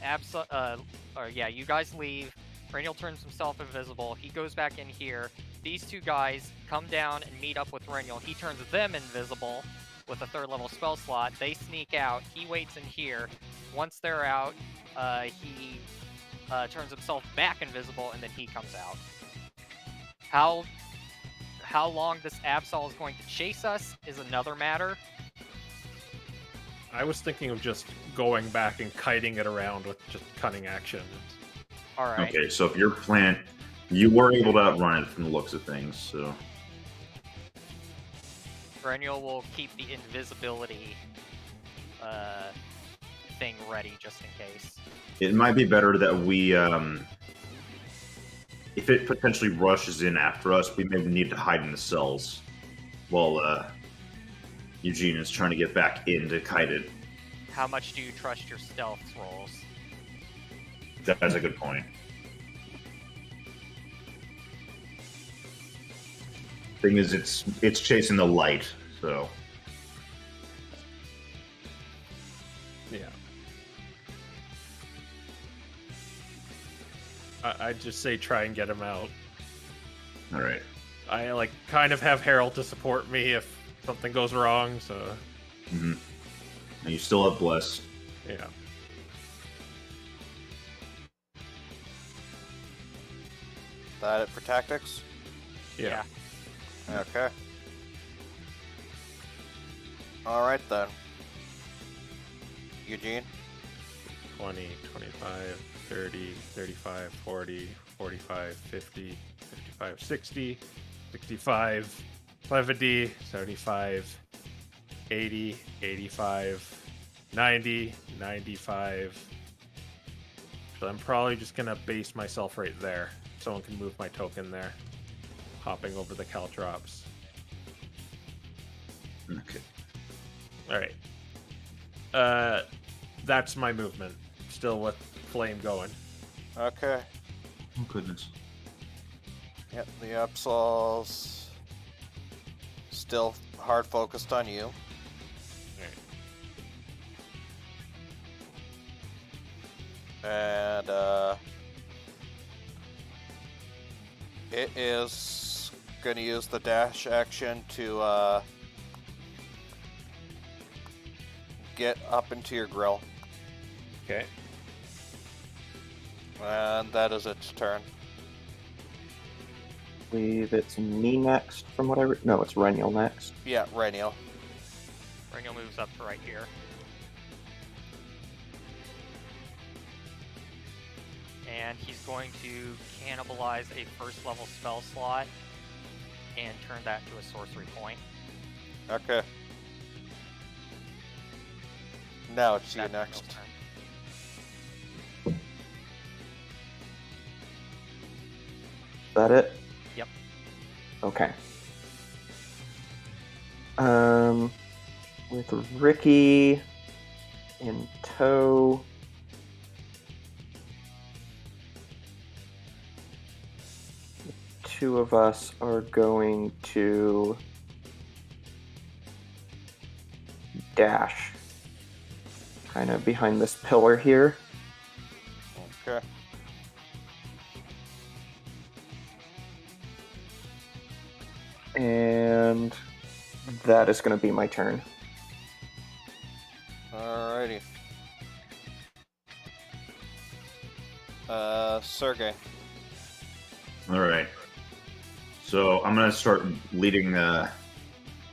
You guys leave. Renial turns himself invisible. He goes back in here. These two guys come down and meet up with Renial. He turns them invisible with a 3rd level spell slot. They sneak out. He waits in here. Once they're out, he turns himself back invisible, and then he comes out. How long this Absol is going to chase us is another matter. I was thinking of just going back and kiting it around with just cunning action. All right. okay? So if your plan, you were able to outrun it from the looks of things. So Renial will keep the invisibility thing ready just in case. it might be better that we, if it potentially rushes in after us, we maybe need to hide in the cells while Eugene is trying to get back in to kite it. How much do you trust your stealth rolls? That's a good point. Thing is, it's chasing the light, so Yeah. I'd just say try and get him out. all right. I kind of have Harold to support me if something goes wrong, so Mm-hmm. And you still have blessed. yeah. That it for tactics? Yeah. Okay. Alright then. Eugene? 20, 25, 30, 35, 40, 45, 50, 55, 60, 65, 70, 75, 80, 85, 90, 95. So I'm probably just going to base myself right there. Someone can move my token there. Hopping over the caltrops. Okay. Alright. That's my movement. Still with flame going. Okay. Oh goodness. Yep, the Absol's still hard focused on you. And it is going to use the dash action to get up into your grill. Okay. And that is its turn. I believe it's me next from what no, it's Renial next. Yeah, Renial. Renial moves up to right here. And he's going to cannibalize a 1st level spell slot and turn that to a sorcery point. Okay. Now it's you That's Renial's next. turn. Is that it? Yep. Okay. With Ricky, in tow. The two of us are going to dash kind of behind this pillar here. Okay. And that is going to be my turn. Alrighty. Sergey. All right. So I'm gonna start leading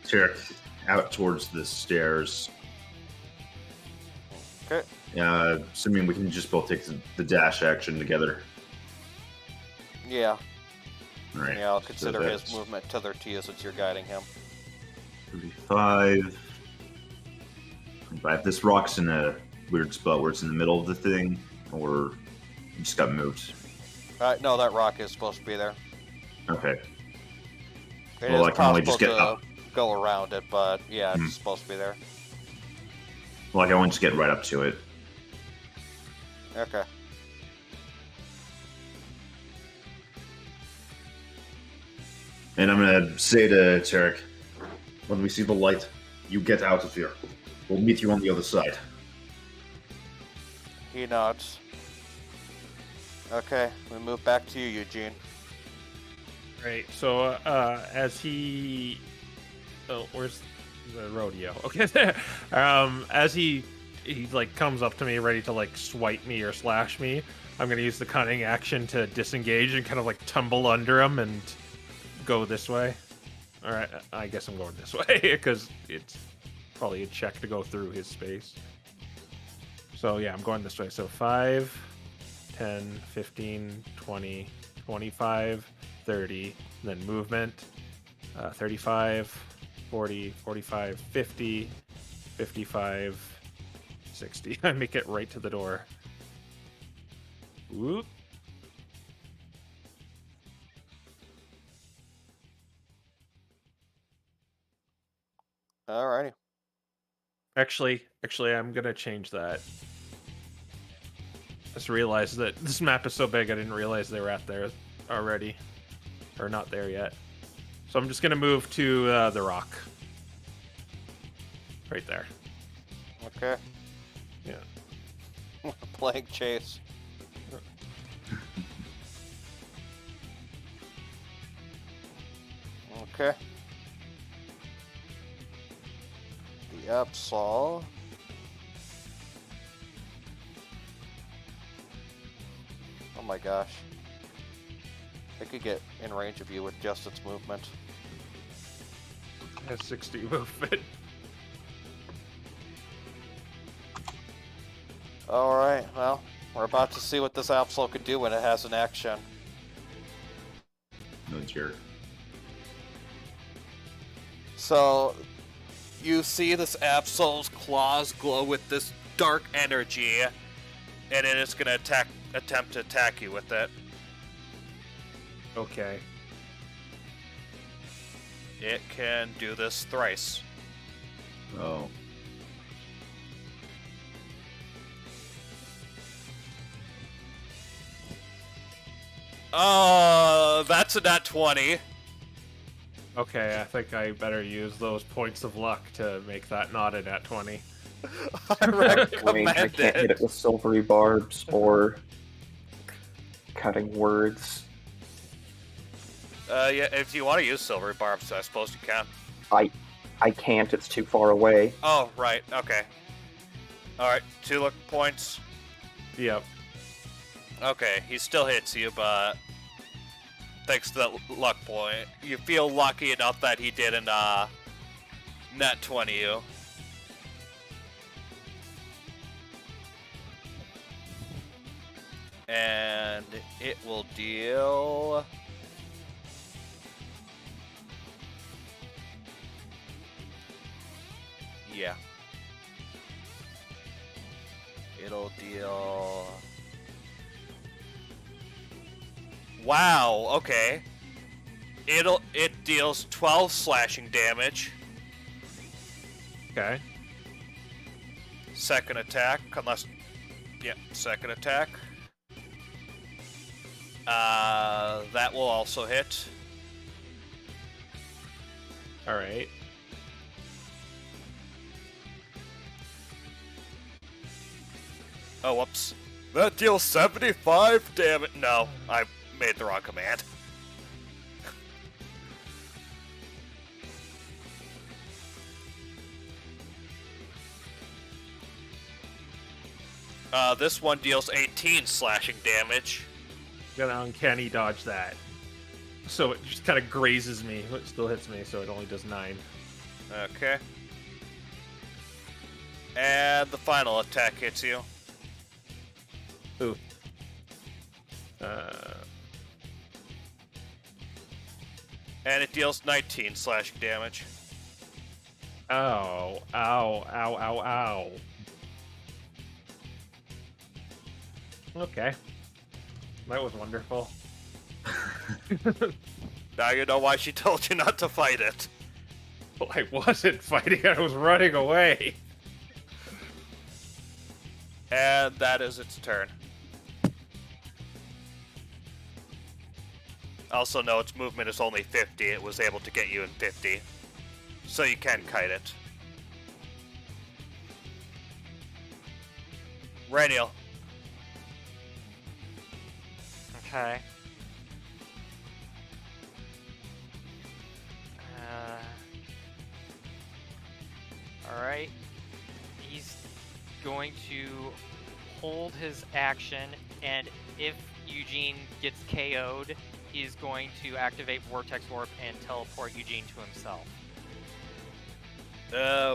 Tarek out towards the stairs. Okay. Assuming we can just both take the dash action together. Yeah. All right. Yeah, I'll so consider his that's movement tethered to you since you're guiding him. 35. But this rock's in a weird spot where it's in the middle of the thing, or it just got moved. No, that rock is supposed to be there. Okay. It Well, is I can only possible just get to up. go around it, but yeah, it's supposed to be there. Well, I can only just get right up to it. Okay. And I'm gonna say to Tarek, when we see the light, you get out of here. We'll meet you on the other side. He nods. Okay, we move back to you, Eugene. Right. So as he, where's the rodeo? Okay. As he like comes up to me, ready to like swipe me or slash me, I'm gonna use the cunning action to disengage and kind of like tumble under him and go this way. All right. I guess I'm going this way because it's probably a check to go through his space. So yeah, I'm going this way. So 5, 10, 15, 20, 25, 30, then movement, 35, 40, 45, 50, 55, 60. I make it right to the door. Whoop. Alrighty. Actually, I'm gonna change that. Just realized that this map is so big, I didn't realize they were at there already. Or not there yet. So I'm just gonna move to the rock. Right there. Okay. Yeah. Playing chase. Okay. The Absol. Oh my gosh. I could get in range of you with just its movement. Has 60 movement. Alright, well, we're about to see what this Absol can do when it has an action. No jerk. So, you see this Absol's claws glow with this dark energy, and it is going to attempt to attack you with it. Okay. It can do this thrice. Oh. That's a nat 20. Okay, I think I better use those points of luck to make that not a nat 20. I Range, I recommend can't hit it. it with silvery barbs or cutting words. Yeah, if you want to use silver barbs, I suppose you can. I can't, it's too far away. Oh, right, okay. Alright, 2 luck points. Yep. Okay, he still hits you, but thanks to that luck point, you feel lucky enough that he didn't net 20 you. And it will deal... Yeah. It'll deal... Wow, okay. It deals 12 slashing damage. Okay. Second attack, unless... Yeah, second attack. That will also hit. Alright. Oh, whoops. That deals 75 damage. No, I made the wrong command. This one deals 18 slashing damage. Gonna uncanny dodge that. So it just kind of grazes me. It still hits me, so it only does 9. Okay. And the final attack hits you. Ooh. And it deals 19 slashing damage. Ow. Ow. Ow. Ow. Ow. Okay. That was wonderful. Now you know why she told you not to fight it. Well, I wasn't fighting, I was running away. And that is its turn. Also, no, its movement is only 50. It was able to get you in 50. So you can kite it. Raniel. Okay. Alright. He's going to hold his action, and if Eugene gets KO'd, he's going to activate Vortex Warp and teleport Eugene to himself.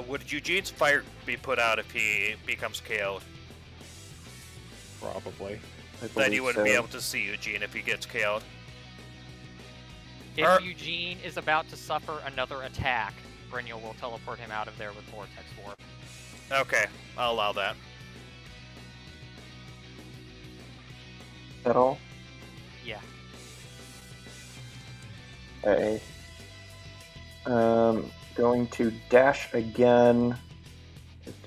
Would Eugene's fire be put out if he becomes KO'd? Probably. Then you wouldn't be able to see Eugene if he gets KO'd. If Eugene is about to suffer another attack, Brynjol will teleport him out of there with Vortex Warp. Okay, I'll allow that. At all? Yeah. Okay. Going to dash again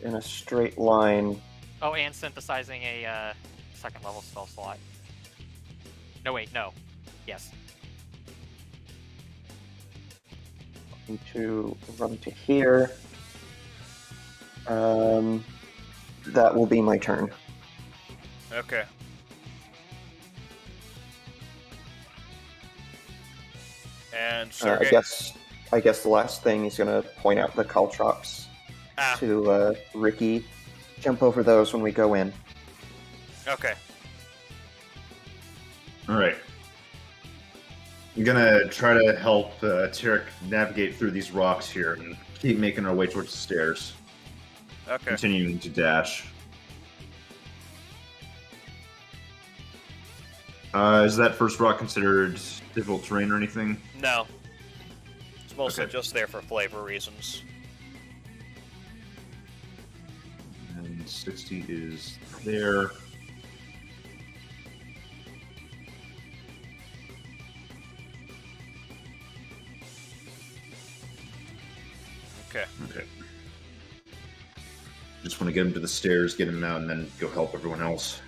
in a straight line. Oh, and synthesizing a second level spell slot. No, wait, no. Yes. Going to run to here. That will be my turn. Okay. And Sergey? I guess the last thing is going to point out the caltrops to Ricky. Jump over those when we go in. Okay. All right. I'm gonna try to help Tarek navigate through these rocks here and keep making our way towards the stairs. Okay. Continuing to dash. Is that first rock considered difficult terrain or anything? No. It's mostly Okay. just there for flavor reasons. And 60 is there. Okay. Just want to get him to the stairs, get him out, and then go help everyone else.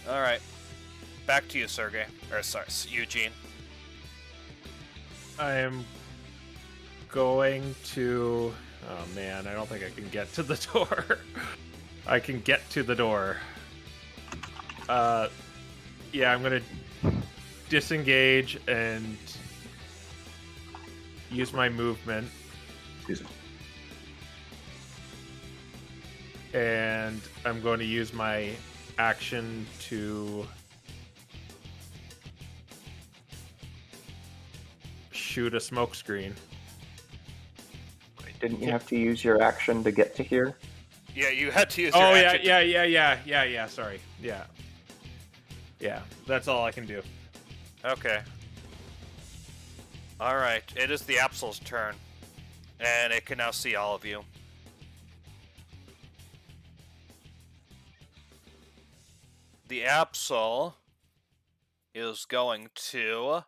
Alright. Back to you, Sergey. Or, sorry, Eugene. I am going to... Oh man, I don't think I can get to the door. I can get to the door. Yeah, I'm gonna disengage and use my movement. Excuse me. And I'm going to use my action to shoot a smoke screen. Didn't you have to use your action to get to here? Yeah, you had to use your Oh action. yeah. Sorry. Yeah. That's all I can do. Okay. Alright, it is the Absol's turn. And it can now see all of you. The Absol is going to...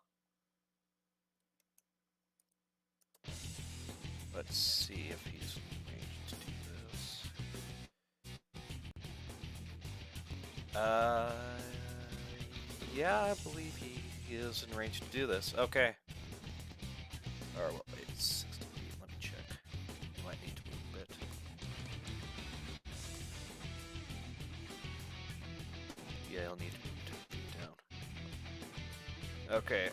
Let's see if he's Yeah, I believe he is in range to do this. Okay. Or, well, wait, 60 feet. Let me check. Might need to move a bit. Yeah, he'll need to move 10 feet down. Okay.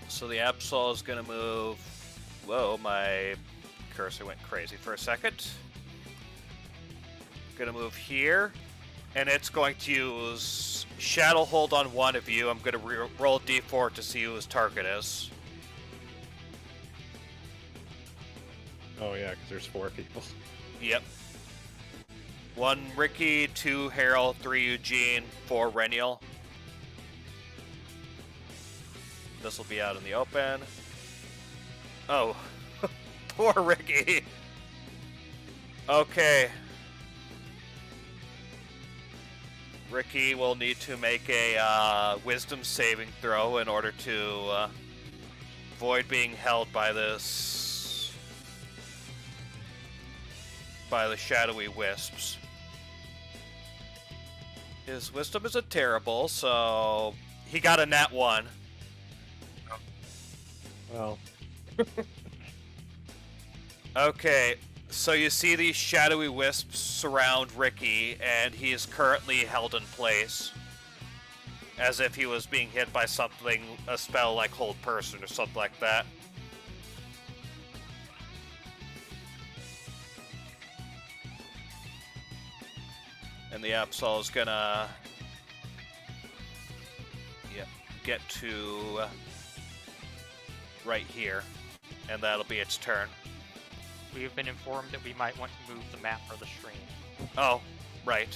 So the Absol is going to move... Whoa, my cursor went crazy for a second. Going to move here. And it's going to use Shadow Hold on one of you. I'm going to roll a d4 to see who his target is. Oh yeah, because there's 4 people. Yep. 1 Ricky, 2 Harold, 3 Eugene, 4 Reniel. This will be out in the open. Oh, poor Ricky. Okay. Ricky will need to make a Wisdom saving throw in order to avoid being held by this... by the shadowy wisps. His Wisdom isn't terrible, so... he got a nat 1. Well. Okay, so you see these shadowy wisps surround Ricky, and he is currently held in place. As if he was being hit by something, a spell like Hold Person or something like that. And the Absol is gonna... yep, get to... right here. And that'll be its turn. We have been informed that we might want to move the map for the stream. Oh, right.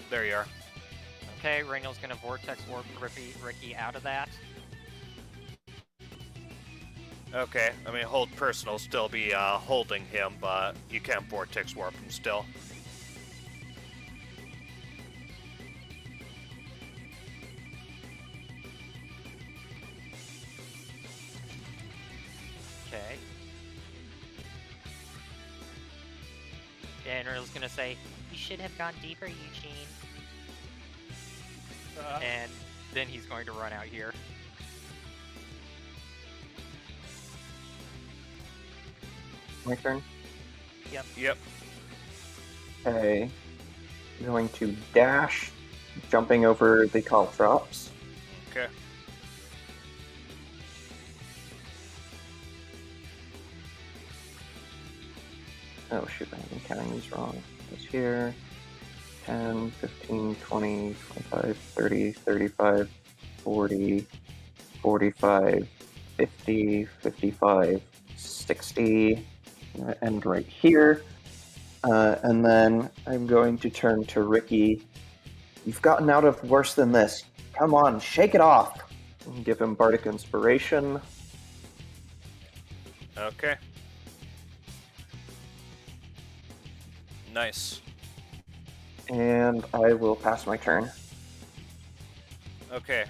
There you are. Okay, Rainiel's gonna Vortex Warp Ricky out of that. Okay, I mean, Hold Person will still be holding him, but you can Vortex Warp him still. Okay. And Rainiel's gonna say, You should have gone deeper, Eugene. and then he's going to run out here. My turn. Yep. Okay. I'm going to dash, jumping over the caltrops. Okay. Oh shoot, I'm counting these wrong. It's here. 10, 15, 20, 25, 30, 35, 40, 45, 50, 55, 60, and right here. And then I'm going to turn to Ricky. You've gotten out of worse than this. Come on, shake it off. And give him Bardic Inspiration. Okay. Nice. And I will pass my turn. Okay,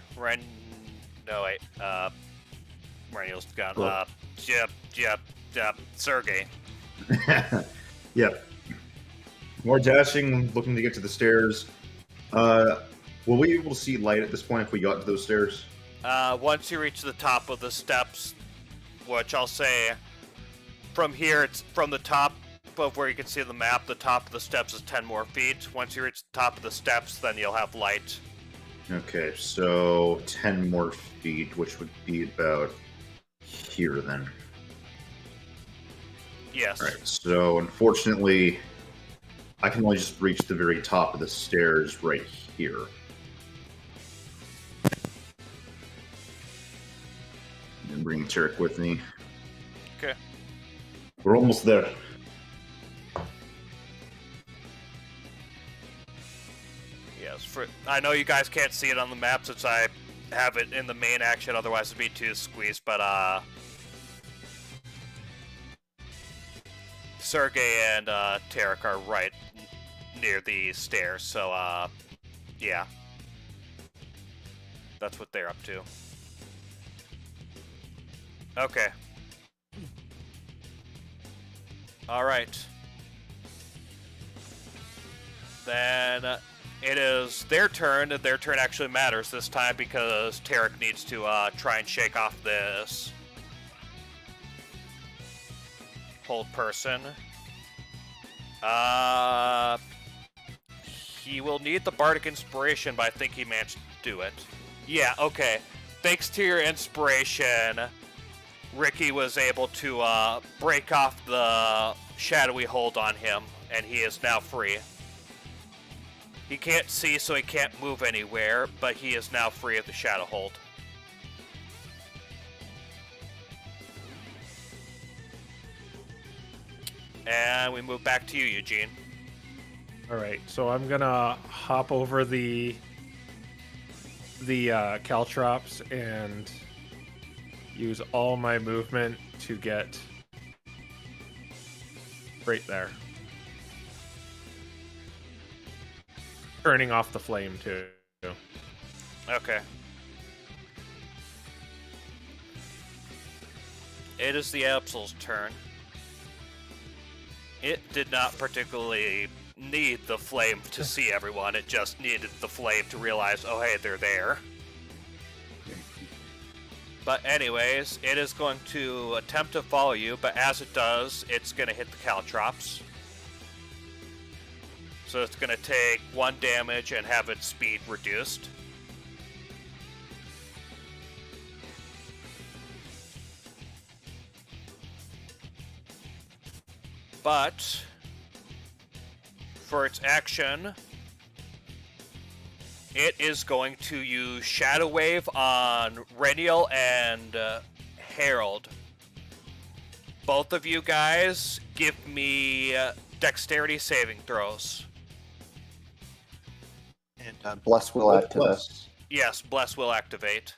no, wait, Reniel's gone. Cool. Sergey. Yep. More dashing, looking to get to the stairs. Will we be able to see light at this point if we got to those stairs? Once you reach the top of the steps, which I'll say, from here, it's from the top of where you can see the map, the top of the steps is 10 more feet. Once you reach the top of the steps, then you'll have light. Okay, so 10 more feet, which would be about here then. Yes. Alright, so unfortunately, I can only just reach the very top of the stairs right here. And bring Tarek with me. Okay. We're almost there. Yes. I know you guys can't see it on the map since I have it in the main action, otherwise it'd be too squeezed, but Sergey and Tarek are right near the stairs, so yeah. That's what they're up to. Okay. All right. Then it is their turn, and their turn actually matters this time because Tarek needs to try and shake off this hold person. He will need the Bardic Inspiration, but I think he managed to do it. Yeah, okay. Thanks to your inspiration, Ricky was able to break off the shadowy hold on him, and he is now free. He can't see, so he can't move anywhere, but he is now free of the shadow hold. And we move back to you, Eugene. All right, so I'm gonna hop over the caltrops and use all my movement to get right there. Turning off the flame too. Okay. It is the Absol's turn. It did not particularly need the flame to see everyone, it just needed the flame to realize, oh hey, they're there. But anyways, it is going to attempt to follow you, but as it does, it's going to hit the caltrops. So it's going to take 1 damage and have its speed reduced. But for its action, it is going to use Shadow Wave on Reniel and Harold. Both of you guys give me dexterity saving throws. And Bless will add to this. Yes, Bless will activate.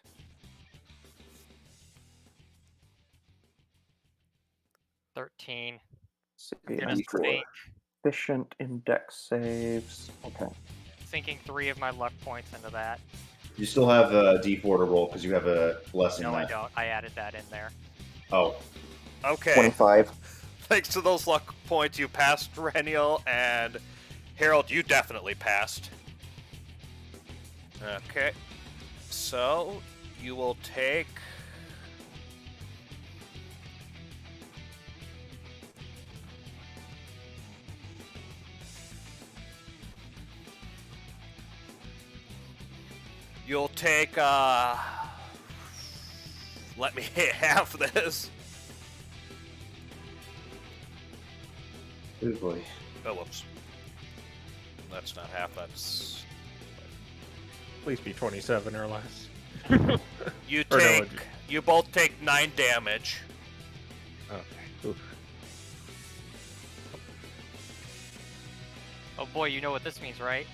$13. See, Gonna I'm sink, efficient in dex saves. Okay. sinking 3 of my luck points into that. You still have a D4 to roll because you have a blessing No, I left. don't. I added that in there. Oh, Okay. 25. Thanks to those luck points, you passed Reniel, and Harold, you definitely passed. Okay. So, you will take... You'll take, let me hit half this. oh boy. Oh, whoops. That's not half, that's... Please be 27 or less. You Or no, take... it'd- You both take 9 damage. Okay. Oof. Oh boy, you know what this means, right?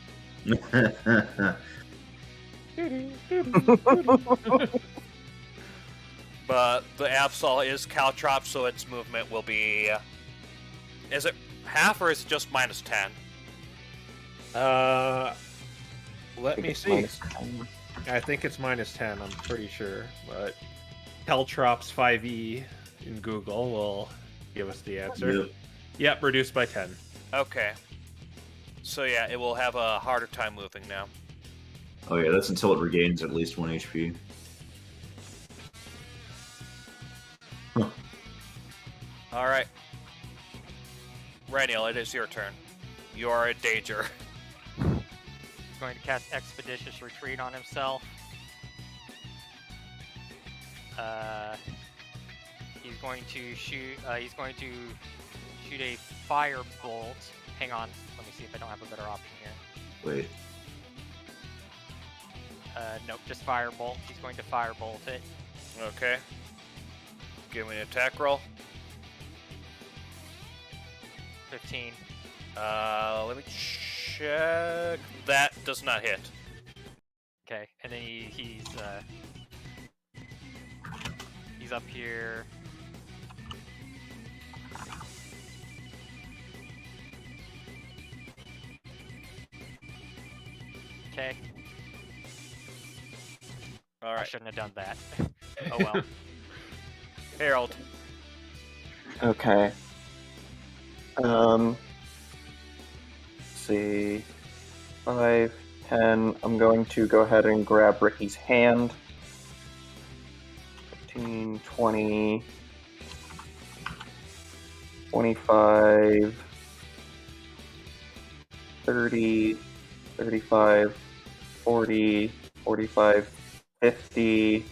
But the Absol is caltrop, so its movement will be... is it half or is it just minus 10? Let me It's see. -10. I think it's minus 10, I'm pretty sure. But Caltrops 5e in Google will give us the answer. Yep. Yep, reduced by 10. Okay. So yeah, it will have a harder time moving now. Oh yeah, that's until it regains at least 1 HP. Huh. Alright. Reniel, it is your turn. You are in danger. He's going to cast Expeditious Retreat on himself. He's going to shoot. He's going to shoot a fire bolt. Hang on, let me see if I don't have a better option here. Wait. Nope, just firebolt. He's going to firebolt it. Okay. Give me an attack roll. 15. Let me check. That does not hit. Okay, and then he's up here. Okay, I Alright. shouldn't have done that. Oh well. Harold. Okay. Let's see. 5, 10. I'm going to go ahead and grab Ricky's hand. 15, 20, 25, 30, 35, 40, 45, 50,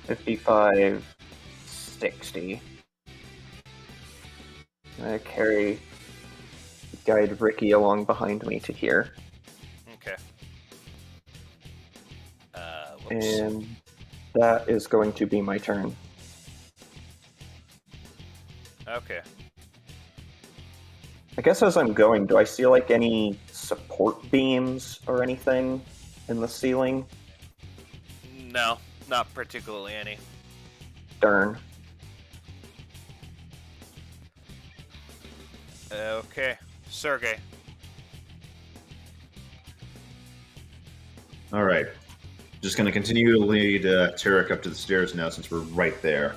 55, 60. I guide Ricky along behind me to here. Okay. Whoops. And that is going to be my turn. Okay. I guess as I'm going, do I see like any support beams or anything in the ceiling? No, not particularly any. Darn. Okay. Sergey. All right. Just going to continue to lead Tarek up to the stairs now since we're right there.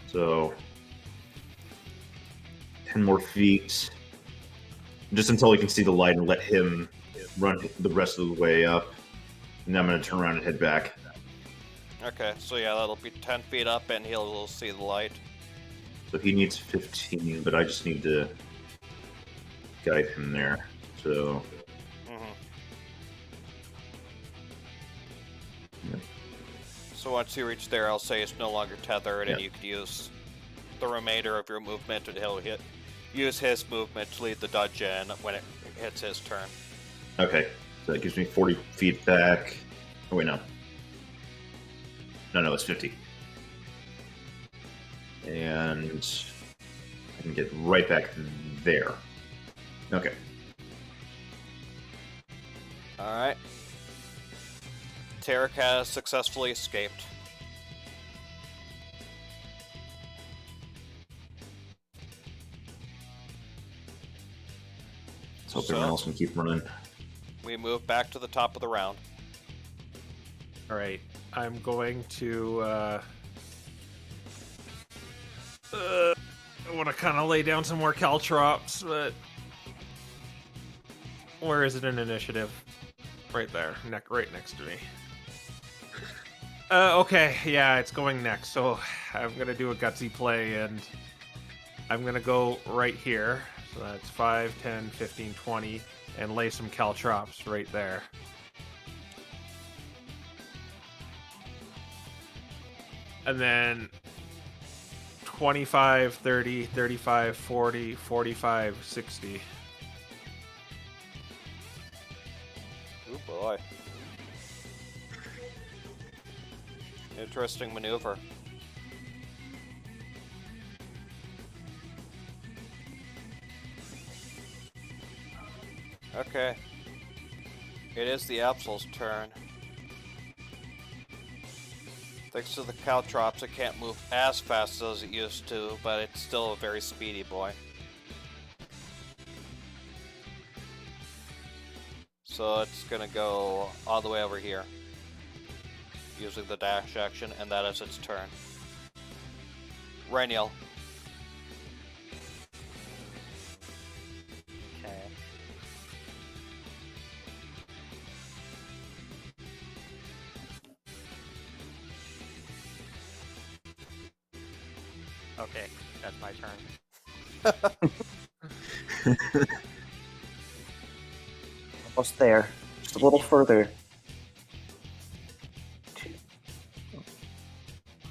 So, 10 more feet. Just until he can see the light and let him run the rest of the way up. And then I'm going to turn around and head back. Okay, so yeah, that'll be 10 feet up and he'll see the light. So he needs 15, but I just need to guide him there. So, So once you reach there, I'll say it's no longer tethered, and you can use the remainder of your movement, and he'll use his movement to lead the dungeon when it hits his turn. okay. So that gives me 40 feet back. Oh, wait, no. No, it's 50. And I can get right back there. Okay. Alright. Tarek has successfully escaped. Let's hope everyone else can keep running. We move back to the top of the round. All right, I'm going to. I want to kind of lay down some more caltrops, but where is it in initiative? Right there, right next to me. Okay, yeah, it's going next. So I'm gonna do a gutsy play, and I'm gonna go right here. So that's 5, 10, 15, 20, and lay some caltrops right there. And then 25, 30, 35, 40, 45, 60. Oh boy. Interesting maneuver. Okay. It is the Absol's turn. Thanks to the caltrops, it can't move as fast as it used to, but it's still a very speedy boy. So it's gonna go all the way over here, using the dash action, and that is its turn. Rainiel. Okay. Okay, that's my turn. Almost there. Just a little further.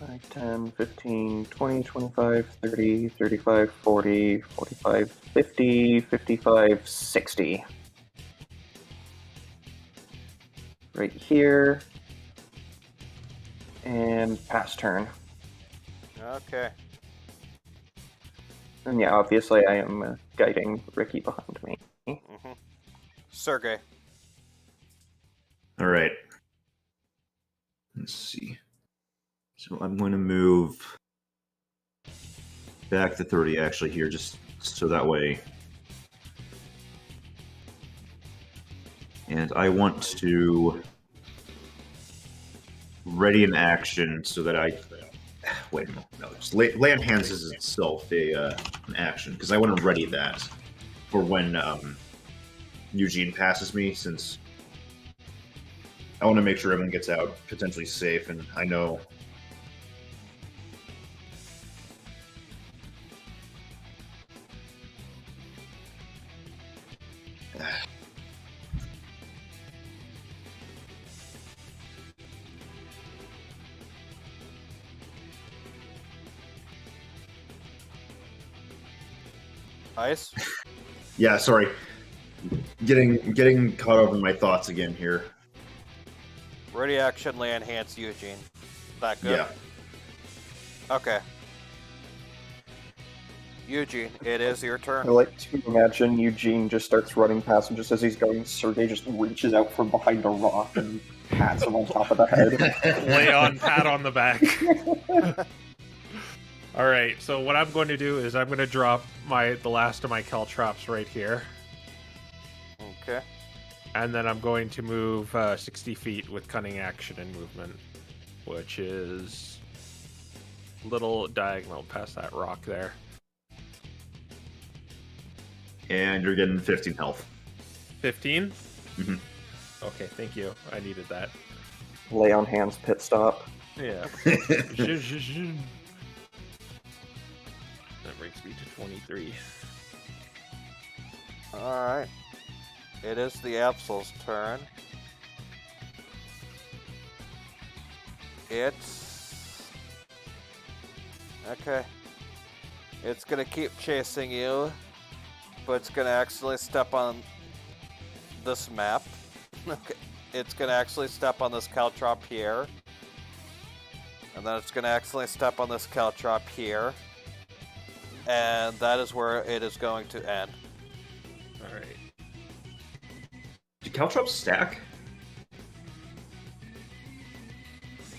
5, 10, 15, 20, 25, 30, 35, 40, 45, 50, 55, 60. Right here. And pass turn. Okay. And yeah, obviously I am guiding Ricky behind me. Mm-hmm. Sergey. All right. Let's see. So I'm going to move back to 30 actually here, just so that way. And I want to ready an action so that Wait, no. Just lay on hands is itself an action, because I want to ready that for when Eugene passes me, since I want to make sure everyone gets out potentially safe, and I know... Ice? Yeah, sorry. Getting caught up in my thoughts again here. Ready action, lay on hands, Eugene. That good? Yeah. Okay. Eugene, it is your turn. I like to imagine Eugene just starts running past him. Just as he's going, Sergey just reaches out from behind a rock and pats him on top of the head. Lay on, pat on the back. All right, so what I'm going to do is I'm going to drop the last of my caltrops right here. Okay. And then I'm going to move 60 feet with cunning action and movement, which is a little diagonal past that rock there. And you're getting 15 health. 15? Mm-hmm. Okay, thank you. I needed that. Lay on hands pit stop. Yeah. That brings me to 23. Alright. It is the Absol's turn. It's... Okay. It's gonna keep chasing you, but it's gonna accidentally step on this map. Okay. It's gonna actually step on this caltrop here. And then it's gonna accidentally step on this caltrop here. And that is where it is going to end. Alright. Do caltrops stack?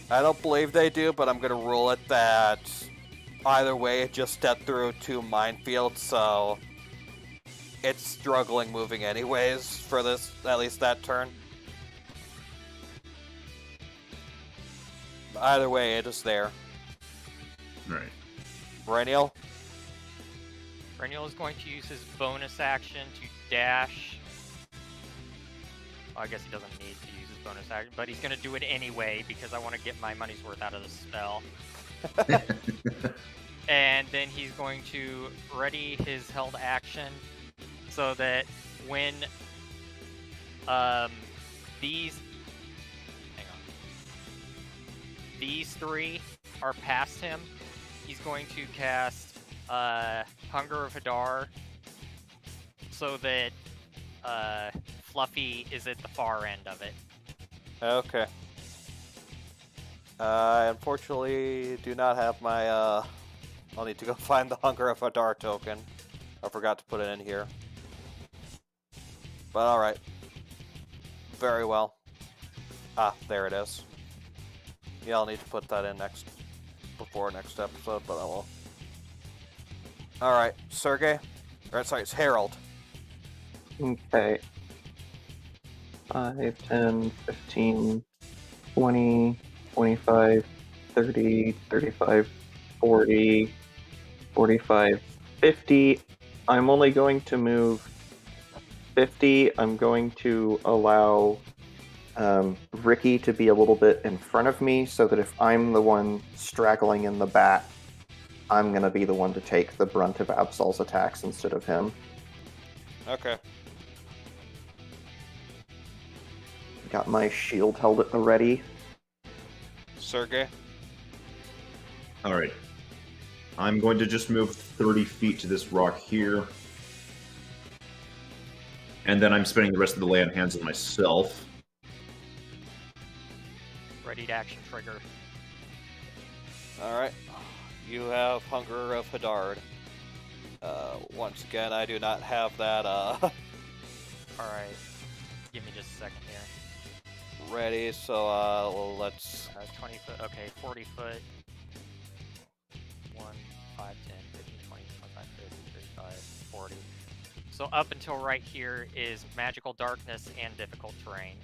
I don't believe they do, but I'm gonna rule it that either way it just stepped through 2 minefields, so it's struggling moving anyways for this, at least that turn. Either way, it is there. Right. Reniel? Reniel is going to use his bonus action to dash. Well, I guess he doesn't need to use his bonus action, but he's going to do it anyway because I want to get my money's worth out of the spell. And then he's going to ready his held action so that when these 3 are past him, he's going to cast Hunger of Hadar so that Fluffy is at the far end of it. Okay. I unfortunately do not have my, I'll need to go find the Hunger of Hadar token. I forgot to put it in here. But alright. Very well. Ah, there it is. Yeah, I'll need to put that in before next episode, but I will. Alright, Sergey? Or, sorry, it's Harold. Okay. 5, 10, 15, 20, 25, 30, 35, 40, 45, 50. I'm only going to move 50. I'm going to allow Ricky to be a little bit in front of me so that if I'm the one straggling in the back, I'm going to be the one to take the brunt of Absol's attacks instead of him. Okay. Got my shield held at the ready. Sergey? Alright. I'm going to just move 30 feet to this rock here. And then I'm spending the rest of the lay on hands on myself. Ready to action trigger. Alright. You have Hunger of Hadard. Once again, I do not have that, Alright. Give me just a second here. ready, so, let's... 20 foot, okay, 40 foot. 1, 5, 10, 15, 20, 25, 30, 35, 40. So up until right here is magical darkness and difficult terrain.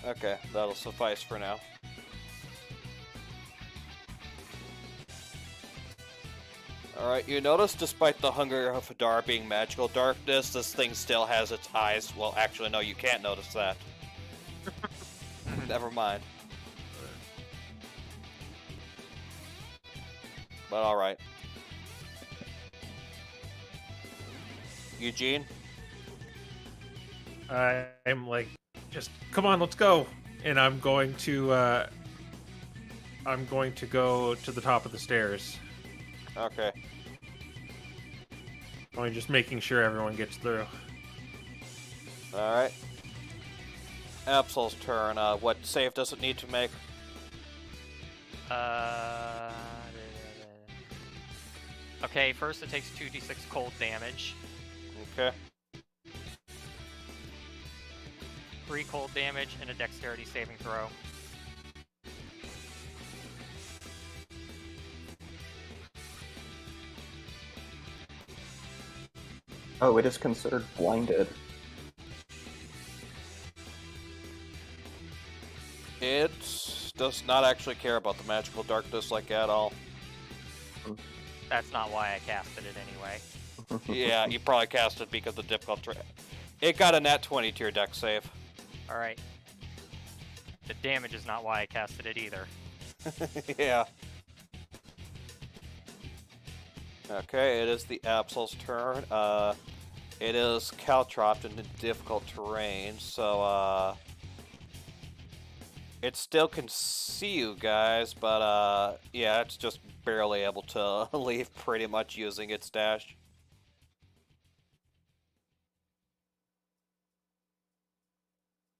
Okay, that'll suffice for now. Alright, you notice despite the hunger of Hadar being magical darkness, this thing still has its eyes. Well, actually, no, you can't notice that. Never mind. But alright. Eugene? I'm like, just come on, let's go. And I'm going to go to the top of the stairs. Okay. I'm just making sure everyone gets through. Alright. Absol's turn. What save does it need to make? Okay, first it takes 2d6 cold damage. Okay. 3 cold damage and a dexterity saving throw. Oh, it is considered blinded. It does not actually care about the magical darkness like at all. That's not why I casted it anyway. Yeah, you probably cast it because of the difficult It got a nat 20 to your dex save. Alright. The damage is not why I casted it either. Yeah. Okay, it is the Absol's turn. It is caltropped into difficult terrain, so it still can see you guys, but yeah, it's just barely able to leave pretty much using its dash.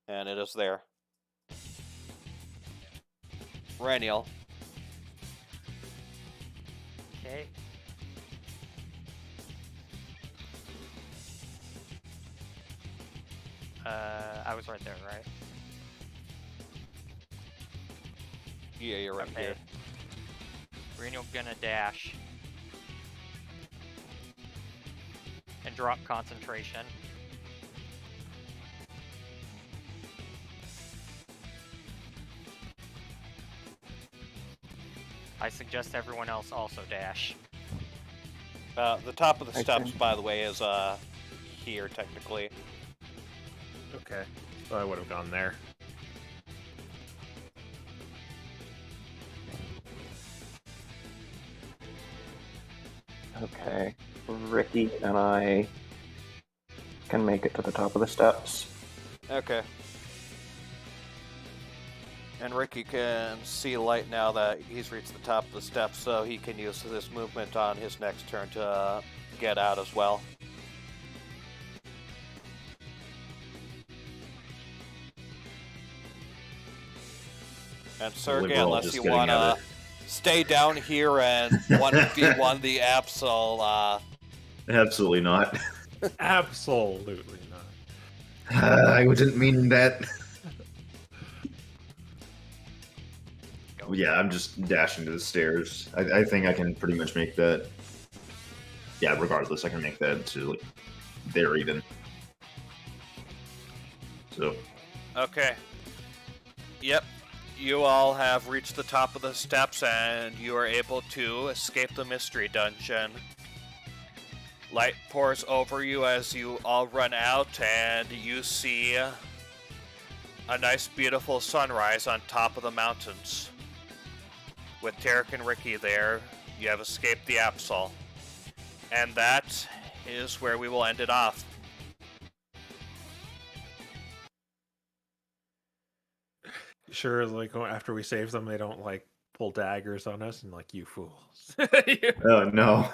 And it is there. Raniel. Okay. I was right there, right? Yeah, you're right Okay. here. Reno gonna dash. And drop concentration. I suggest everyone else also dash. The top of the I steps, can- by the way, is here technically. Okay, so I would have gone there. Okay. Ricky and I can make it to the top of the steps. Okay. And Ricky can see light now that he's reached the top of the steps, so he can use this movement on his next turn to get out as well. And Sergey, we're all unless just you getting want at to it. stay down here and 1v1 the Absol, Absolutely not. Absolutely not. I didn't mean that. Go. Yeah, I'm just dashing to the stairs. I think I can pretty much make that. Yeah, regardless, I can make that to like there even. So Okay. Yep. You all have reached the top of the steps and you are able to escape the mystery dungeon. Light pours over you as you all run out and you see a nice beautiful sunrise on top of the mountains. With Tarek and Ricky there, you have escaped the Absol. And that is where we will end it off. Sure, like after we save them, they don't like pull daggers on us and like, you fools. oh no.